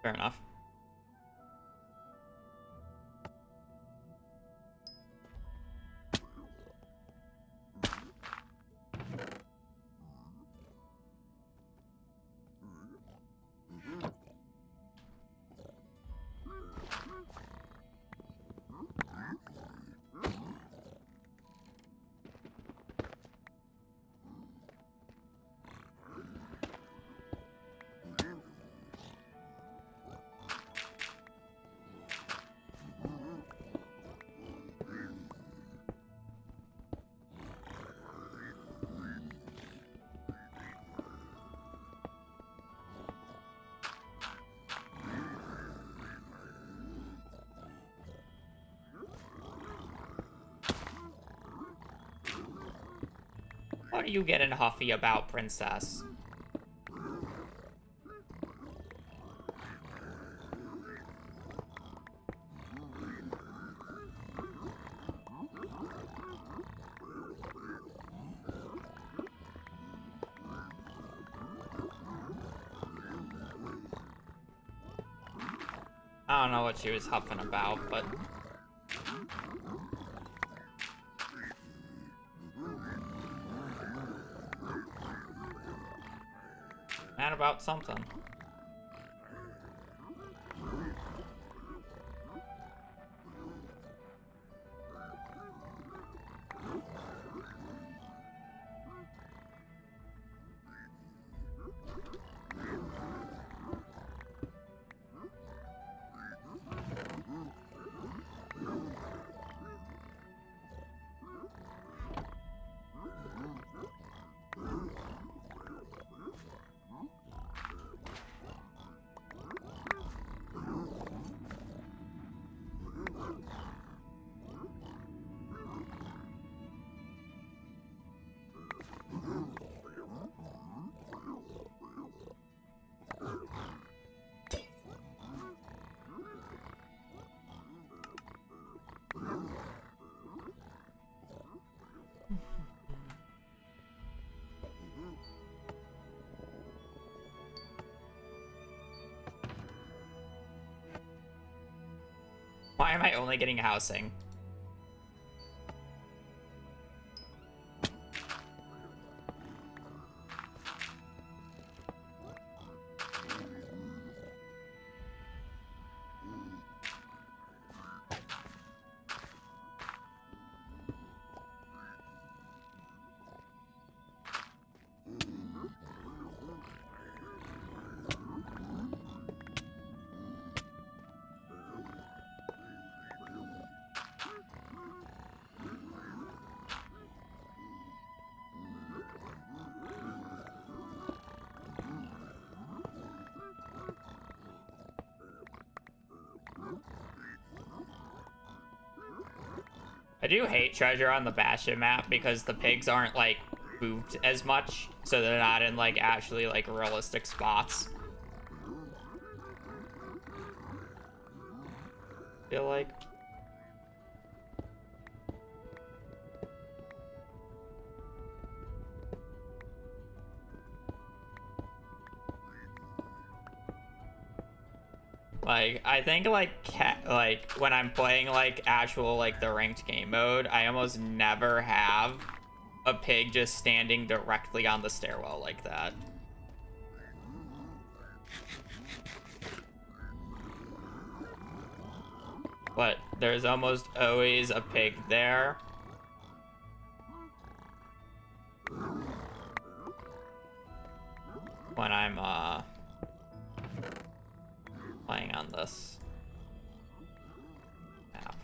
A: Fair enough. What are you getting huffy about, princess? I don't know what she was huffing about, but... mad about something. Why am I only getting housing? I do hate Treasure on the Bastion map because the pigs aren't, like, moved as much, so they're not in, like, actually, like, realistic spots. I feel like... like, I think, like, when I'm playing, like, actual, like, the ranked game mode, I almost never have a pig just standing directly on the stairwell like that. But there's almost always a pig there. When I'm, playing on this map.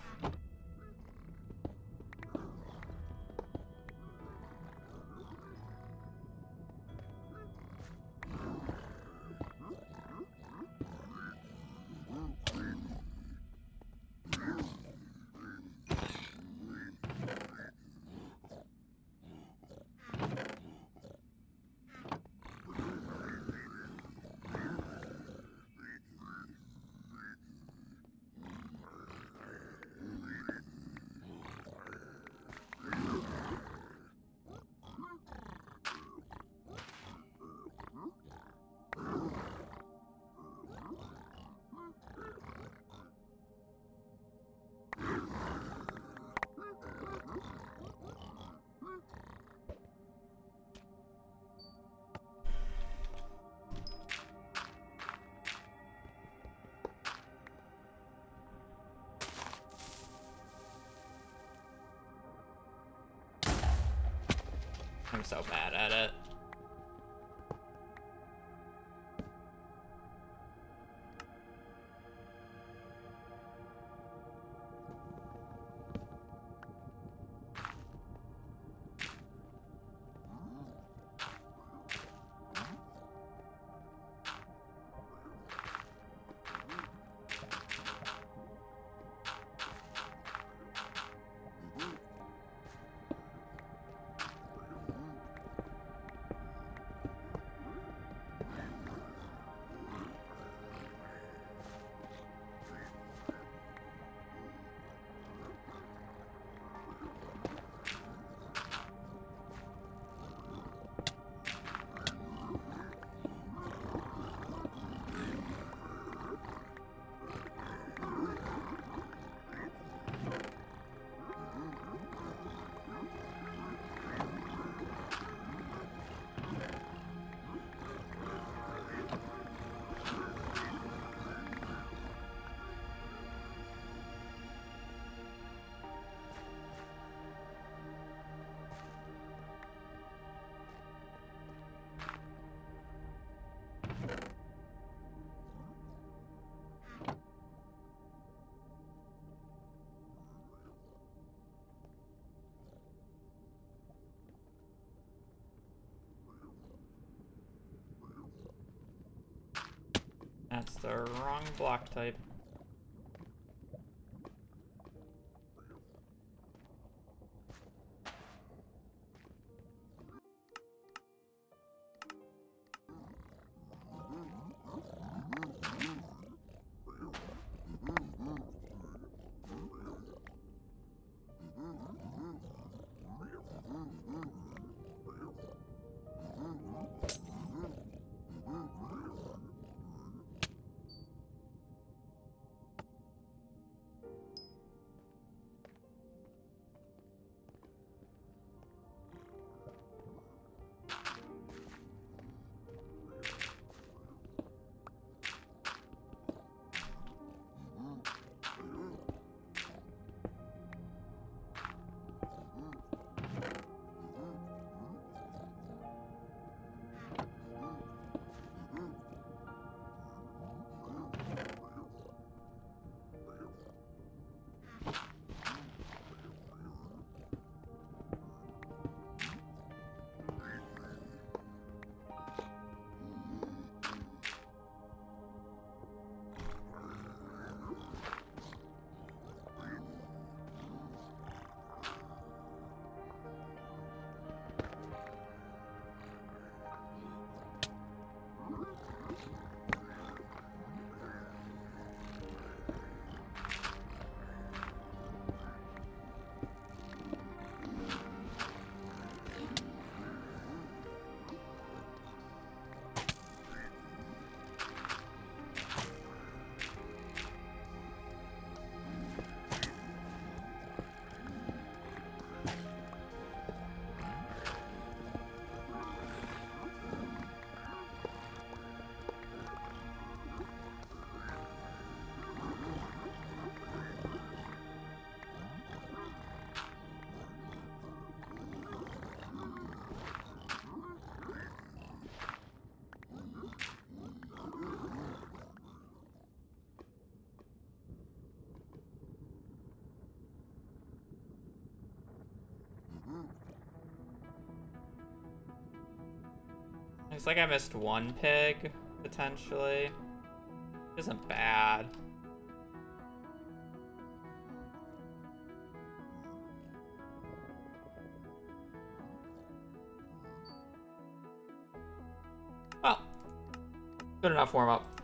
A: I'm so bad at it. That's the wrong block type. Looks like I missed one pig, potentially. Isn't bad. Well, good enough warm up.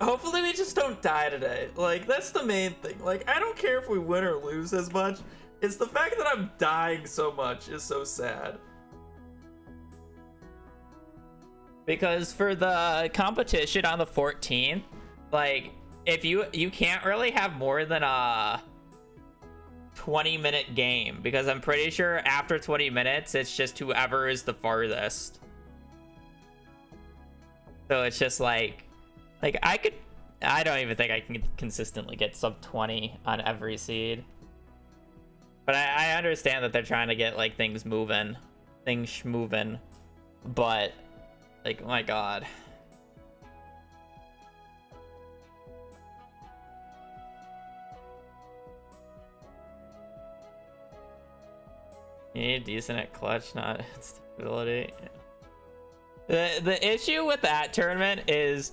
A: Hopefully we just don't die today. Like, that's the main thing. Like, I don't care if we win or lose as much. It's the fact that I'm dying so much is so sad. Because for the competition on the 14th, like, if you can't really have more than a 20-minute game, because I'm pretty sure after 20 minutes it's just whoever is the farthest. So it's just like I don't even think I can consistently get sub 20 on every seed. But I understand that they're trying to get like things moving things schmoving. But, like, oh my god. You need decent at clutch, not at stability. The issue with that tournament is,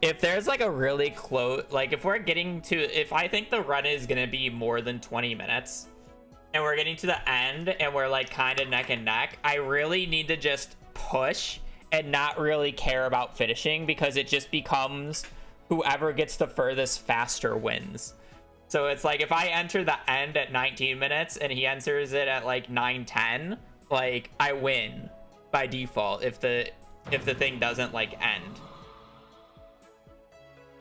A: if there's like a really close, like if we're getting to, if I think the run is gonna be more than 20 minutes, and we're getting to the end, and we're like kind of neck and neck, I really need to just push and not really care about finishing, because it just becomes whoever gets the furthest faster wins. So it's like if I enter the end at 19 minutes and he enters it at like 9:10, like I win by default if the thing doesn't like end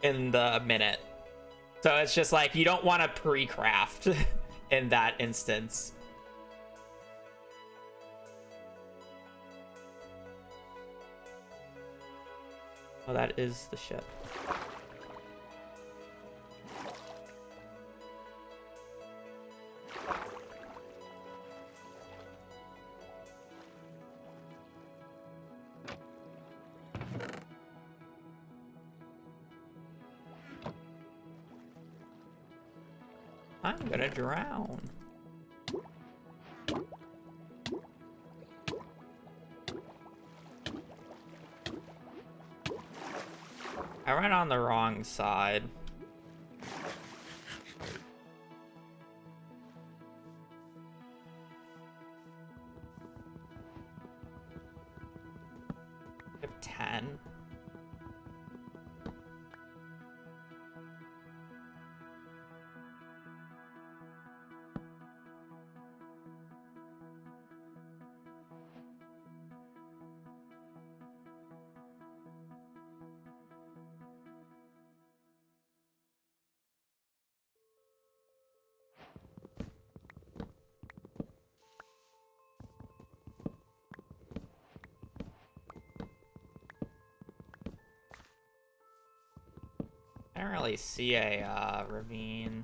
A: in the minute. So it's just like you don't want to pre-craft in that instance. Oh, that is the ship. I'm gonna drown. I ran on the wrong side. I have 10. I don't really see a ravine.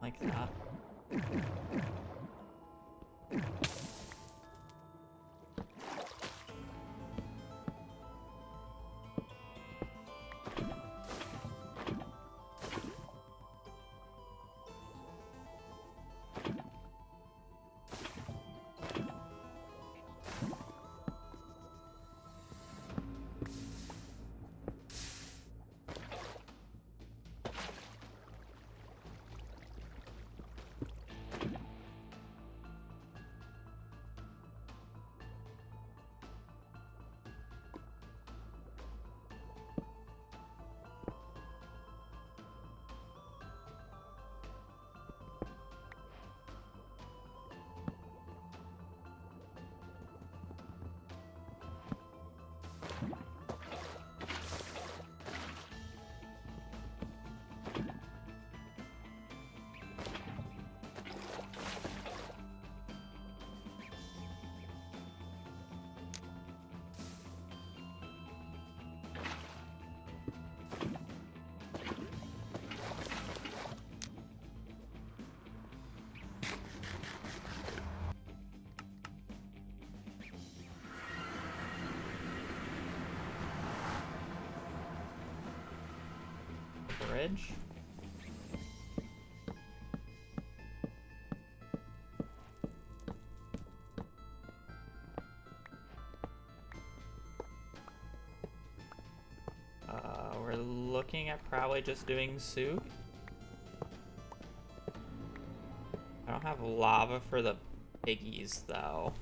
A: Like that. Bridge. We're looking looking at probably just doing soup. I don't have lava for the piggies, though.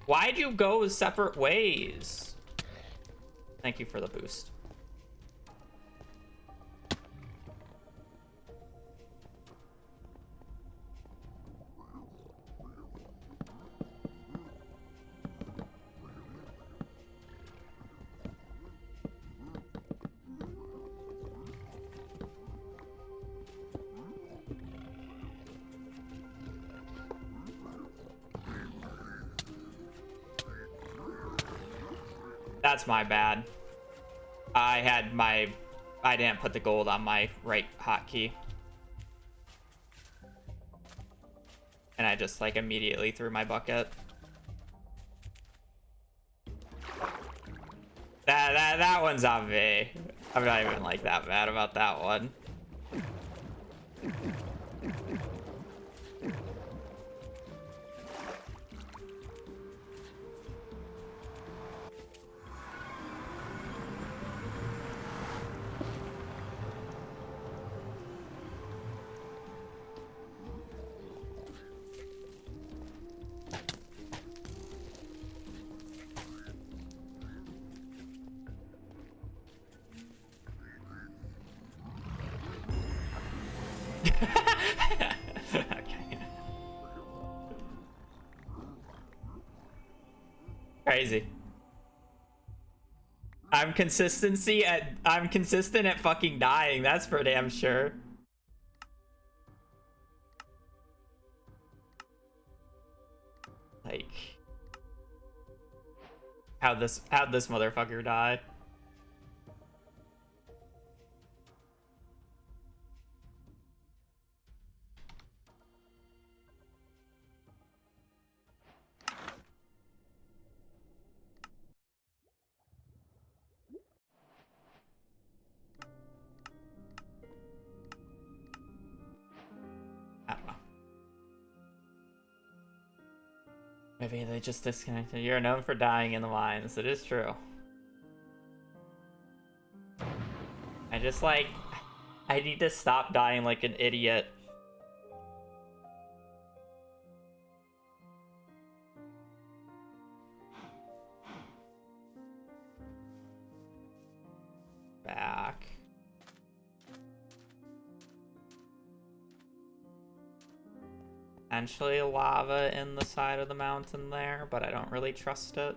A: Why'd you go separate ways? Thank you for the boost. That's my bad. I didn't put the gold on my right hotkey. And I just like immediately threw my bucket. That one's on me. I'm not even like that mad about that one. Okay. Crazy. I'm consistent at fucking dying, that's for damn sure. Like, how'd this motherfucker die? I don't know. Maybe they just disconnected. You're known for dying in the mines. It is true. I just like, I need to stop dying like an idiot. Back. Potentially lava in the side of the mountain there, but I don't really trust it.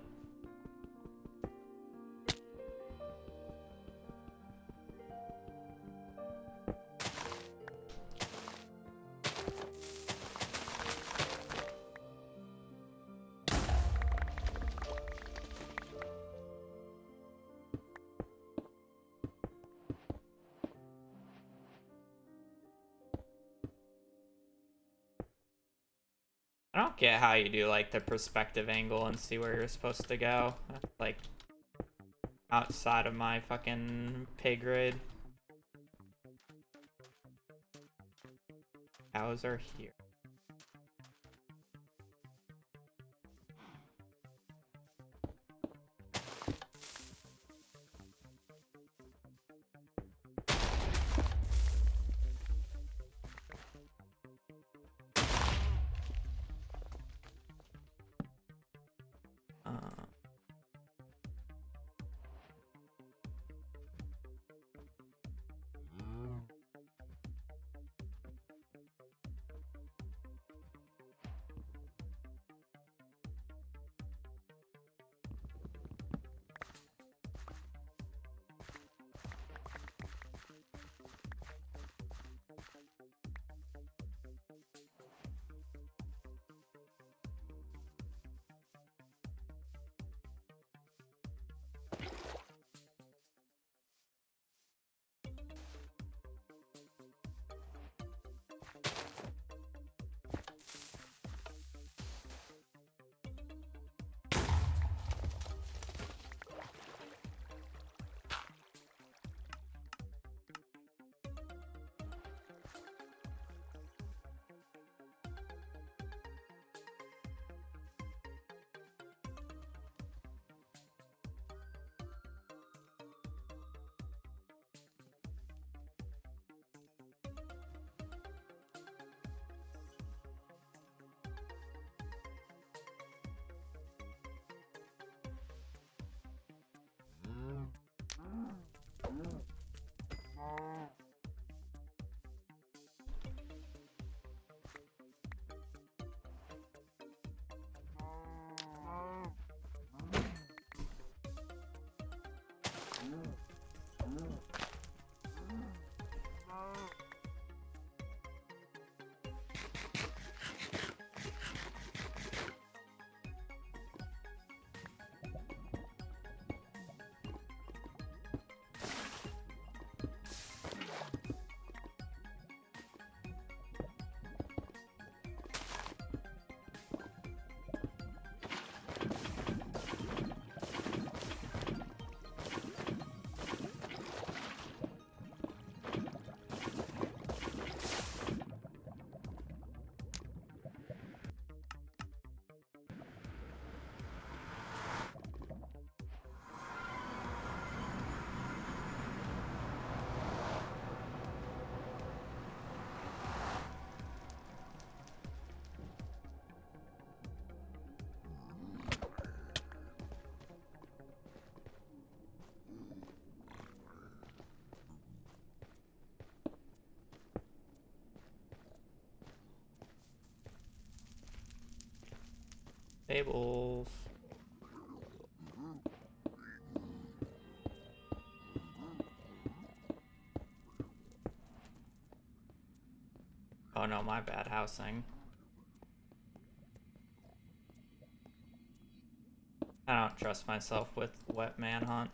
A: I don't get how you do like the perspective angle and see where you're supposed to go. That's like outside of my fucking pay grade. Cows are here. Tables. Oh no, my bad housing. I don't trust myself with wet manhunt.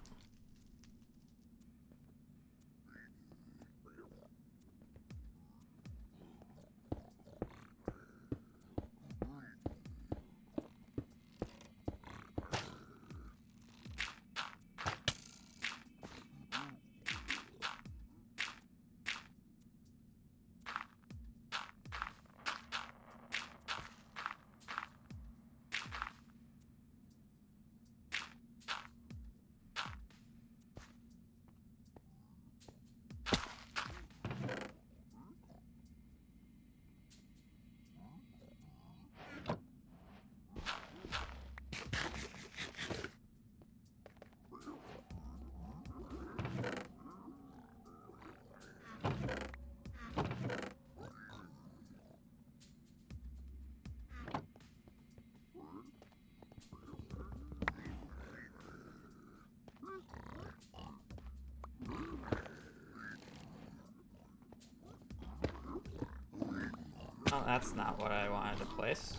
A: Oh, that's not what I wanted to place.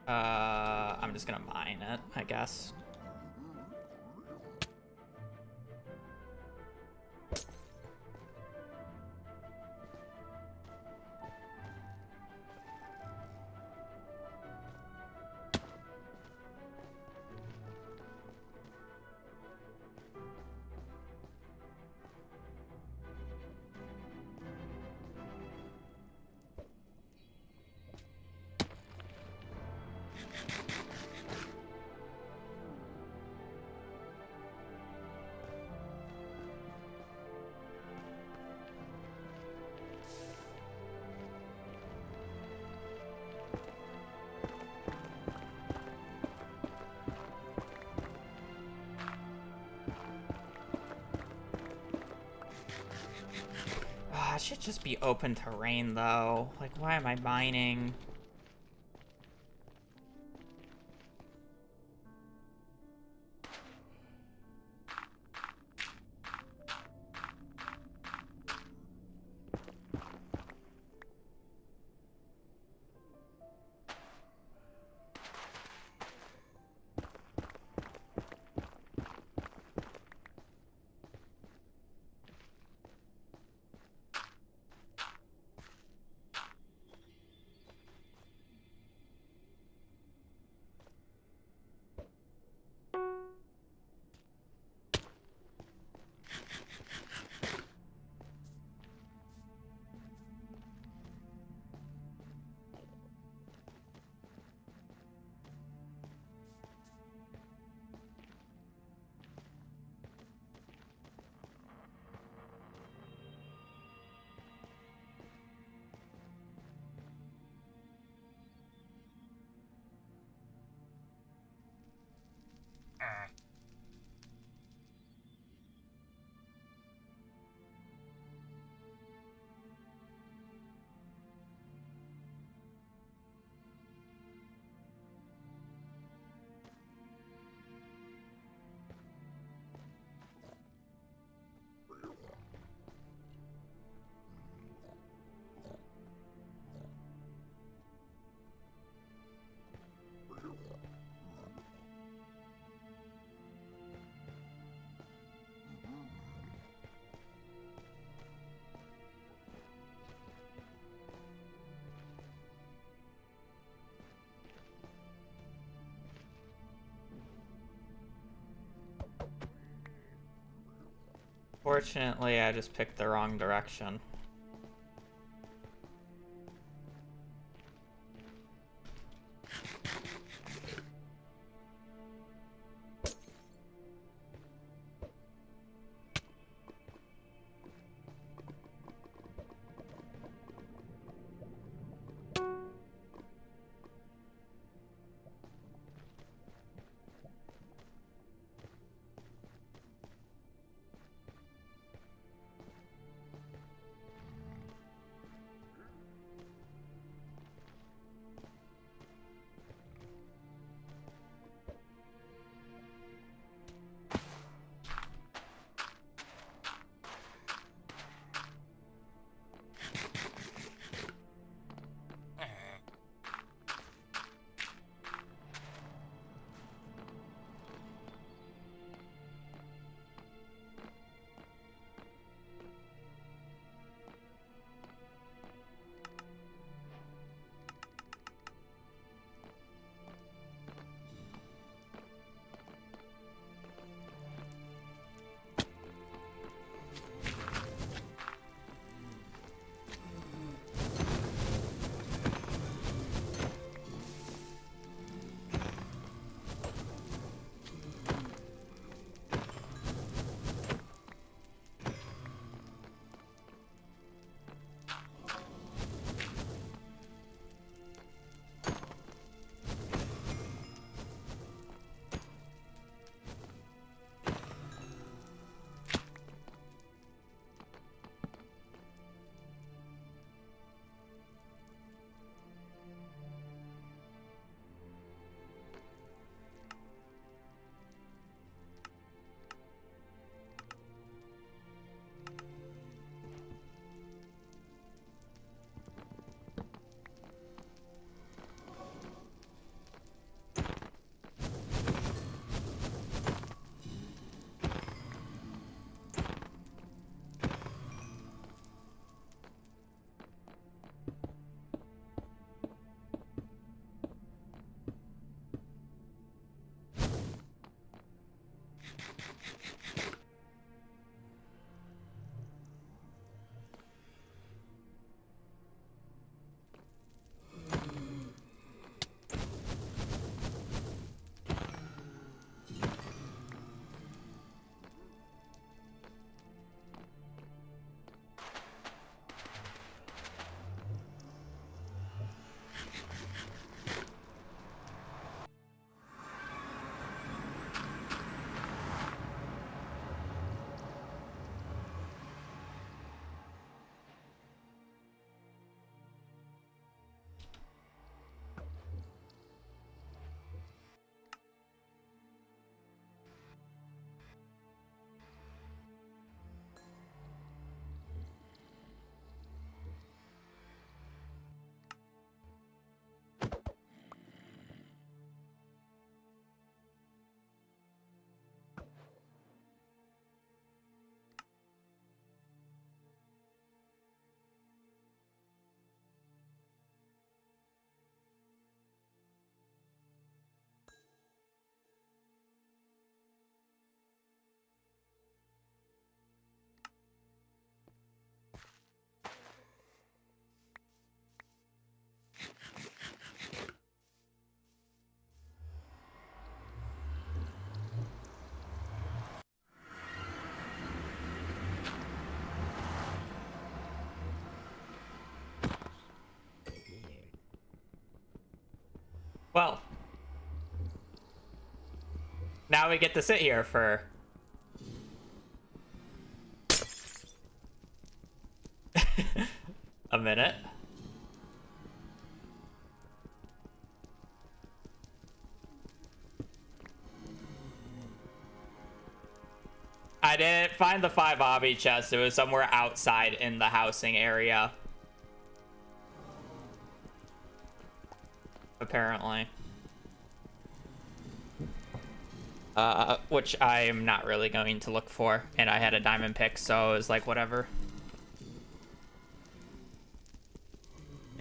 A: I'm just gonna mine it, I guess. It should just be open terrain, though. Like, why am I mining? Unfortunately, I just picked the wrong direction. Well, now we get to sit here for a minute. I didn't find the 5 obby chest. It was somewhere outside in the housing area. Apparently. Which I am not really going to look for. And I had a diamond pick, so it was like, whatever.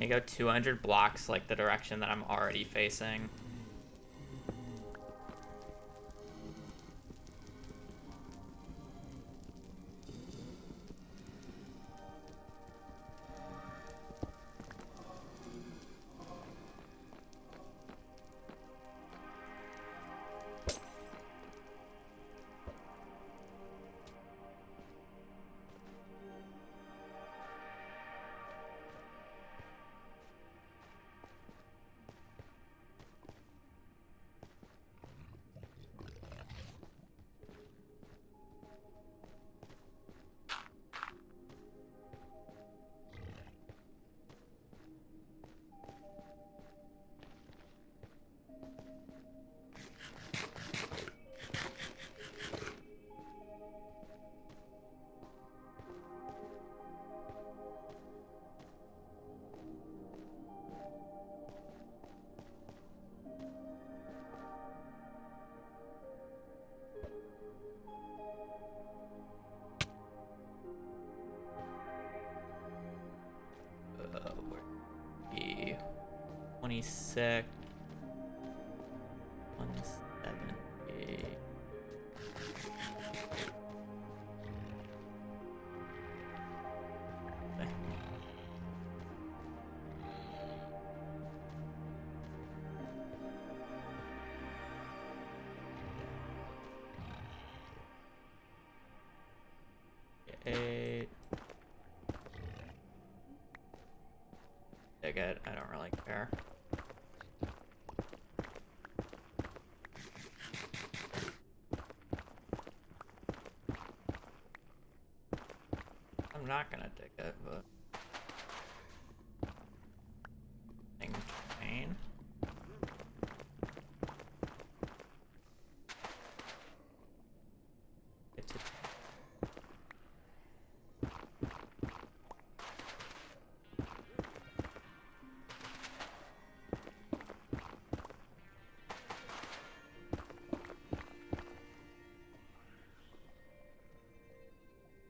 A: I go 200 blocks, like the direction that I'm already facing. 26. 170. Eight. Dig it. I don't really care. I'm not gonna dig it, but chain.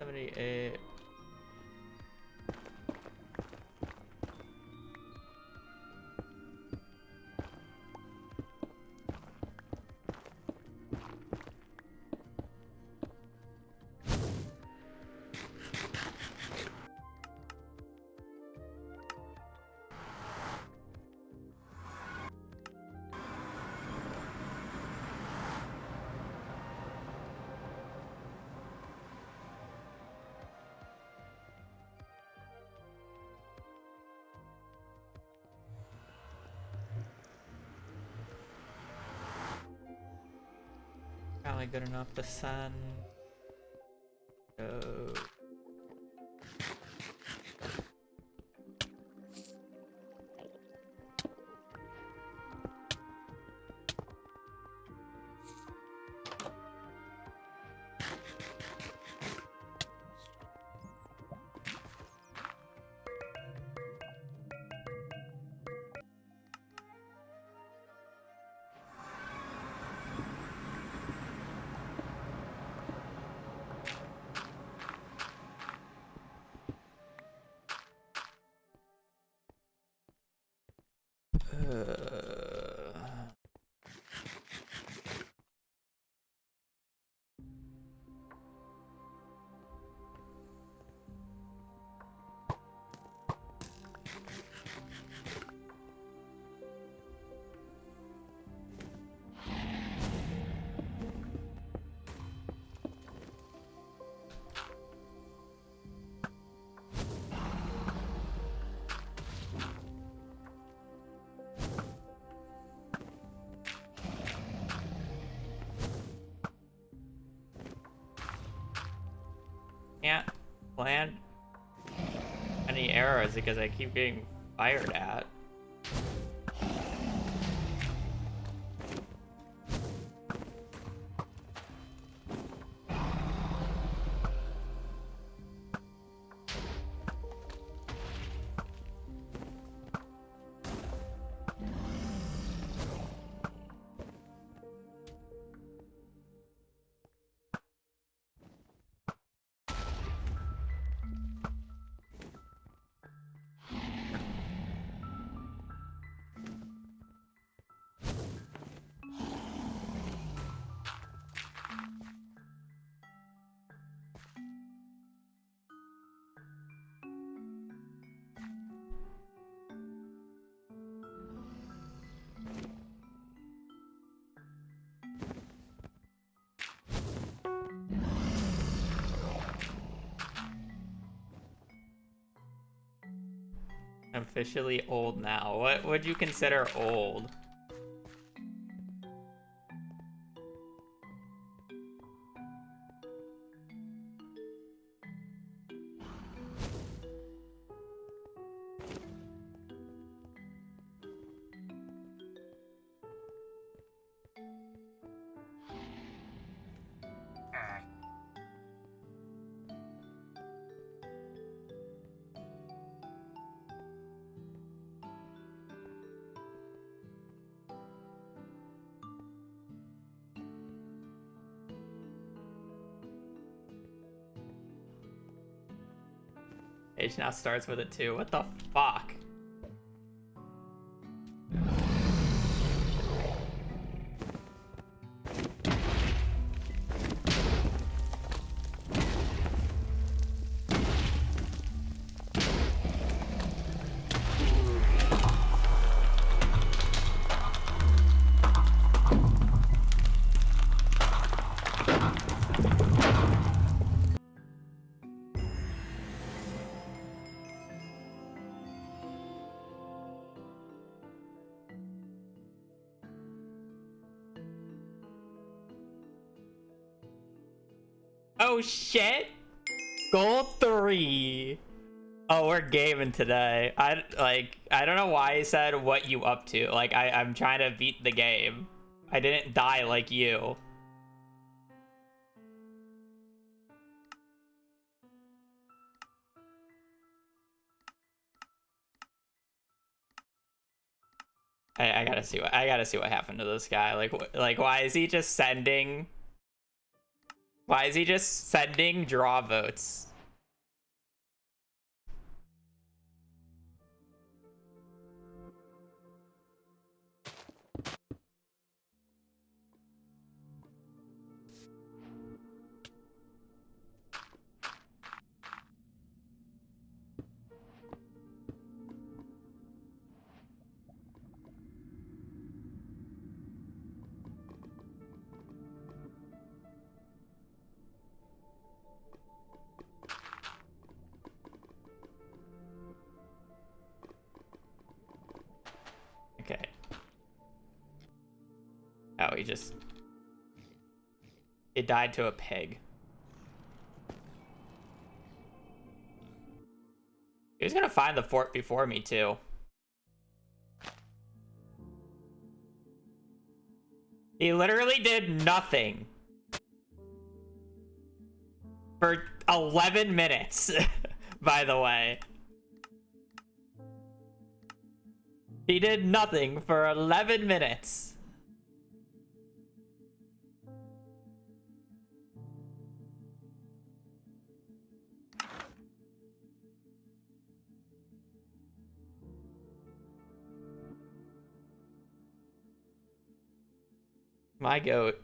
A: $78. Probably good enough to send. So can't plant any arrows because I keep getting fired at. I'm officially old now. What would you consider old? Age now starts with a 2. What the fuck? Oh shit! Goal 3. Oh, we're gaming today. I don't know why he said what you up to. Like I'm trying to beat the game. I didn't die like you. I gotta see what happened to this guy. Like why is he just sending? Why is he just sending draw votes? Okay. Oh, it died to a pig. He was gonna find the fort before me too. He literally did nothing for 11 minutes, by the way. He did nothing for 11 minutes. My goat.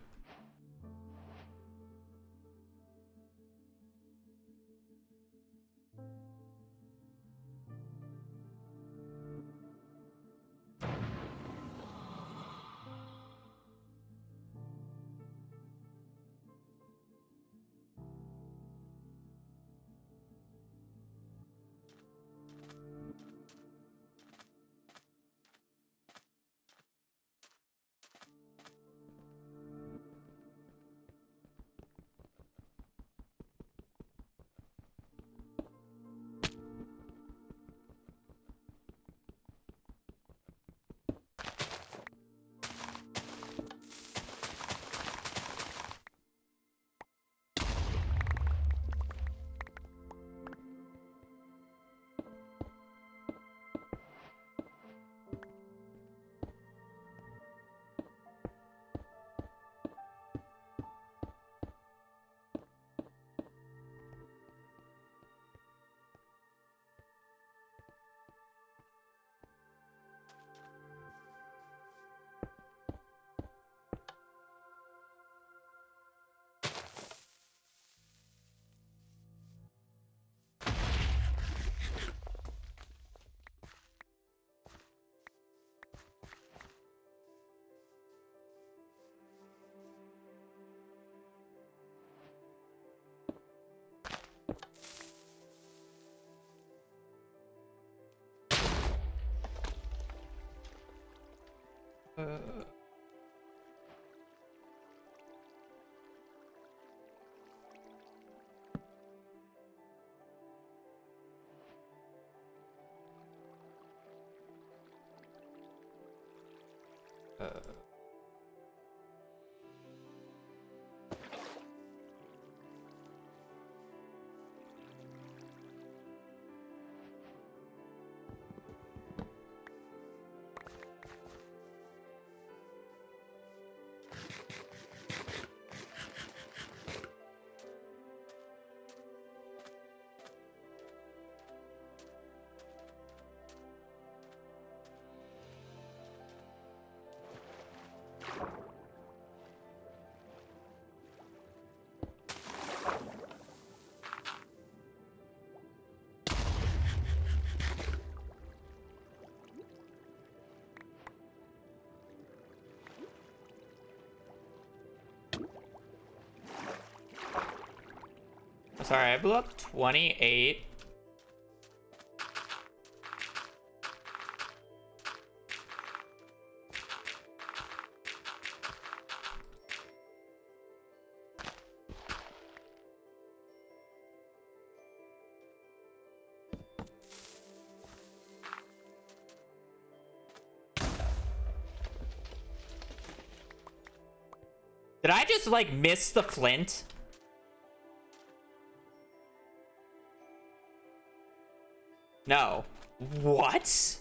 A: Sorry, I blew up 28. Did I just, like, miss the flint? No. What?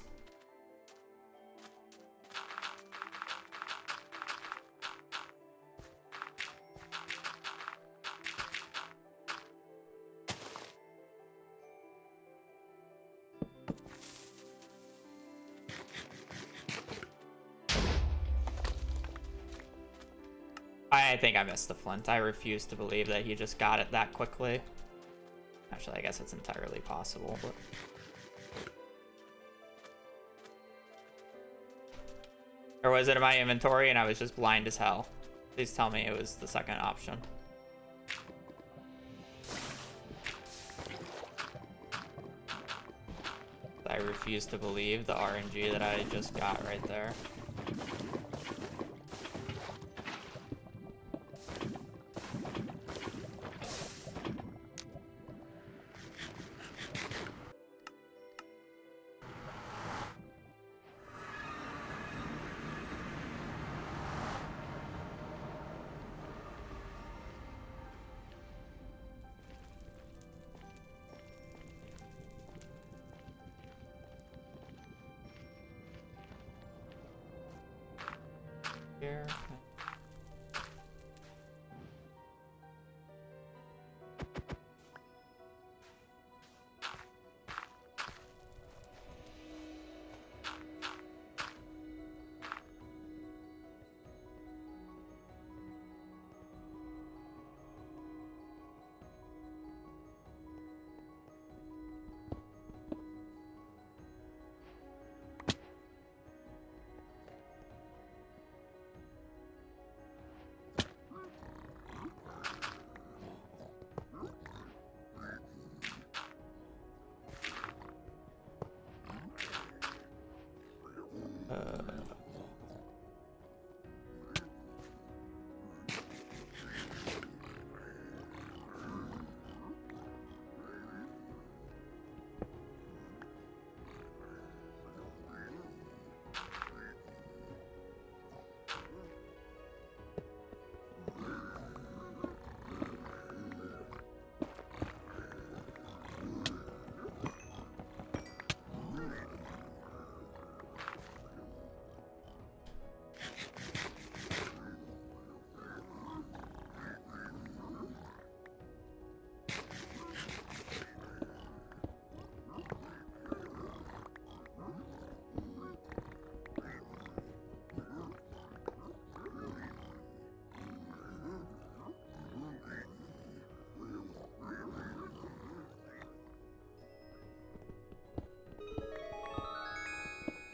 A: I think I missed the flint. I refuse to believe that he just got it that quickly. Actually, I guess it's entirely possible, but... Or was it in my inventory and I was just blind as hell? Please tell me it was the second option. I refuse to believe the RNG that I just got right there. Here.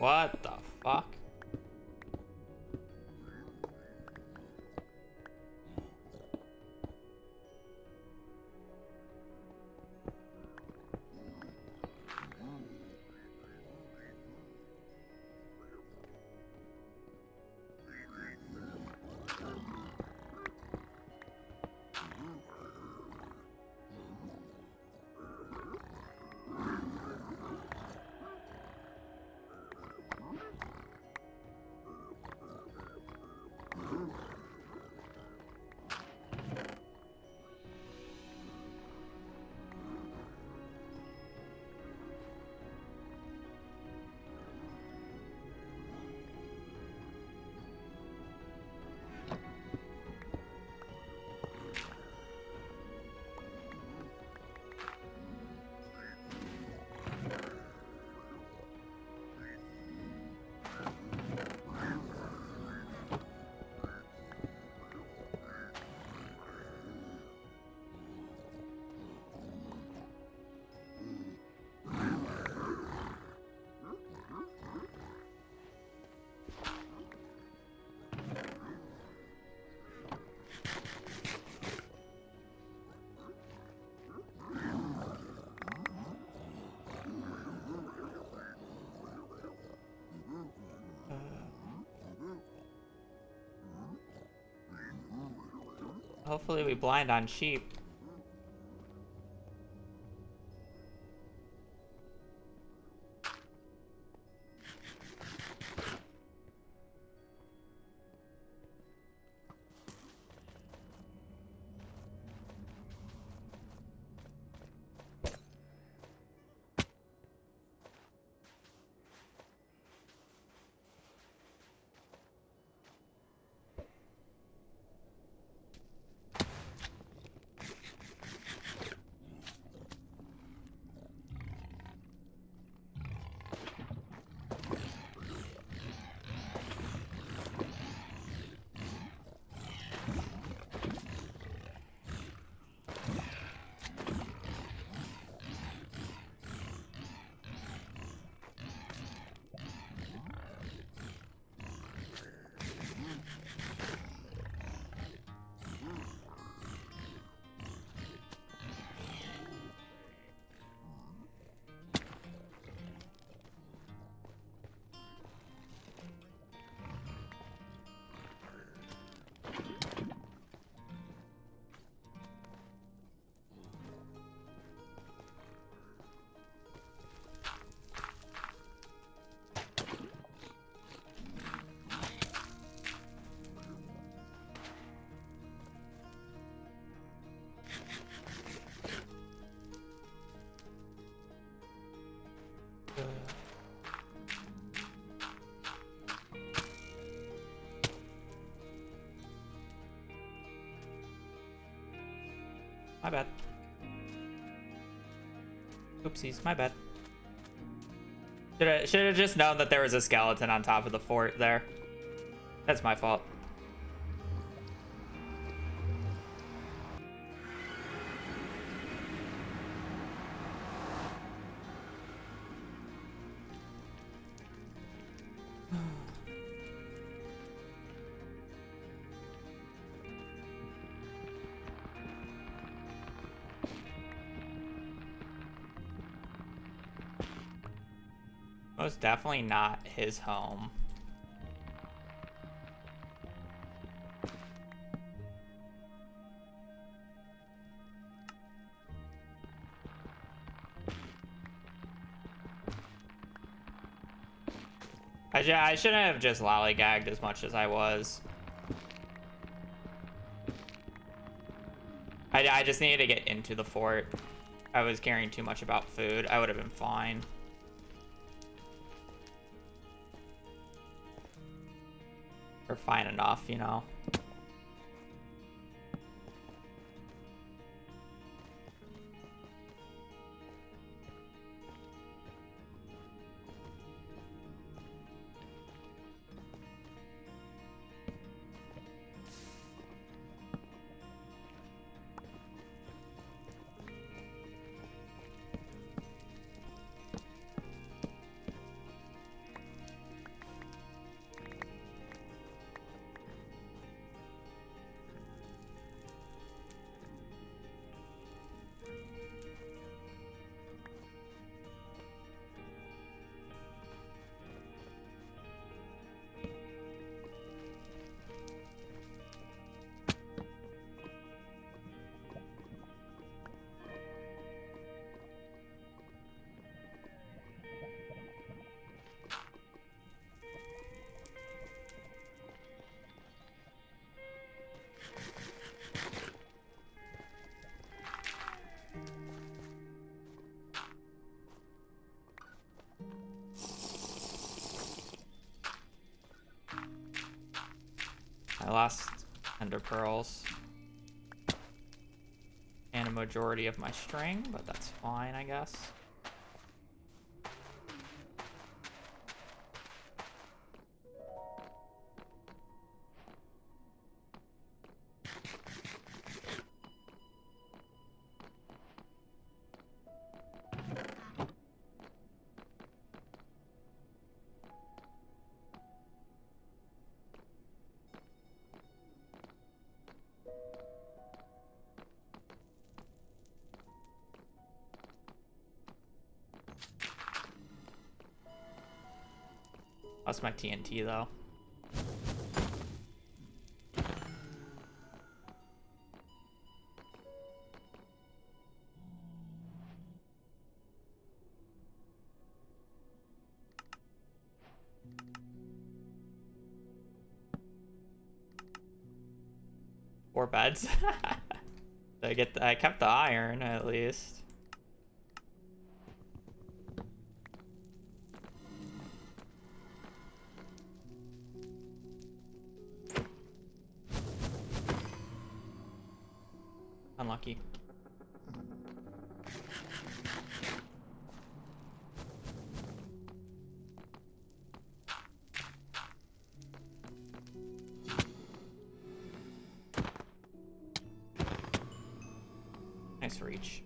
A: What the fuck? Hopefully we blind on sheep. My bad. Oopsies, my bad. Should have just known that there was a skeleton on top of the fort there. That's my fault. Most definitely not his home. I shouldn't have just lollygagged as much as I was. I just needed to get into the fort. I was caring too much about food. I would have been fine. Or fine enough, you know. I lost ender pearls and a majority of my string, but that's fine, I guess. That's my TNT though. Four beds. I kept the iron at least. Unlucky. Nice reach.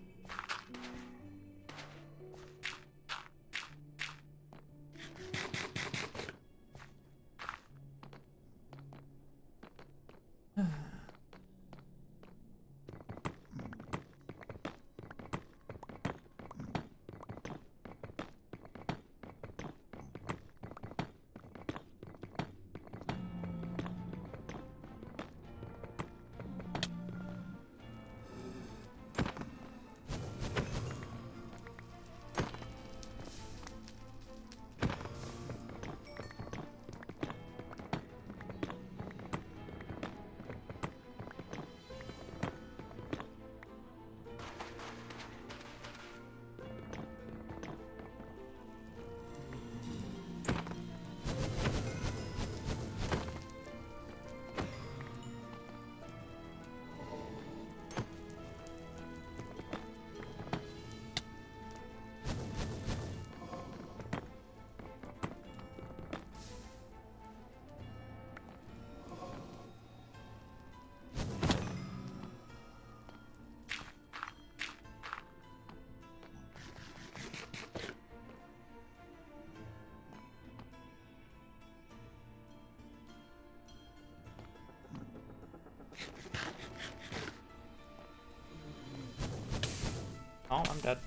A: Oh, I'm dead.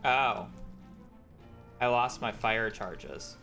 A: Oh. I lost my fire charges.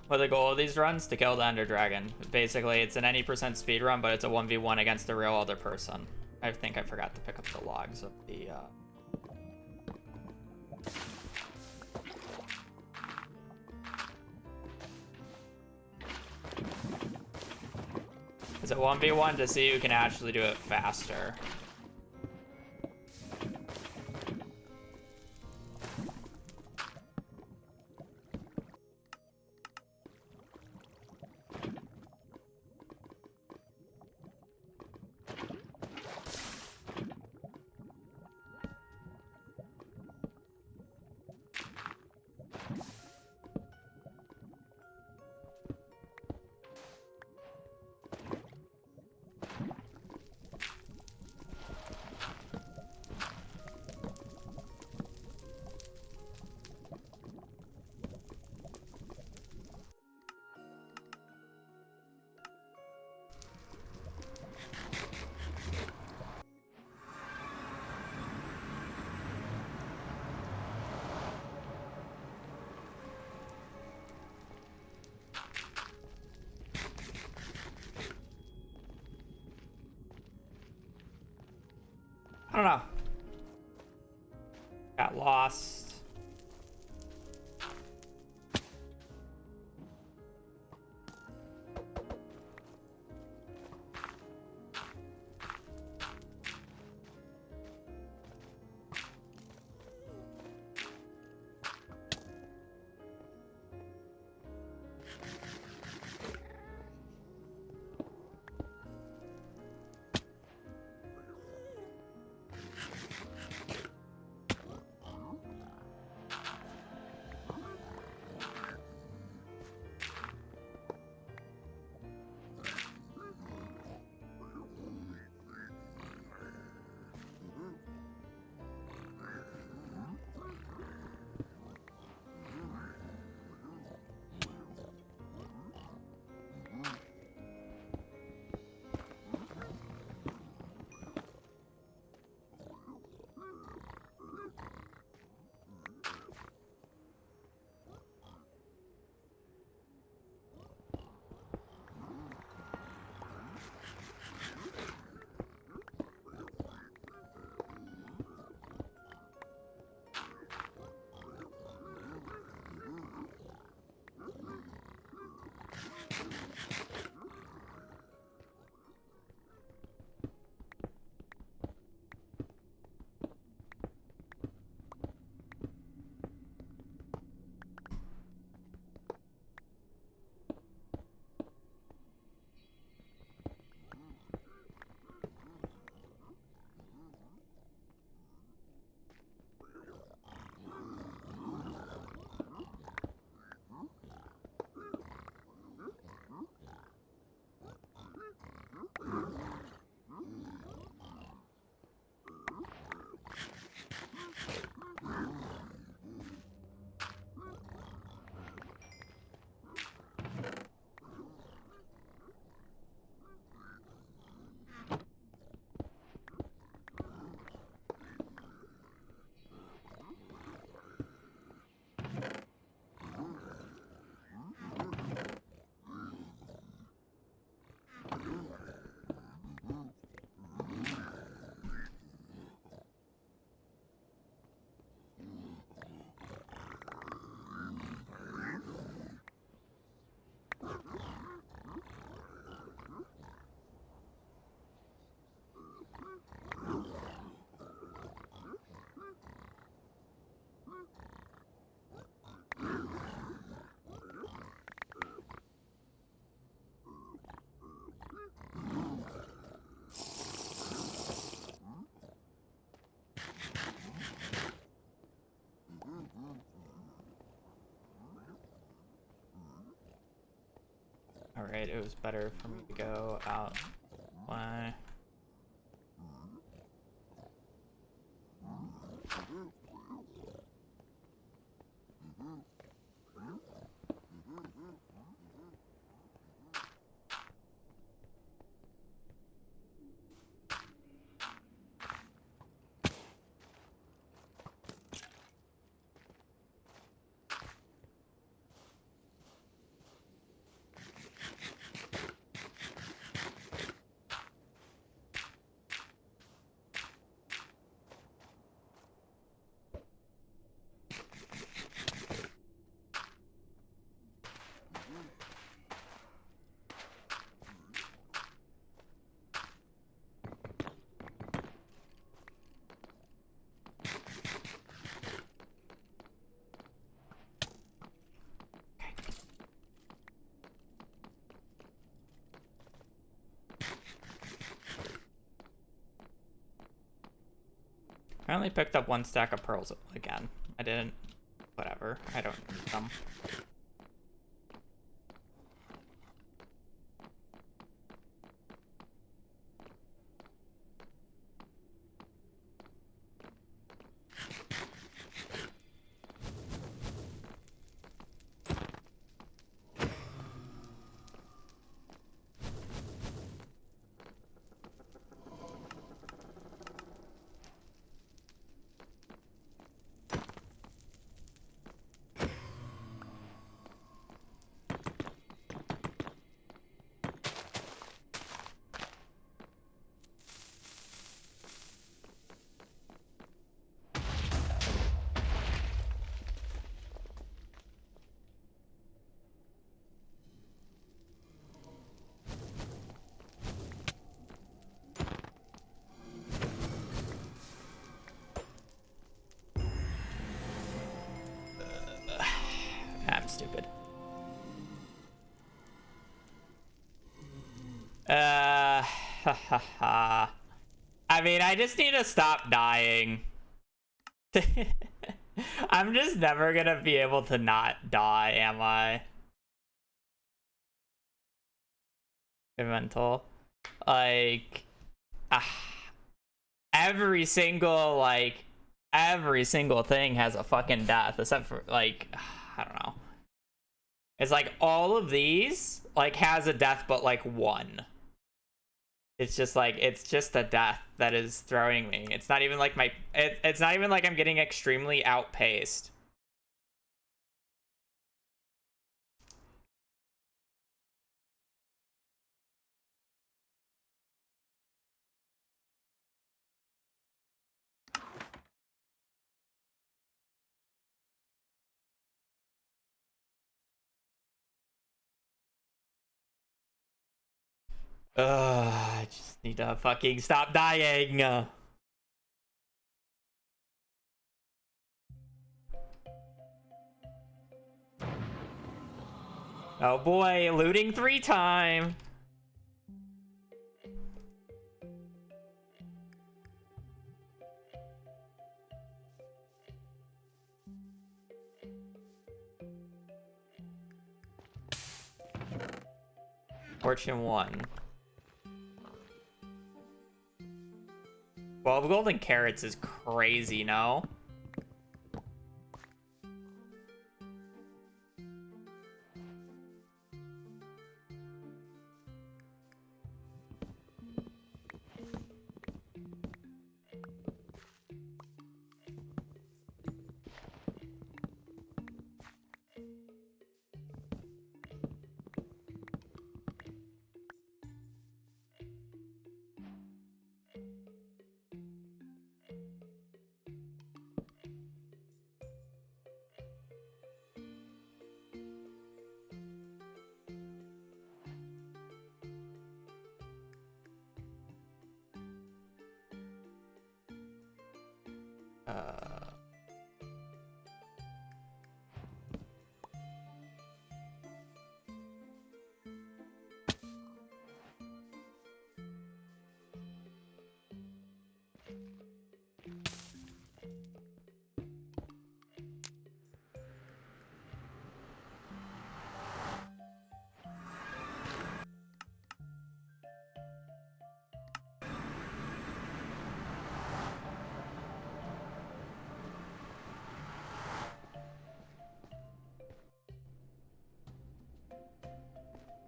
A: What the goal of these runs? To kill the Ender Dragon. Basically, it's an any percent speed run, but it's a 1v1 against a real other person. I think I forgot to pick up the logs of the... It's a 1v1 to see who can actually do it faster. I don't know. Got lost. right, it was better for me to go out. Why? I only picked up 1 stack of pearls again. I didn't. Whatever. I don't need them. I'm stupid. I mean, I just need to stop dying. I'm just never gonna be able to not die, am I? Mental. Like, every single thing has a fucking death, except for, like, I don't know. It's like all of these, like, has a death, but, like, 1. It's just like, it's just a death that is throwing me. It's not even like it's not even like I'm getting extremely outpaced. I just need to fucking stop dying. Oh boy, looting 3 time. Fortune 1. 12 golden carrots is crazy, no?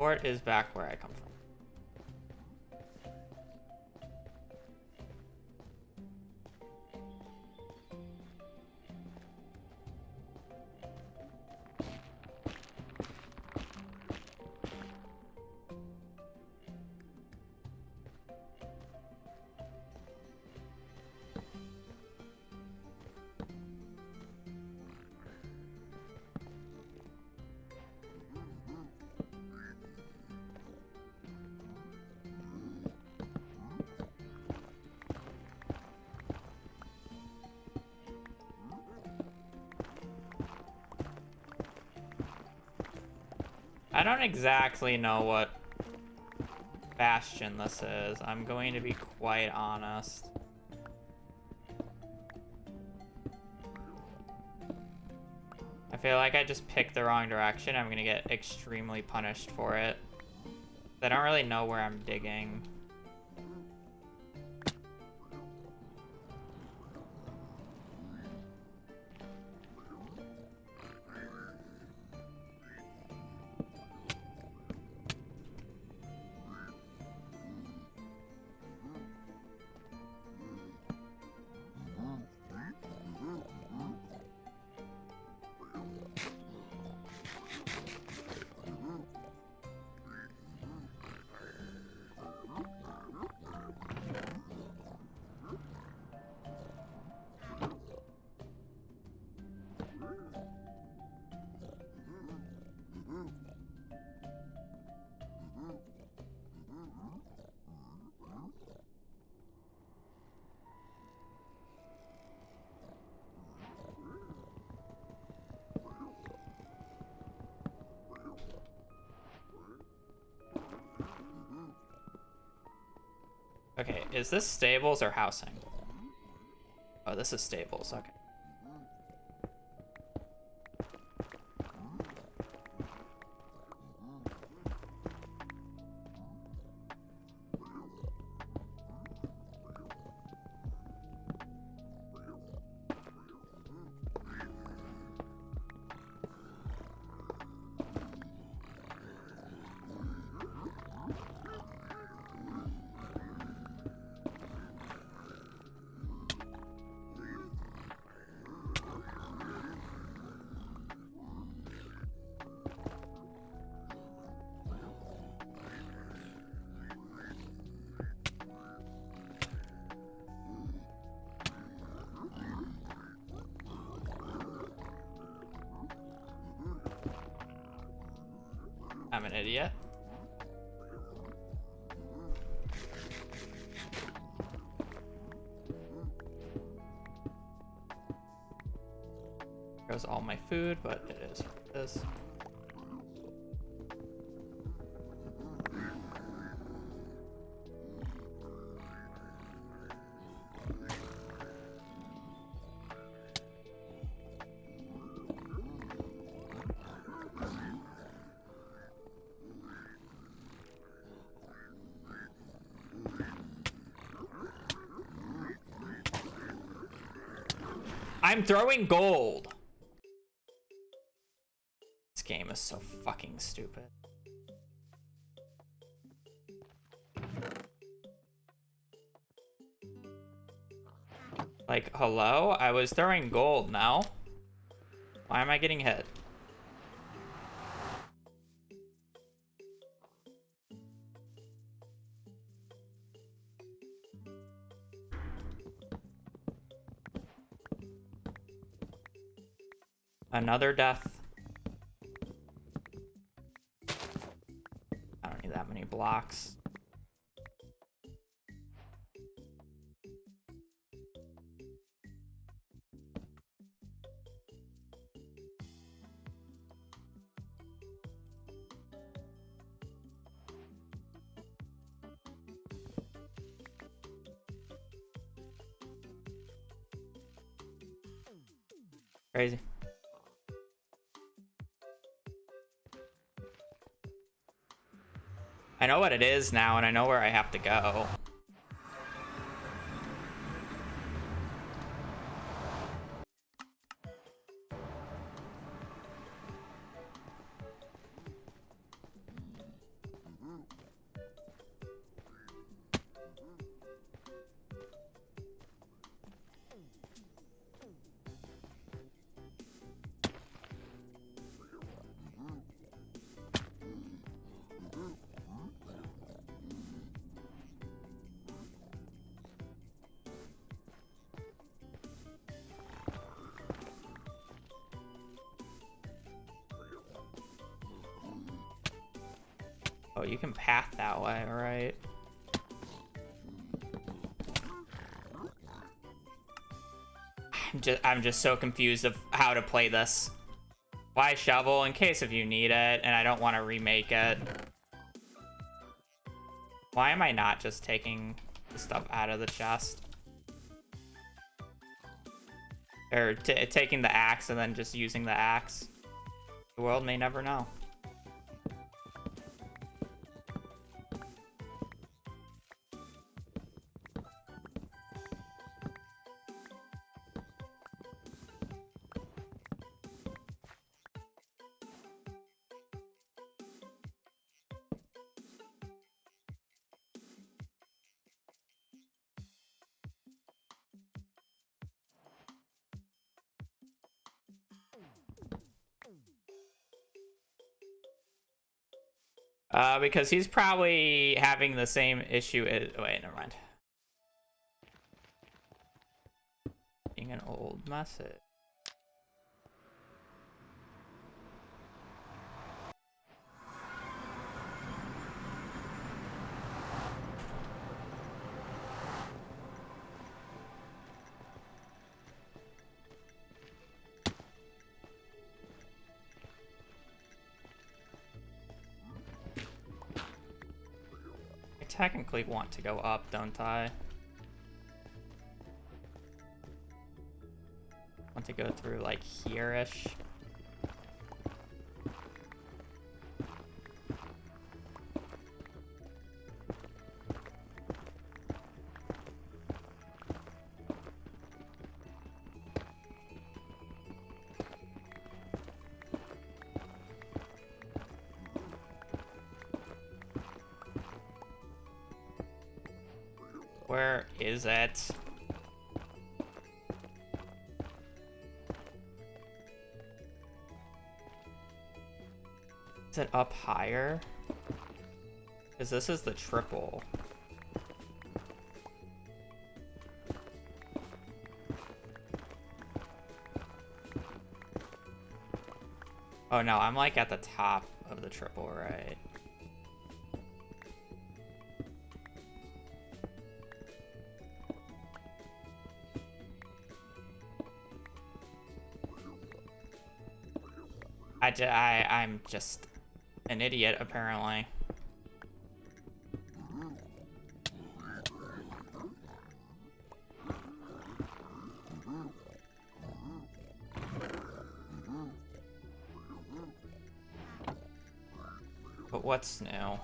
A: Port is back where I come from. I don't exactly know what bastion this is. I'm going to be quite honest. I feel like I just picked the wrong direction. I'm gonna get extremely punished for it. I don't really know where I'm digging. Okay, is this stables or housing? Oh, this is stables, okay. I'm an idiot. Goes all my food, but it is what it is. I'm throwing gold. This game is so fucking stupid. Like, hello? I was throwing gold now. Why am I getting hit? Another death. I don't need that many blocks. Crazy. I know what it is now, and I know where I have to go. Oh, you can path that way, right? I'm just so confused of how to play this. Why shovel? In case if you need it, and I don't want to remake it. Why am I not just taking the stuff out of the chest? Or taking the axe and then just using the axe? The world may never know. Because he's probably having the same issue as... Wait, never mind. Being an old message. Technically want to go up, don't I? Want to go through like here-ish. Where is it? Is it up higher? Because this is the triple. Oh no, I'm like at the top of the triple, right? I'm just an idiot, apparently. But what's new?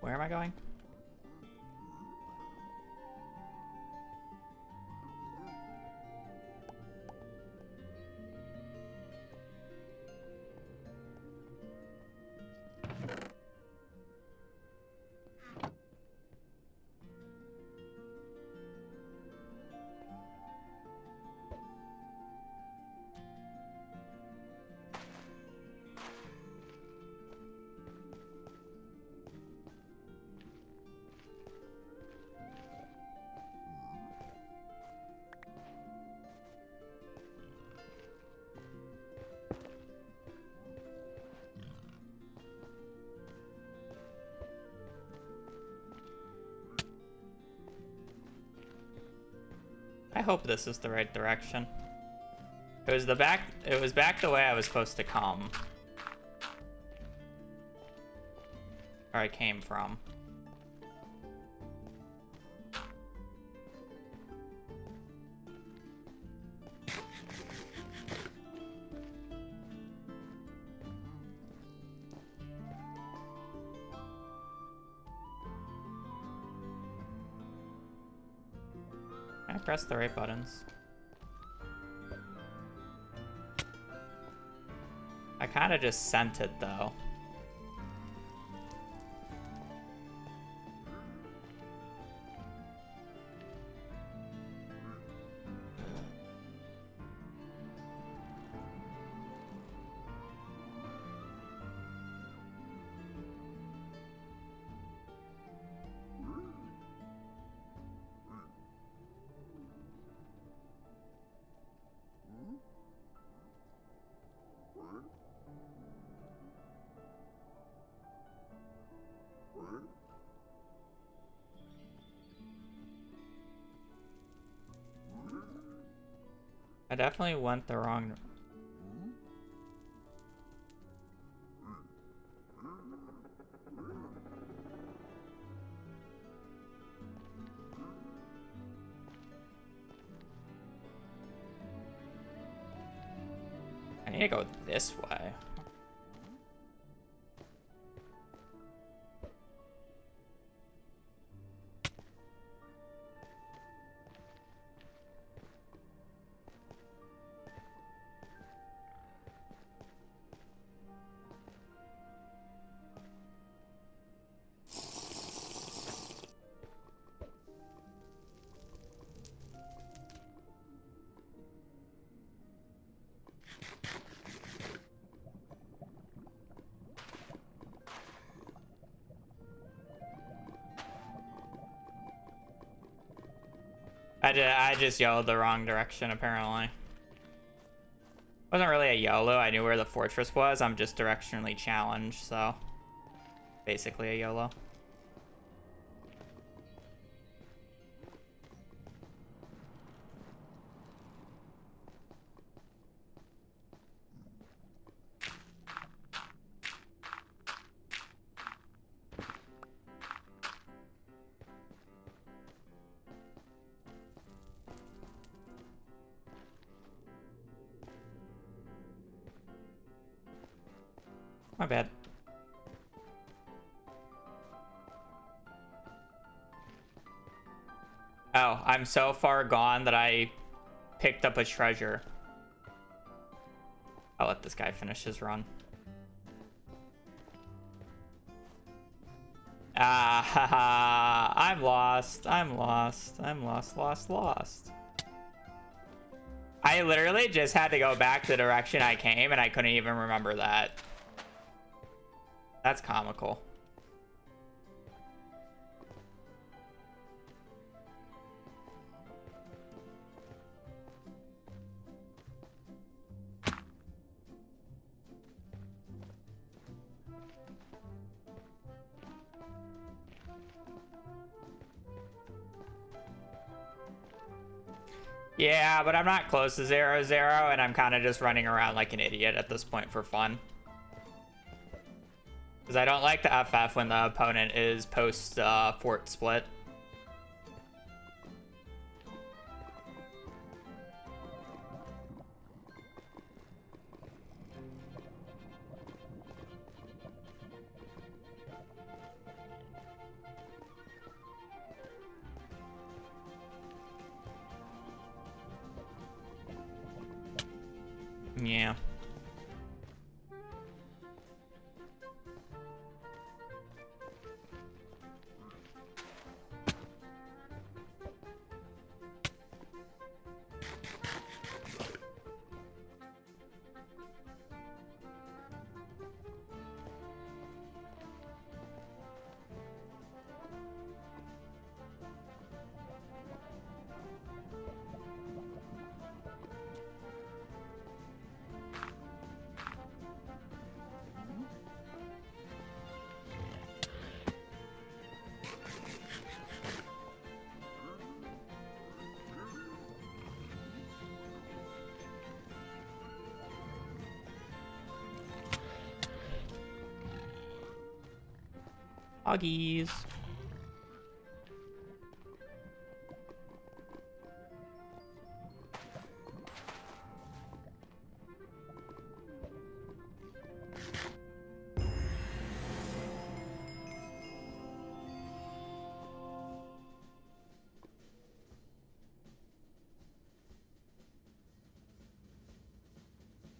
A: Where am I going? I hope this is the right direction. It was back the way I was supposed to come. Or I came from. I pressed the right buttons. I kind of just sent it though. I definitely went the wrong... I need to go this way. I just yelled the wrong direction, apparently. Wasn't really a YOLO. I knew where the fortress was. I'm just directionally challenged, so... basically a YOLO. My bad. Oh, I'm so far gone that I picked up a treasure. I'll let this guy finish his run. Ah, haha. I'm lost. I'm lost. I'm lost, lost, lost. I literally just had to go back the direction I came, and I couldn't even remember that. That's comical. Yeah, but I'm not close to 0-0, and I'm kind of just running around like an idiot at this point for fun. Because I don't like the FF when the opponent is post fort split. Yeah. Huggies.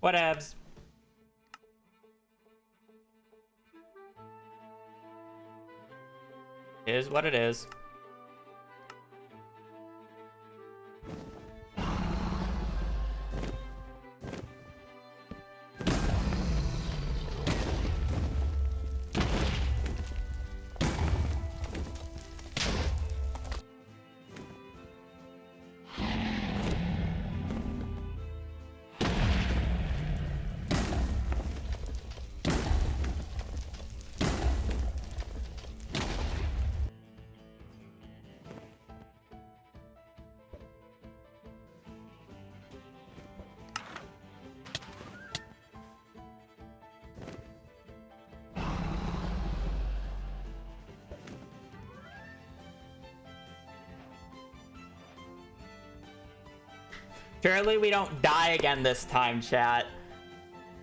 A: Whatevs. Is what it is. Surely we don't die again this time, chat.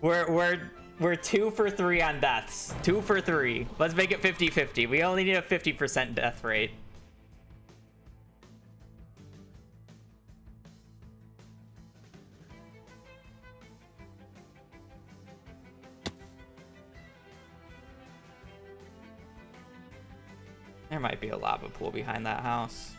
A: We're 2 for 3 on deaths. 2 for 3. Let's make it 50-50. We only need a 50% death rate. There might be a lava pool behind that house.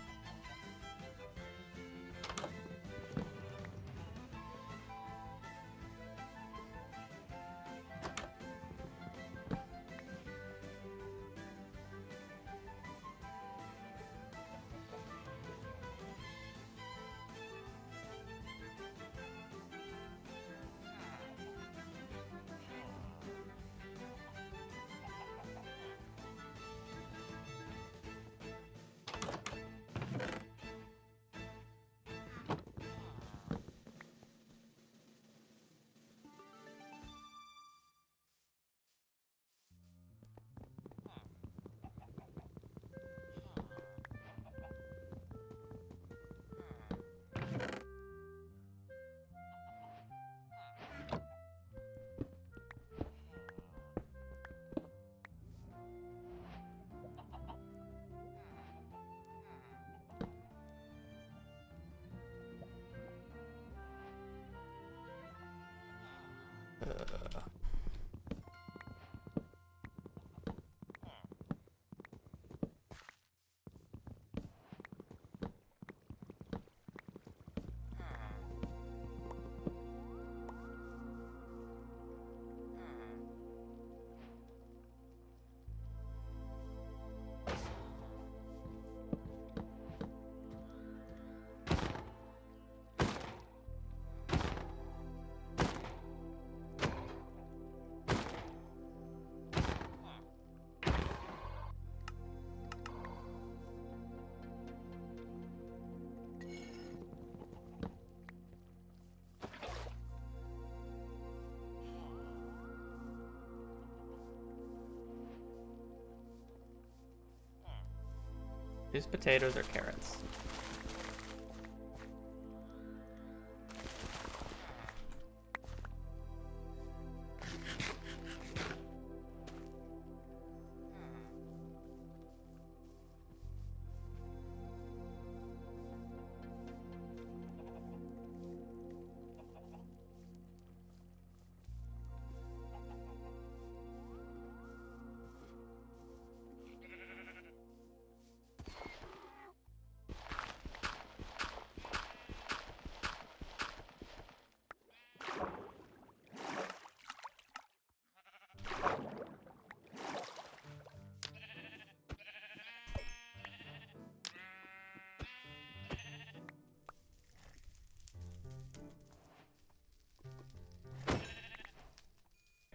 A: These potatoes or carrots?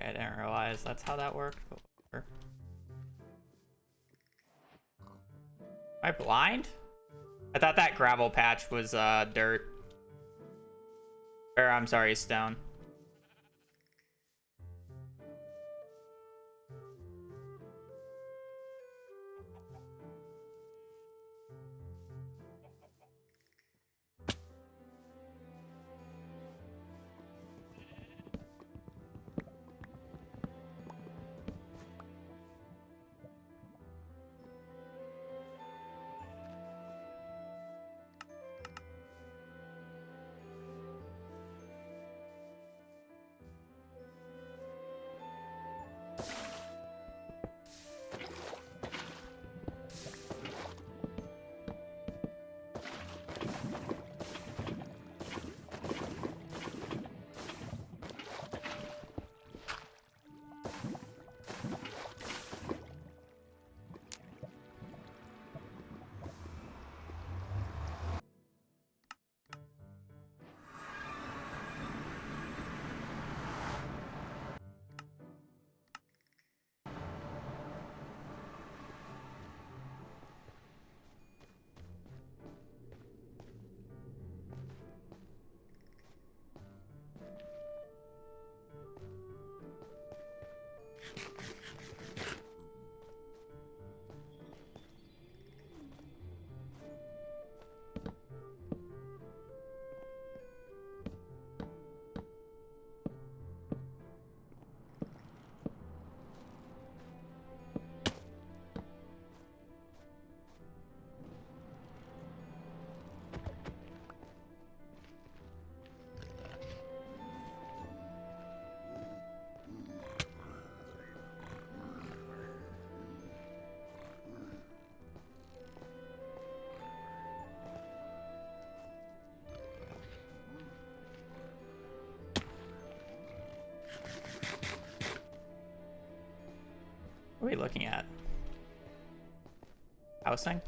A: I didn't realize that's how that worked, but whatever. Am I blind? I thought that gravel patch was dirt. Or I'm sorry, stone. What are we looking at? Housing?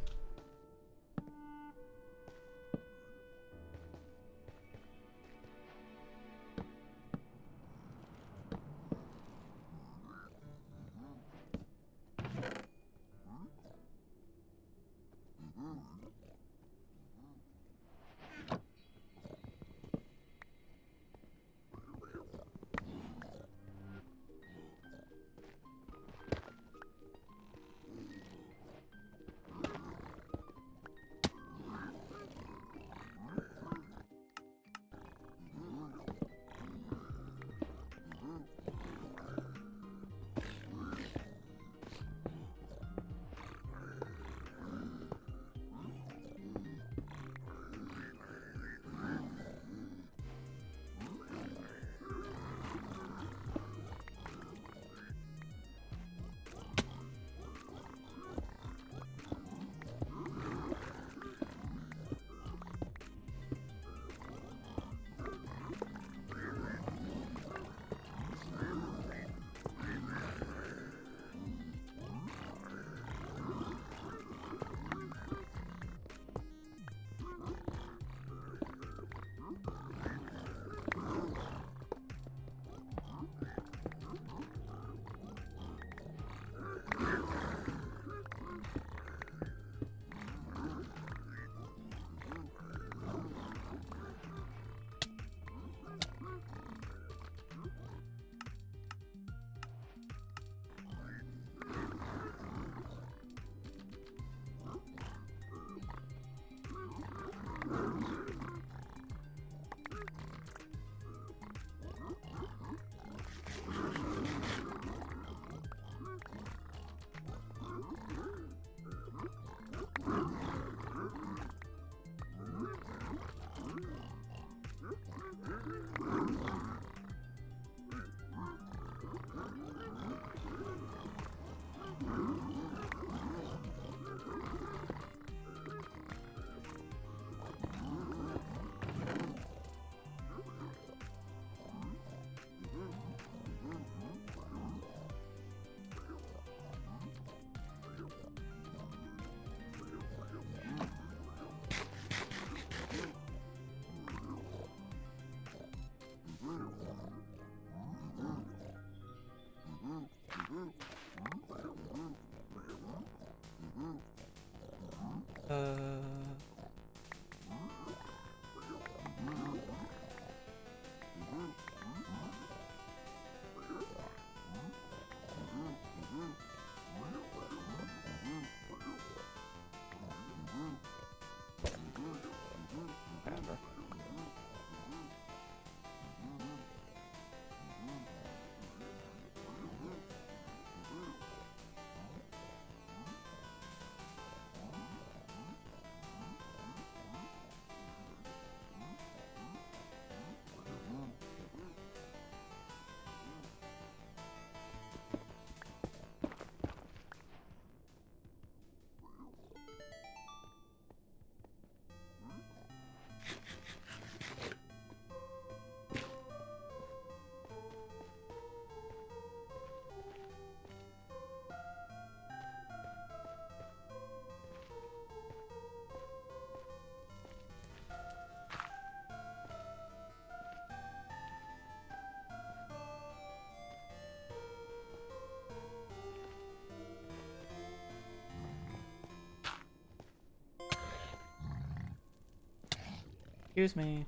A: Excuse me.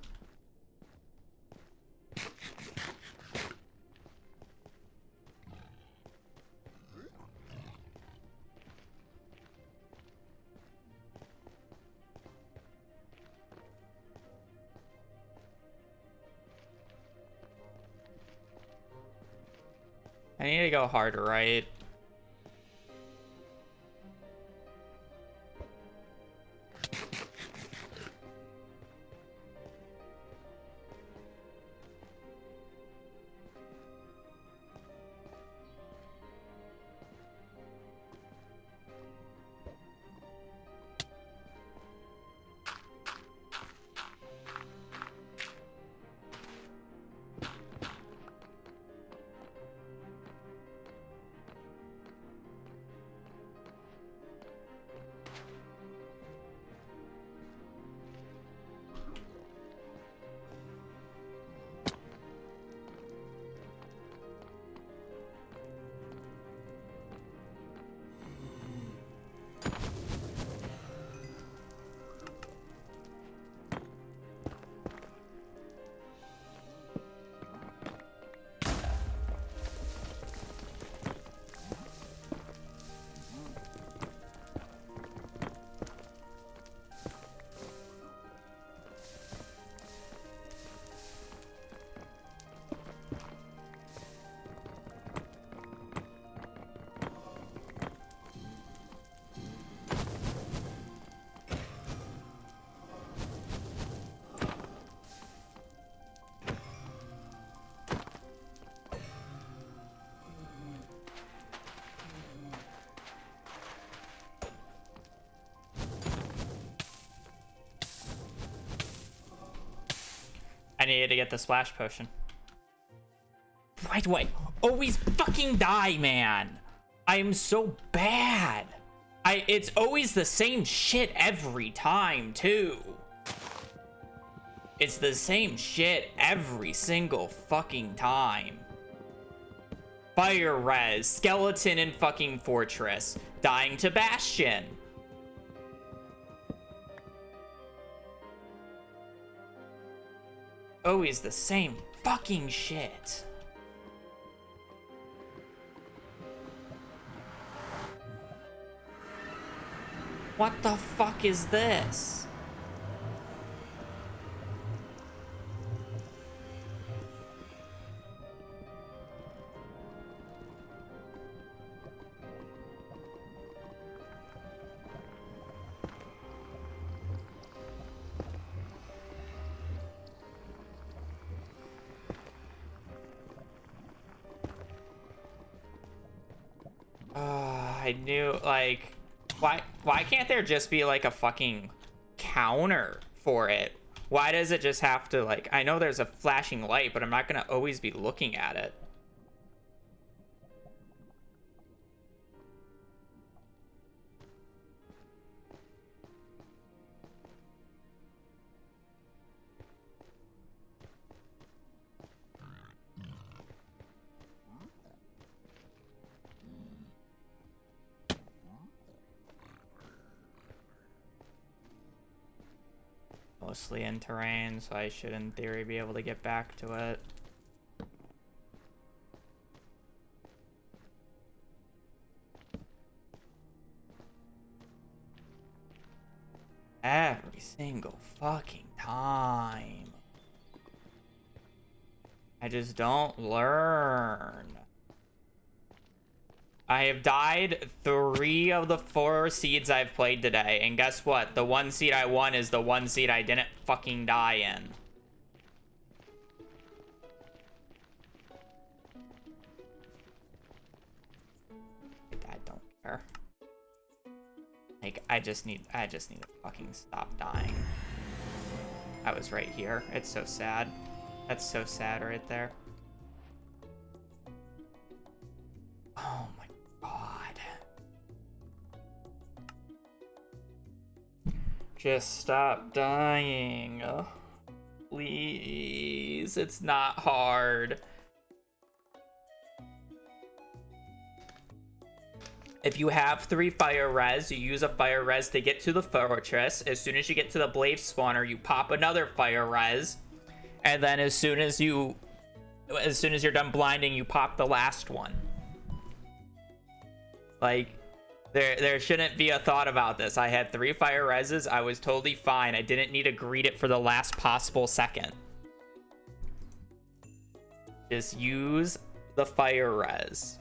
A: I need to go harder, right? I needed to get the splash potion. Why do I always fucking die, man? I am so bad. It's always the same shit every time, too. It's the same shit every single fucking time. Fire res, skeleton in fucking fortress, dying to Bastion. Always the same fucking shit. What the fuck is this? I knew, like, why can't there just be like a fucking counter for it? Why does it just have to, like, I know there's a flashing light, but I'm not gonna always be looking at it. Mostly in terrain, so I should in theory be able to get back to it. Every single fucking time. I just don't learn. I have died 3 of the 4 seeds I've played today, and guess what? The 1 seed I won is the 1 seed I didn't fucking die in. I don't care. Like, I just need to fucking stop dying. I was right here. It's so sad. That's so sad right there. Oh my god. Just stop dying. Please. It's not hard. If you have 3 fire res, you use a fire res to get to the fortress. As soon as you get to the blade spawner, you pop another fire res, and then as soon as you're done blinding, you pop the last one. Like, there shouldn't be a thought about this. I had 3 fire reses. I was totally fine. I didn't need to greet it for the last possible second. Just use the fire res.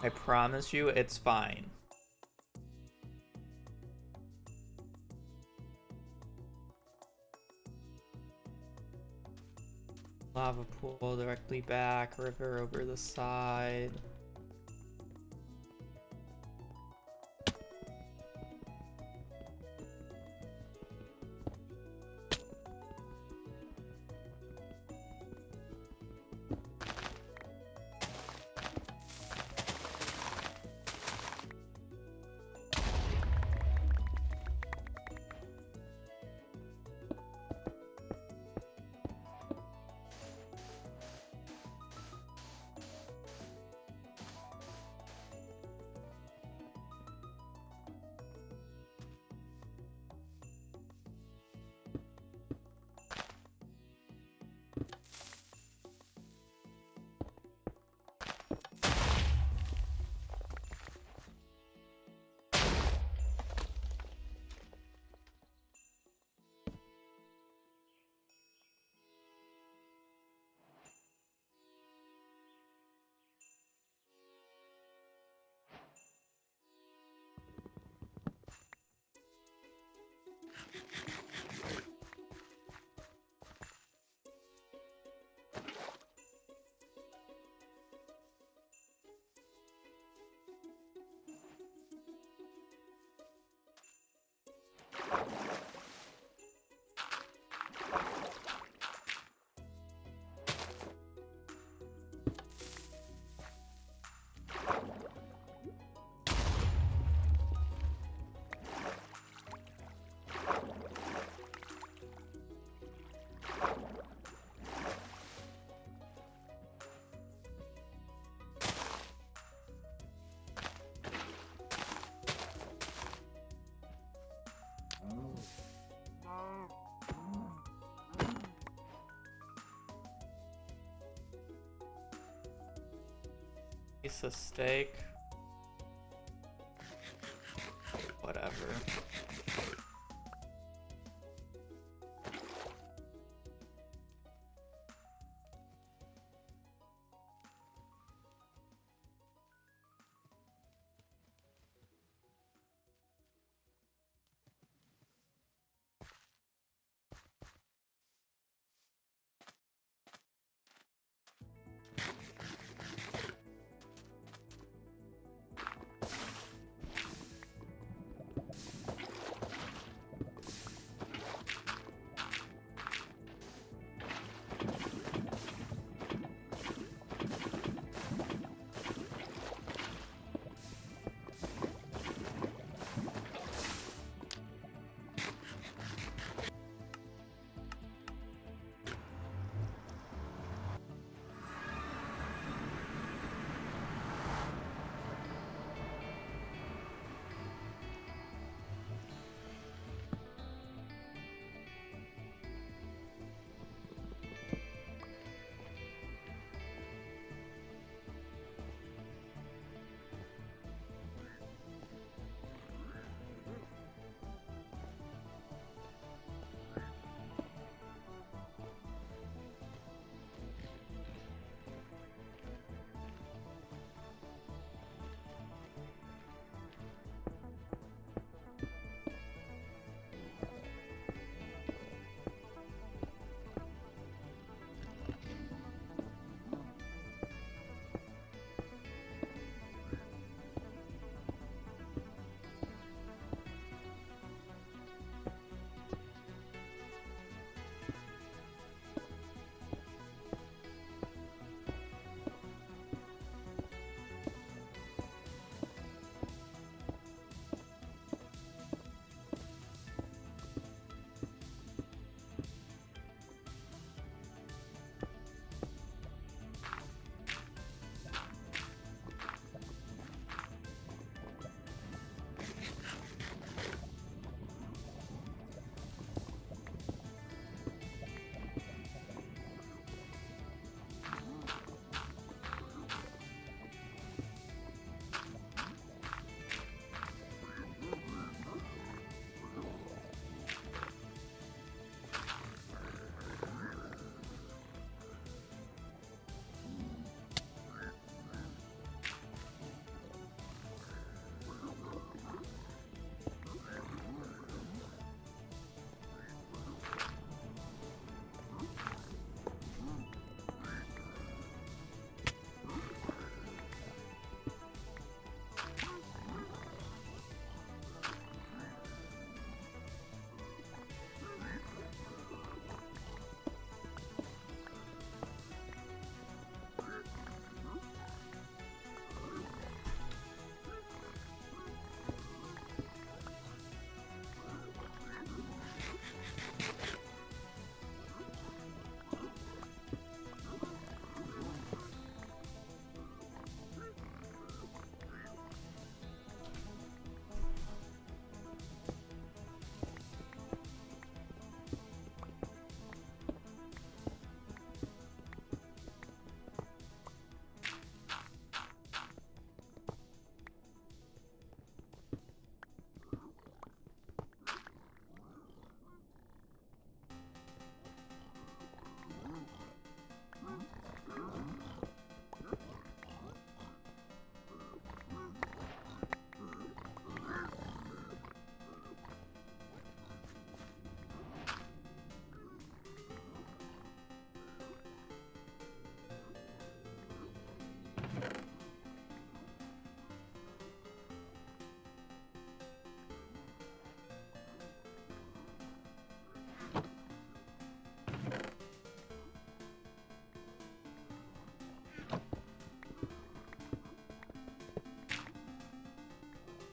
A: I promise you, it's fine. Lava pool directly back, river over the side. Piece of steak. Whatever.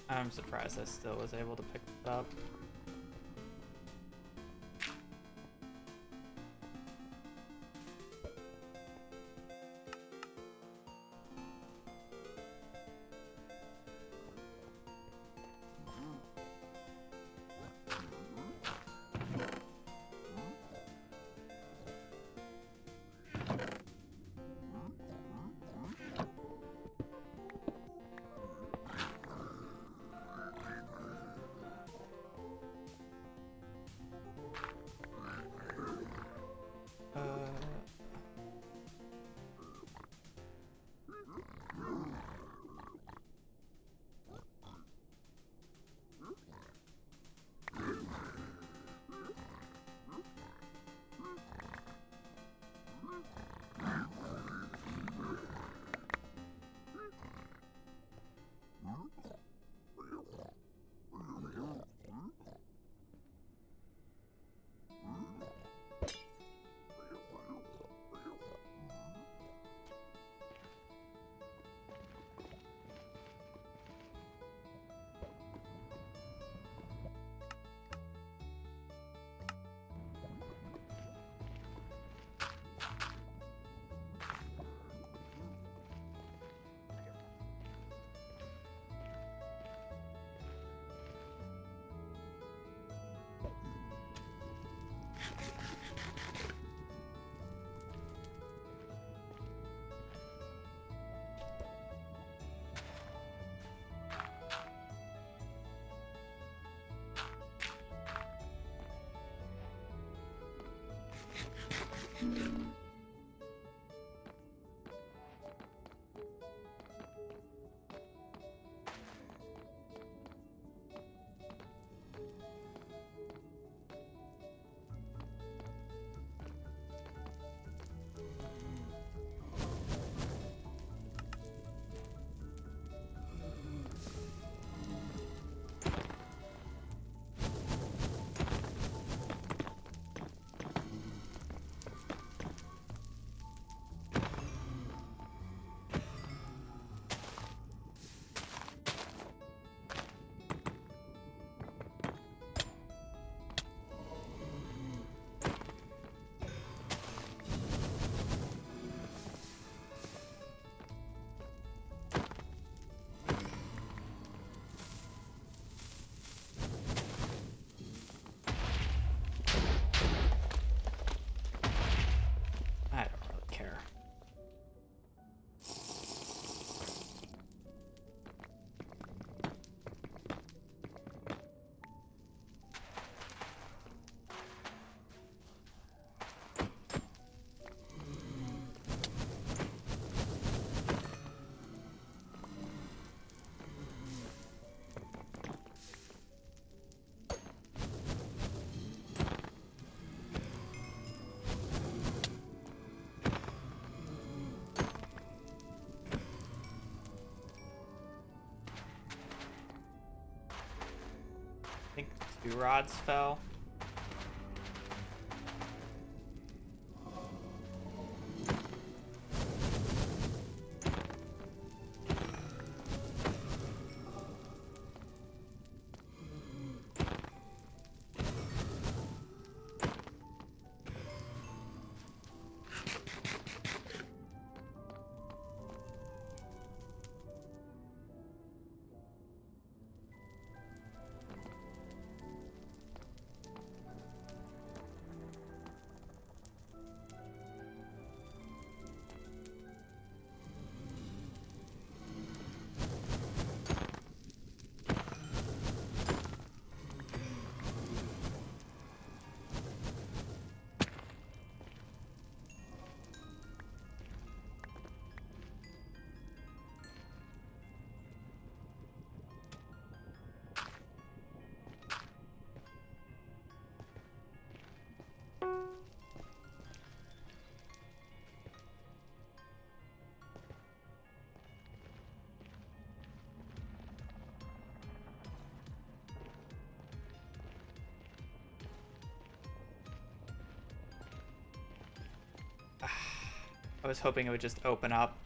A: I'm surprised I still was able to pick it up. I don't really care. I think 2 rods fell. I was hoping it would just open up.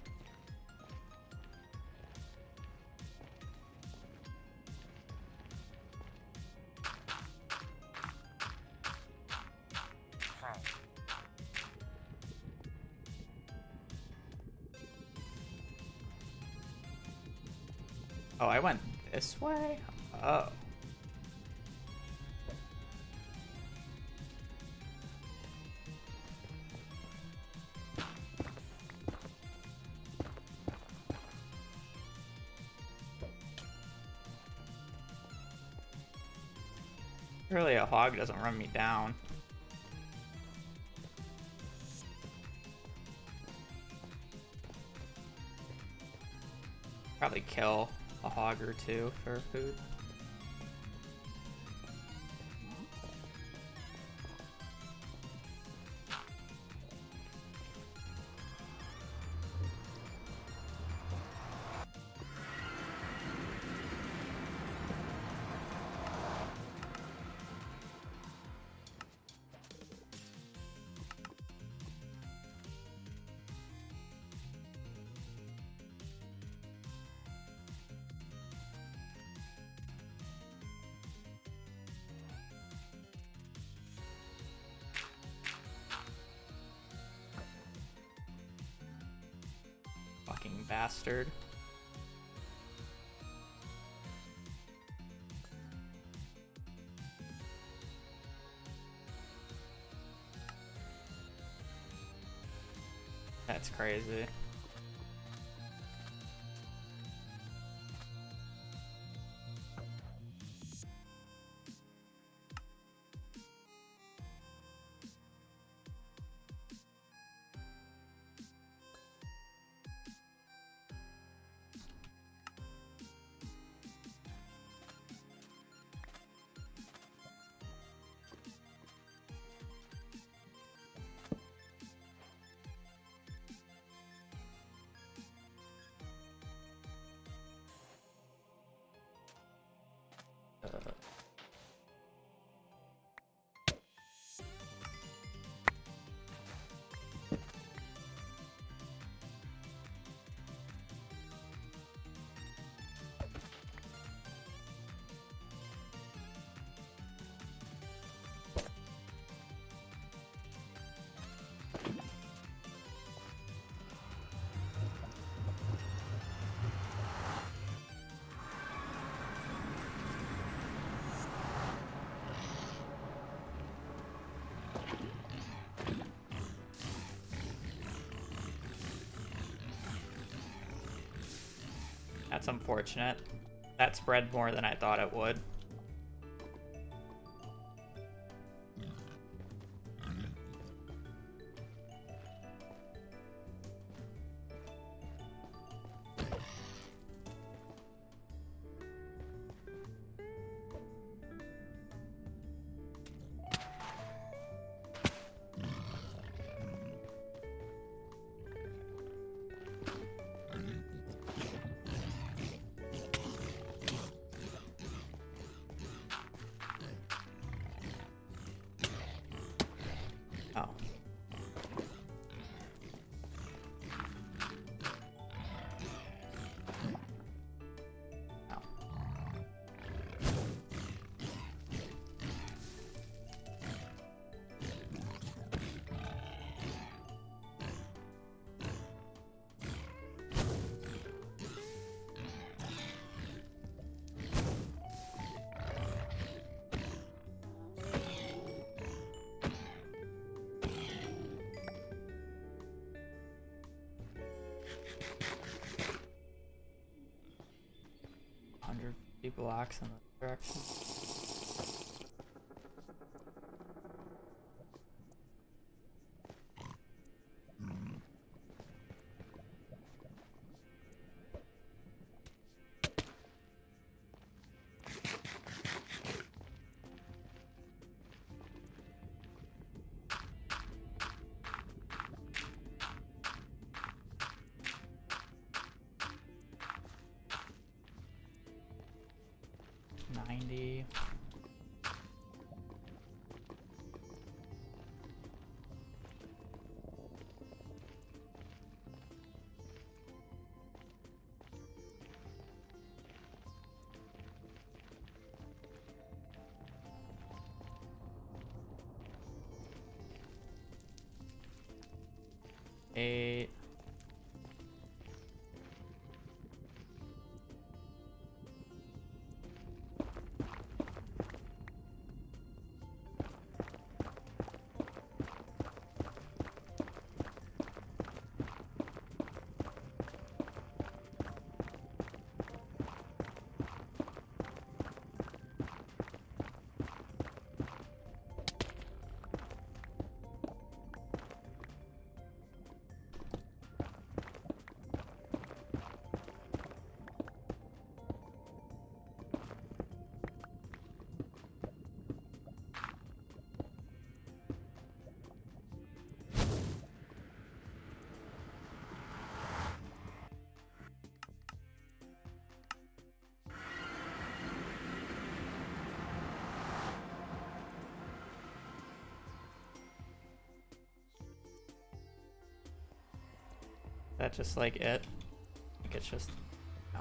A: Oh, I went this way? Oh. Really, a hog doesn't run me down. Probably kill a hog or two for food. Fucking bastard. That's crazy. That's unfortunate. That spread more than I thought it would. Oh. Blocks in the direction. Eight. that just like it? I think it's just... No.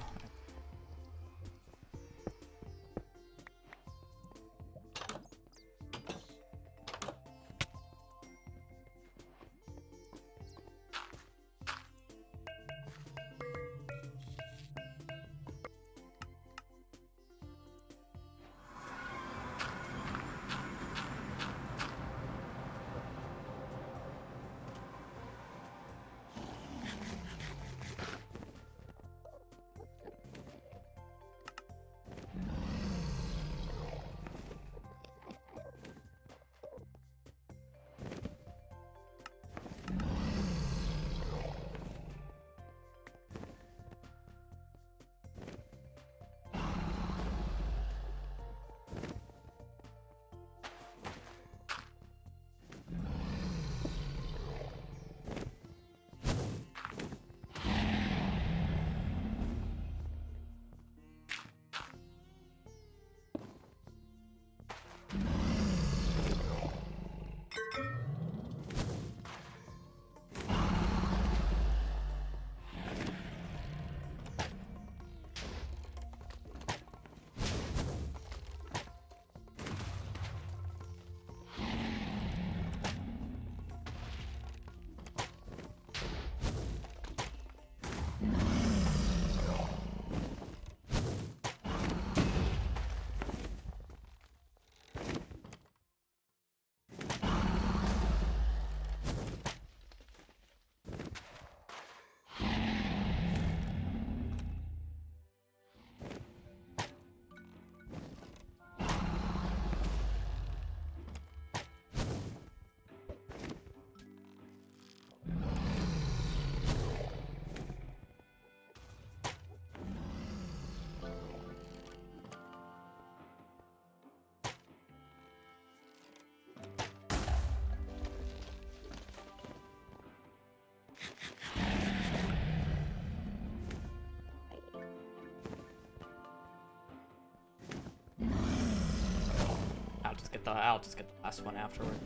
A: I'll just get the last one afterward.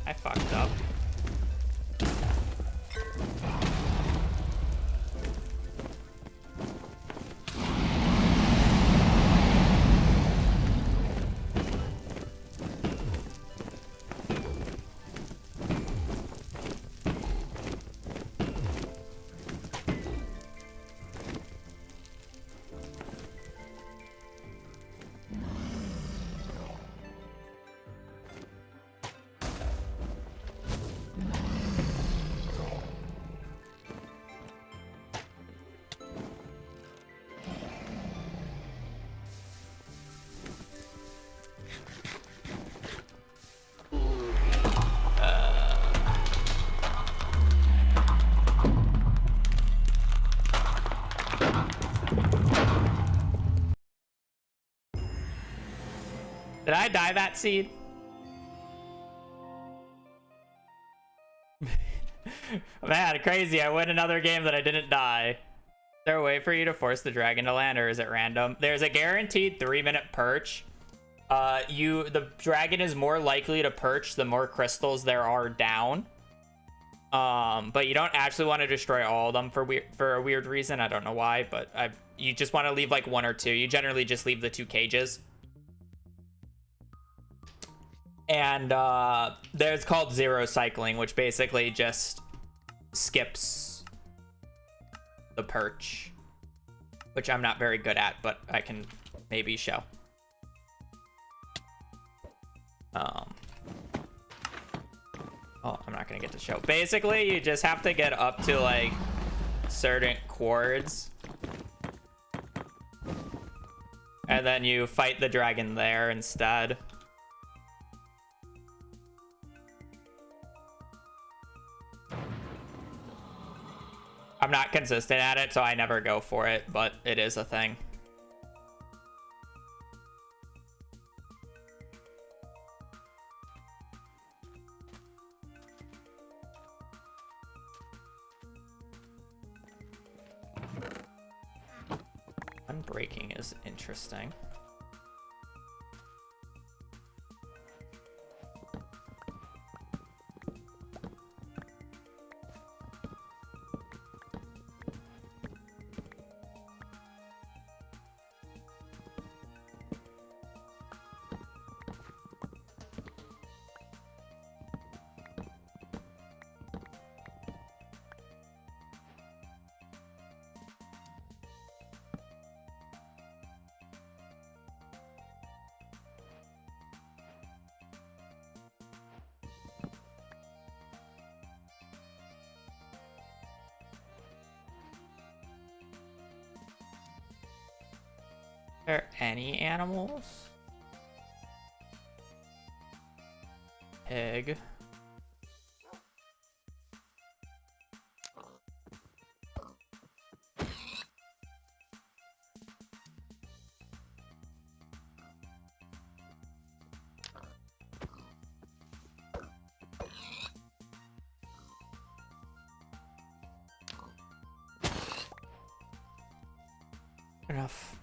A: I fucked up. Did I die that seed? Man, crazy. I win another game that I didn't die. Is there a way for you to force the dragon to land, or is it random? There's a guaranteed 3-minute perch. The dragon is more likely to perch the more crystals there are down. But you don't actually want to destroy all of them for a weird reason. I don't know why, but you just want to leave like 1 or 2. You generally just leave the 2 cages. And there's called zero cycling, which basically just skips the perch, which I'm not very good at, but I can maybe show. Oh, I'm not gonna get to show. Basically, you just have to get up to like certain chords And then you fight the dragon there instead. I'm not consistent at it, so I never go for it, but it is a thing. Unbreaking is interesting. Are there any animals? Pig. Enough.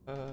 A: Uh...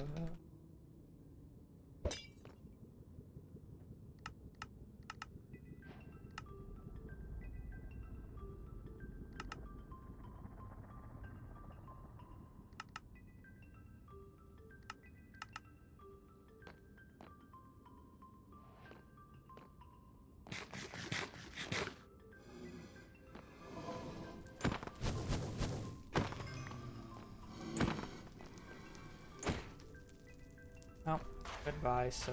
A: Oh, goodbye, sir.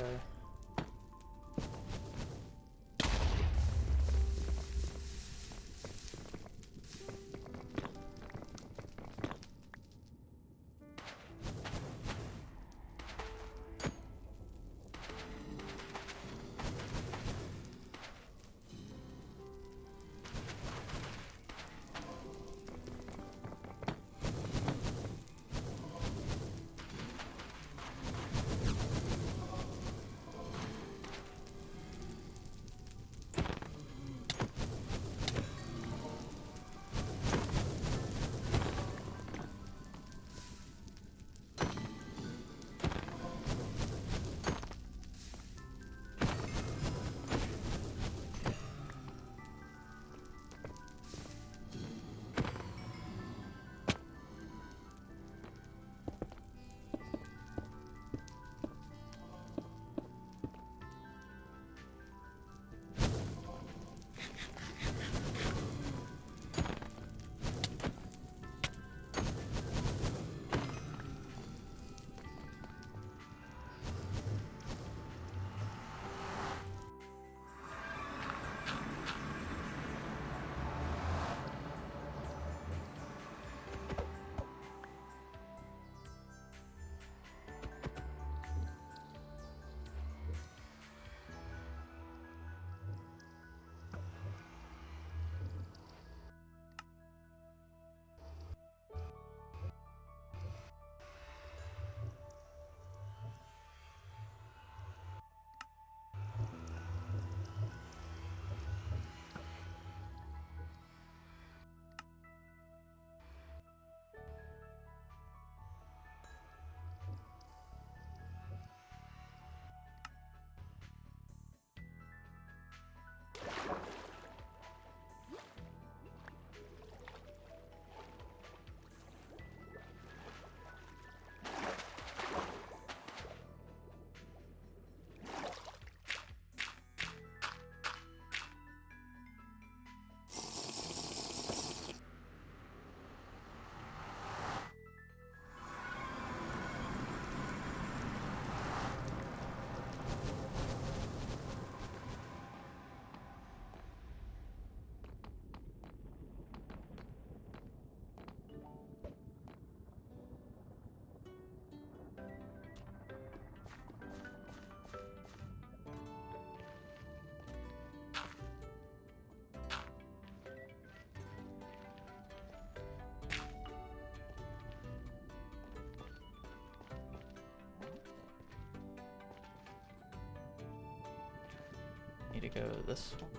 A: Need to go this one.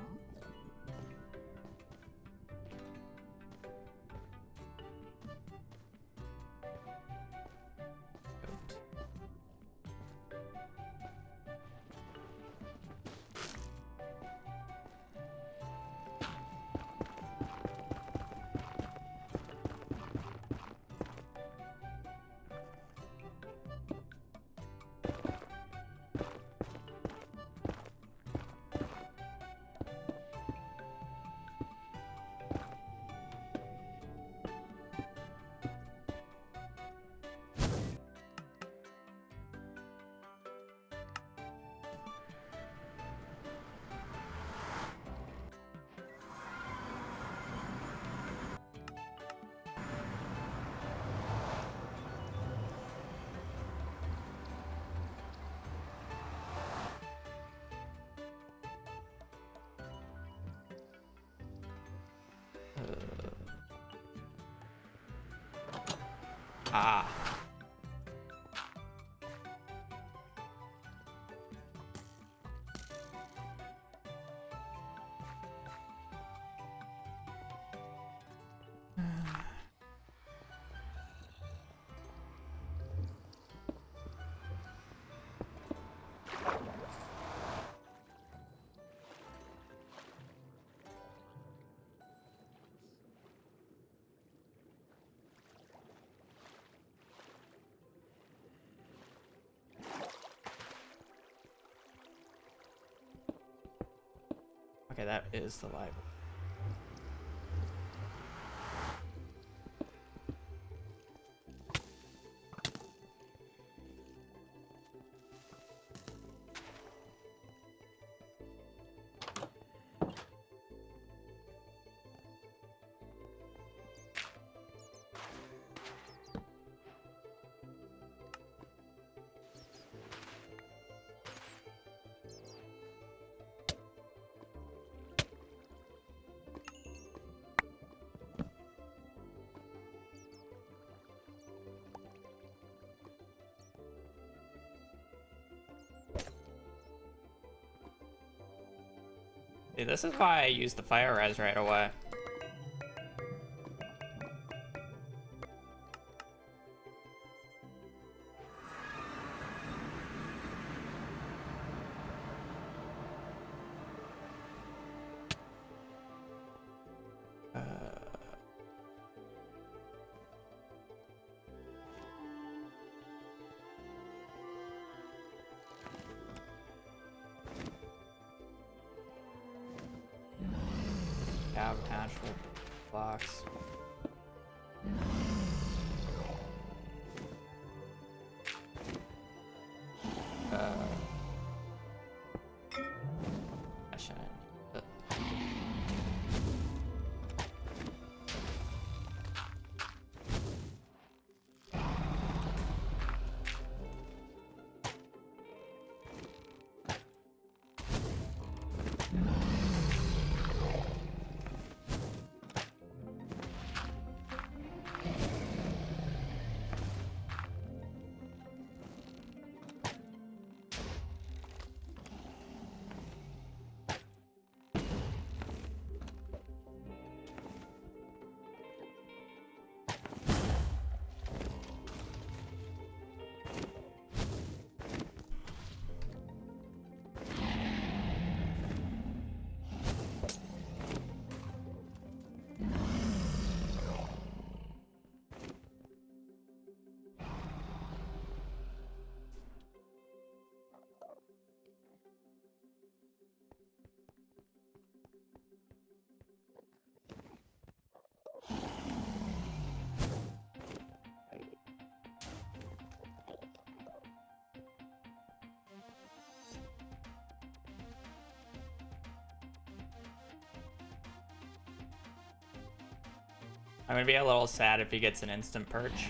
A: Ah. Okay, that is the library. See, this is why I used the fire res right away. Have natural blocks. I shouldn't. I'm gonna be a little sad if he gets an instant perch.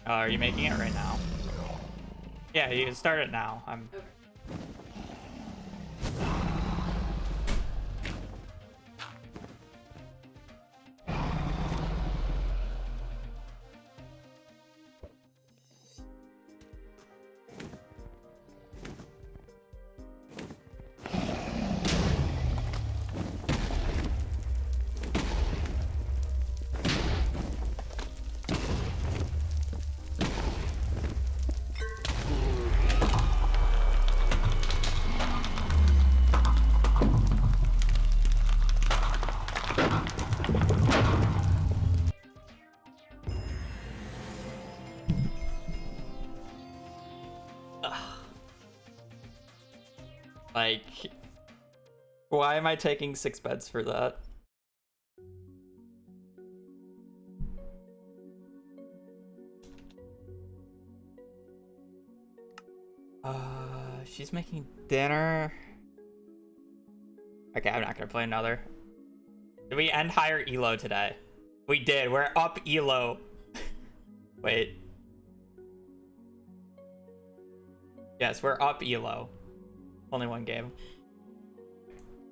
A: Are you making it right now? Yeah, you can start it now. I'm.
B: Okay.
A: Like, why am I taking 6 beds for that? She's making dinner. Okay, I'm not gonna play another. Did we end higher elo today? We did. We're up elo. Wait. Yes, we're up elo. Only one game.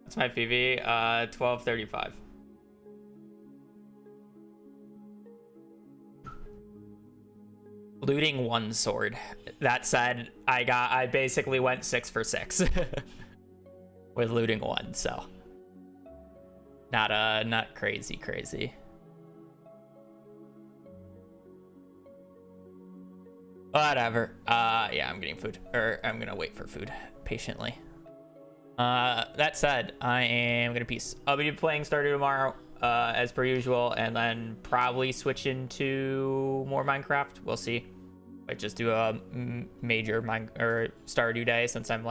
A: That's my PV. 1235. Looting 1 sword. That said, I basically went 6 for 6 with looting 1, so Not crazy. Whatever. Yeah, I'm getting food, or I'm gonna wait for food patiently. That said, I am gonna peace. I'll be playing Stardew tomorrow, as per usual, and then probably switch into more Minecraft. We'll see. Might just do a major Stardew day, since I'm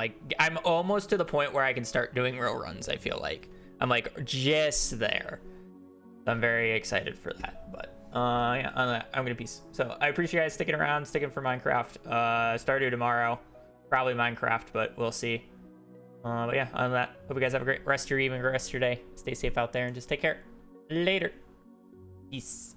A: almost to the point where I can start doing real runs. I feel like I'm like just there. I'm very excited for that. But yeah, on that, I'm gonna peace. So I appreciate you guys sticking around, sticking for Minecraft. Stardew tomorrow, probably Minecraft, but we'll see. But yeah, on that, hope you guys have a great rest of your evening, rest of your day. Stay safe out there, and just take care. Later. Peace.